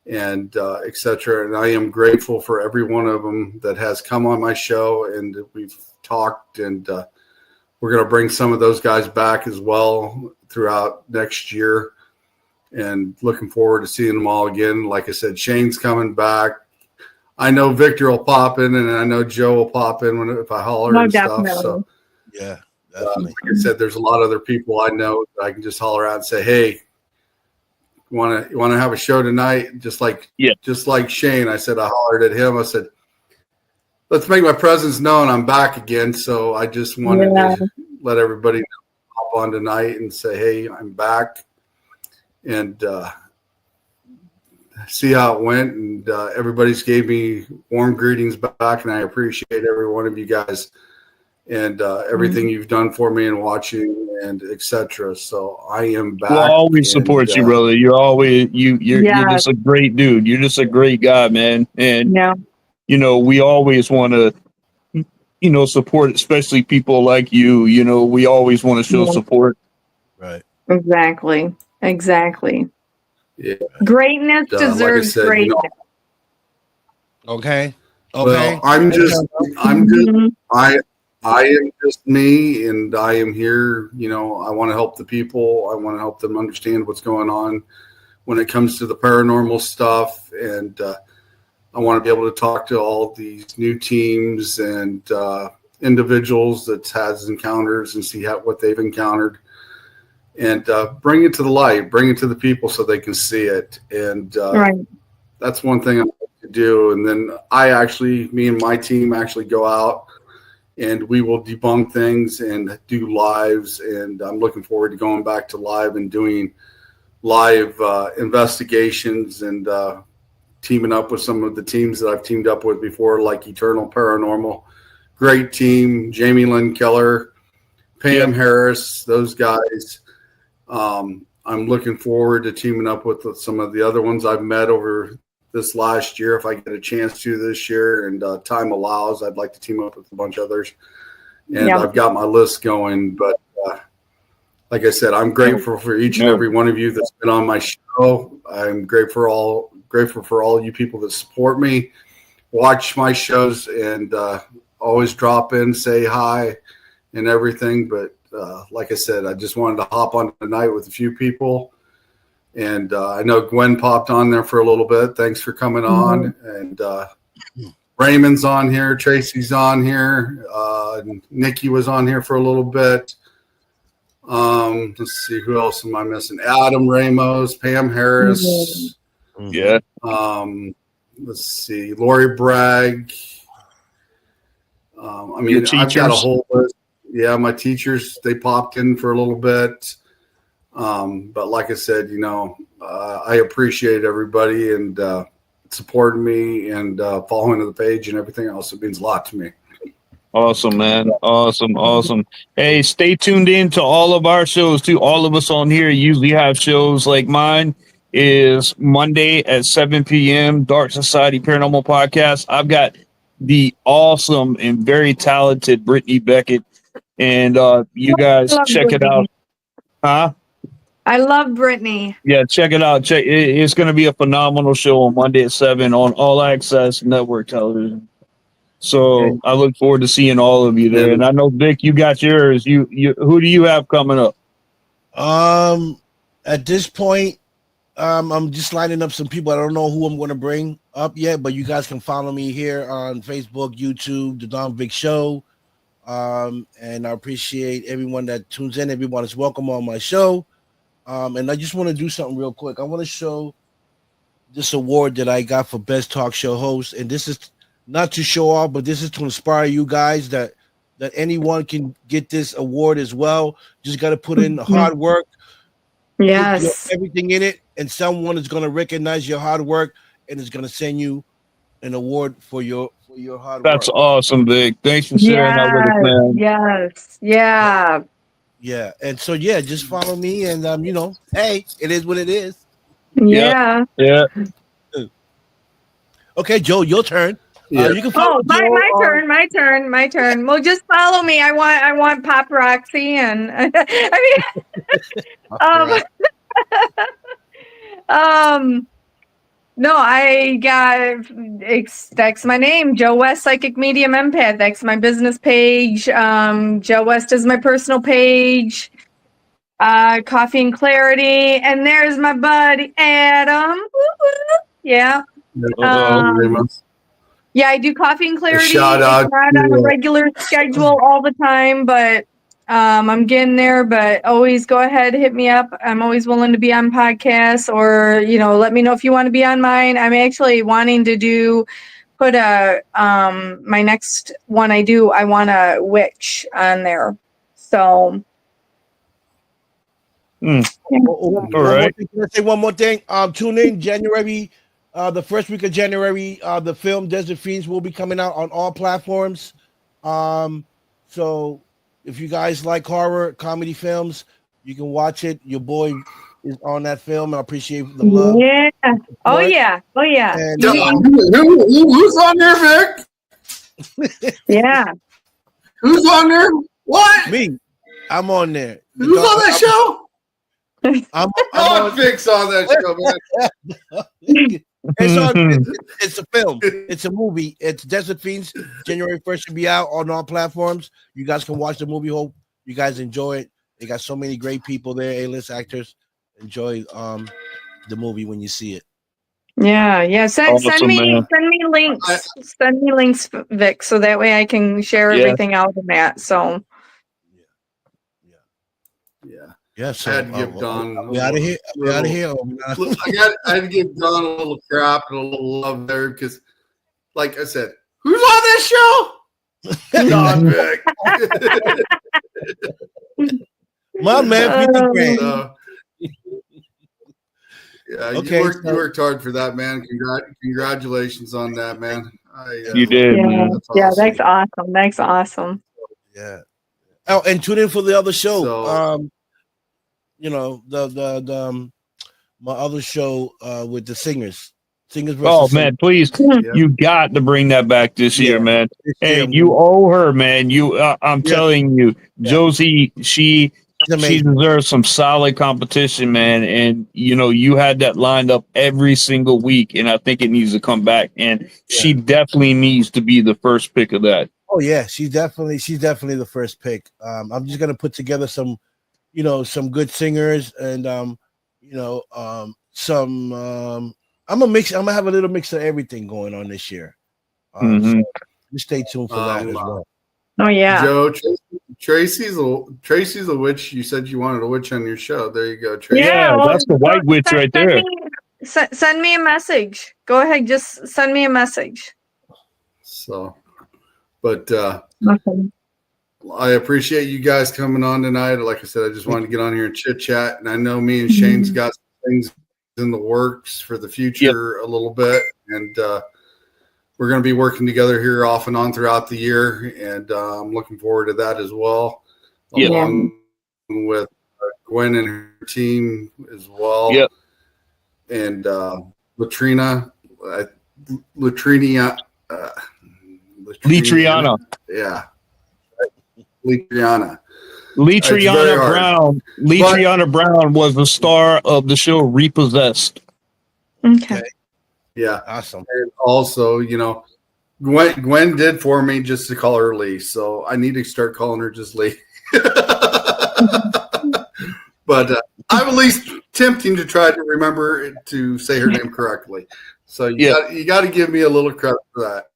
Speaker 2: and etc. And I am grateful for every one of them that has come on my show, and we've talked, and we're going to bring some of those guys back as well throughout next year, and looking forward to seeing them all again. Like I said, Shane's coming back. I know Victor will pop in, and I know Joe will pop in if I holler and stuff. So
Speaker 5: yeah.
Speaker 2: like I said, there's a lot of other people I know that I can just holler out and say, "Hey, you want to have a show tonight?" Just like Shane, I said, I hollered at him. I said, "Let's make my presence known. I'm back again." So I just wanted to let everybody hop on tonight and say, "Hey, I'm back," and see how it went. And everybody's gave me warm greetings back, and I appreciate every one of you guys. And everything you've done for me and watching and etc. So I am back.
Speaker 3: We'll always support you, brother. You're always you're just a great dude. You're just a great guy, man. And you know, we always want to support, especially people like you. You know, we always want to show support.
Speaker 5: Right.
Speaker 4: Exactly.
Speaker 2: Yeah.
Speaker 4: Greatness deserves
Speaker 2: like I said,
Speaker 4: greatness.
Speaker 5: Okay.
Speaker 2: Well, I am just me, and I am here. You know, I want to help the people. I want to help them understand what's going on when it comes to the paranormal stuff. And I want to be able to talk to all these new teams and individuals that has encounters and see what they've encountered, and bring it to the light, bring it to the people so they can see it. And that's one thing I like to do. And then me and my team actually go out, and we will debunk things and do lives. And I'm looking forward to going back to live and doing live investigations and teaming up with some of the teams that I've teamed up with before, like Eternal Paranormal. Great team. Jamie Lynn Keller, Pam Harris, those guys. I'm looking forward to teaming up with some of the other ones I've met over this last year. If I get a chance to this year and time allows, I'd like to team up with a bunch of others. And I've got my list going. But like I said, I'm grateful for each and every one of you that's been on my show. I'm grateful for all you people that support me, watch my shows, and always drop in, say hi, and everything. But like I said, I just wanted to hop on tonight with a few people. And I know Gwen popped on there for a little bit. Thanks for coming on. And Raymond's on here. Tracy's on here. Nikki was on here for a little bit. Let's see, who else am I missing? Adam Ramos, Pam Harris.
Speaker 3: Yeah.
Speaker 2: Let's see, Lori Bragg. I mean, I've got a whole list. Yeah, my teachers, they popped in for a little bit. But like I said, I appreciate everybody and supporting me and following the page and everything else. It means a lot to me.
Speaker 3: Awesome, man. Awesome. Hey, stay tuned in to all of our shows too. All of us on here usually have shows like mine is Monday at 7 p.m. Dark Society Paranormal Podcast. I've got the awesome and very talented Brittany Beckett. And you guys check it out. Huh?
Speaker 4: I love Brittany.
Speaker 3: Yeah, check it out. It's going to be a phenomenal show on Monday at 7 on All Access Network Television. So I look forward to seeing all of you there. And I know, Vic, you got yours. You who do you have coming up?
Speaker 5: At this point, I'm just lining up some people. I don't know who I'm going to bring up yet, but you guys can follow me here on Facebook, YouTube, The Don Vic Show. And I appreciate everyone that tunes in. Everyone is welcome on my show. And I just want to do something real quick. I want to show this award that I got for Best Talk Show Host. And this is not to show off, but this is to inspire you guys that anyone can get this award as well. Just got to put in hard work.
Speaker 4: Yes.
Speaker 5: Put everything in it, and someone is going to recognize your hard work and is going to send you an award for your hard work.
Speaker 3: That's awesome, Vic. Thanks for sharing that with us, man.
Speaker 4: Yes. Yeah.
Speaker 5: Yeah. And so, just follow me, and hey, it is what it is.
Speaker 4: Yeah.
Speaker 3: Yeah.
Speaker 5: Okay, Joe, your turn.
Speaker 2: Yeah.
Speaker 5: You can follow
Speaker 4: my turn. Well, just follow me. I want paparazzi and no, I got that's my name, Joe West, Psychic Medium Empath. That's my business page. Joe West is my personal page. Coffee and Clarity, and there's my buddy Adam. Yeah. Yeah, I do Coffee and Clarity.
Speaker 2: Shout out
Speaker 4: it's not on a regular schedule all the time, but I'm getting there. But always go ahead, hit me up. I'm always willing to be on podcasts, or let me know if you want to be on mine. I'm actually wanting to put my next one I want a witch on there. So.
Speaker 5: All right. Can I say one more thing? Tune in January. The first week of January, the film Desert Fiends will be coming out on all platforms. So if you guys like horror comedy films, you can watch it. Your boy is on that film. I appreciate the love.
Speaker 4: Yeah. Oh yeah.
Speaker 5: And,
Speaker 2: who's on there, Vic?
Speaker 4: Yeah.
Speaker 2: Who's on there? What?
Speaker 5: Me. I'm on there.
Speaker 2: Who's on that show?
Speaker 5: I'm
Speaker 2: Vic's on that show, man.
Speaker 5: It's a film. It's a movie. It's Desert Fiends. January 1st should be out on all platforms. You guys can watch the movie. Hope you guys enjoy it. They got so many great people there, A-list actors. Enjoy the movie when you see it.
Speaker 4: Yeah. Send me links. Send me links, Vic, so that way I can share everything out in that. So
Speaker 5: Yeah, so
Speaker 2: I had to give Don.
Speaker 5: We out of here. We out of here.
Speaker 2: I had to give Don a little crap and a little love there because, like I said, who's on this show? Don Vic.
Speaker 5: My man, 50 grand.
Speaker 2: Yeah,
Speaker 5: okay,
Speaker 2: you worked hard for that, man. Congratulations on that, man.
Speaker 3: You did, man.
Speaker 2: That's
Speaker 4: yeah,
Speaker 2: awesome.
Speaker 4: that's awesome.
Speaker 5: Yeah. Oh, and tune in for the other show.
Speaker 2: So,
Speaker 5: my other show with the singers versus
Speaker 3: Oh man, please, you got to bring that back this year, man. Hey, you owe her, man. I'm telling you, Josie, she deserves some solid competition, man. And you had that lined up every single week, and I think it needs to come back. And she definitely needs to be the first pick of that.
Speaker 5: Oh yeah, she's definitely the first pick. I'm just gonna put together some good singers and some I'm gonna have a little mix of everything going on this year.
Speaker 3: Mhm.
Speaker 5: So you stay tuned for that as well.
Speaker 4: Oh yeah.
Speaker 2: Joe, Tracy's a witch. You said you wanted a witch on your show. There you go, Tracy.
Speaker 3: Yeah,
Speaker 4: well,
Speaker 3: that's the white witch right there.
Speaker 4: Send me a message. Go ahead, just send me a message.
Speaker 2: So, but
Speaker 4: Okay.
Speaker 2: I appreciate you guys coming on tonight. Like I said, I just wanted to get on here and chit chat. And I know me and Shane's got some things in the works for the future a little bit. And we're going to be working together here off and on throughout the year. And I'm looking forward to that as well, along with Gwen and her team as well.
Speaker 3: Yep.
Speaker 2: And Latrina. Litriana. Yeah. Litriana.
Speaker 3: Litriana Brown. Litriana Brown was the star of the show Repossessed.
Speaker 4: Okay.
Speaker 2: Yeah.
Speaker 5: Awesome.
Speaker 2: And also, you know, Gwen did for me just to call her Lee. So I need to start calling her just Lee. But I'm at least attempting to try to remember to say her name correctly. So you got to give me a little credit for that.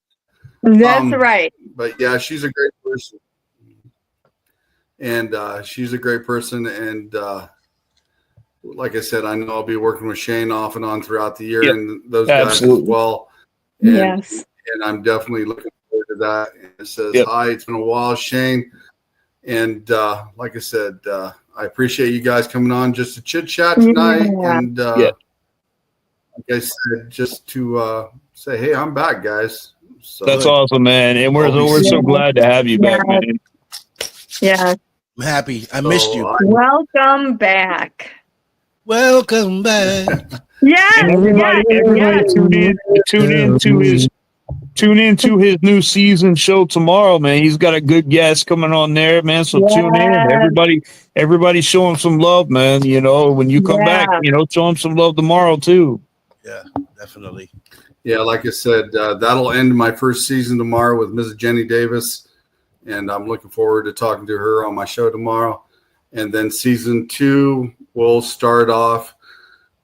Speaker 4: That's right.
Speaker 2: But yeah, she's a great person. And she's a great person. And like I said, I know I'll be working with Shane off and on throughout the year and those guys as well. And,
Speaker 4: yes.
Speaker 2: And I'm definitely looking forward to that. And it says, hi, it's been a while, Shane. And like I said, I appreciate you guys coming on just to chit chat tonight. And like I said, just to say, hey, I'm back, guys. So
Speaker 3: that's awesome, man. And we're so glad to have you back, man.
Speaker 4: Yeah.
Speaker 5: I'm happy. I missed you.
Speaker 4: Welcome back.
Speaker 5: Welcome back.
Speaker 4: Yeah.
Speaker 3: And everybody tune into his new season show tomorrow, man. He's got a good guest coming on there, man. So tune in. Everybody show him some love, man. You know, when you come back, you know, show him some love tomorrow too.
Speaker 5: Yeah, definitely.
Speaker 2: Yeah, like I said, that'll end my first season tomorrow with Mrs. Jenny Davis. And I'm looking forward to talking to her on my show tomorrow. And then season 2 will start off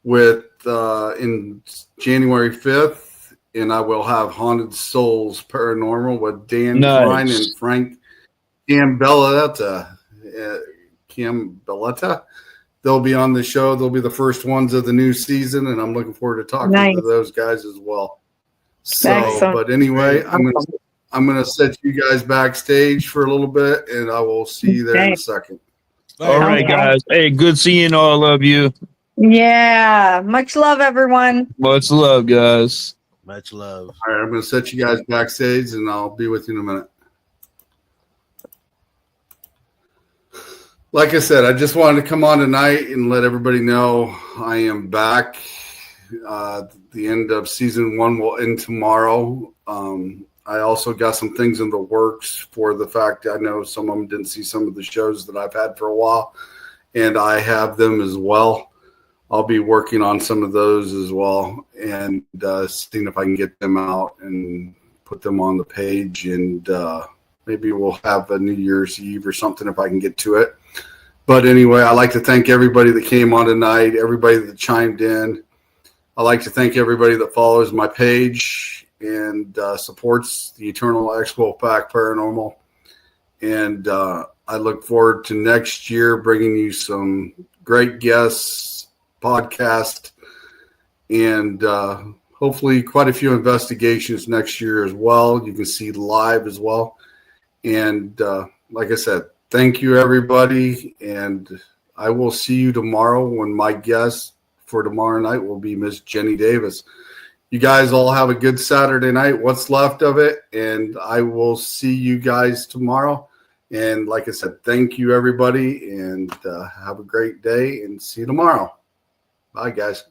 Speaker 2: with in January 5th. And I will have Haunted Souls Paranormal with Dan Klein and Frank Cambelletta. They'll be on the show. They'll be the first ones of the new season, and I'm looking forward to talking to those guys as well. So, but anyway, I'm gonna set you guys backstage for a little bit, and I will see you there in a second.
Speaker 3: All right, guys. Hey, good seeing all of you.
Speaker 4: Yeah. Much love, everyone.
Speaker 3: Much love, guys.
Speaker 5: Much love.
Speaker 2: All right, I'm gonna set you guys backstage, and I'll be with you in a minute. Like I said, I just wanted to come on tonight and let everybody know I am back. The end of season 1 will end tomorrow. I also got some things in the works for the fact I know some of them didn't see some of the shows that I've had for a while, and I have them as well. I'll be working on some of those as well and seeing if I can get them out and put them on the page, and maybe we'll have a New Year's Eve or something if I can get to it. But anyway, I'd like to thank everybody that came on tonight, everybody that chimed in. I'd like to thank everybody that follows my page and supports the Eternal X Wolfpack Paranormal. And I look forward to next year bringing you some great guests, podcast, and hopefully quite a few investigations next year as well. You can see live as well. And like I said, thank you, everybody. And I will see you tomorrow when my guest for tomorrow night will be Miss Jenny Davis. You guys all have a good Saturday night, what's left of it. And I will see you guys tomorrow. And like I said, thank you, everybody. And have a great day and see you tomorrow. Bye, guys.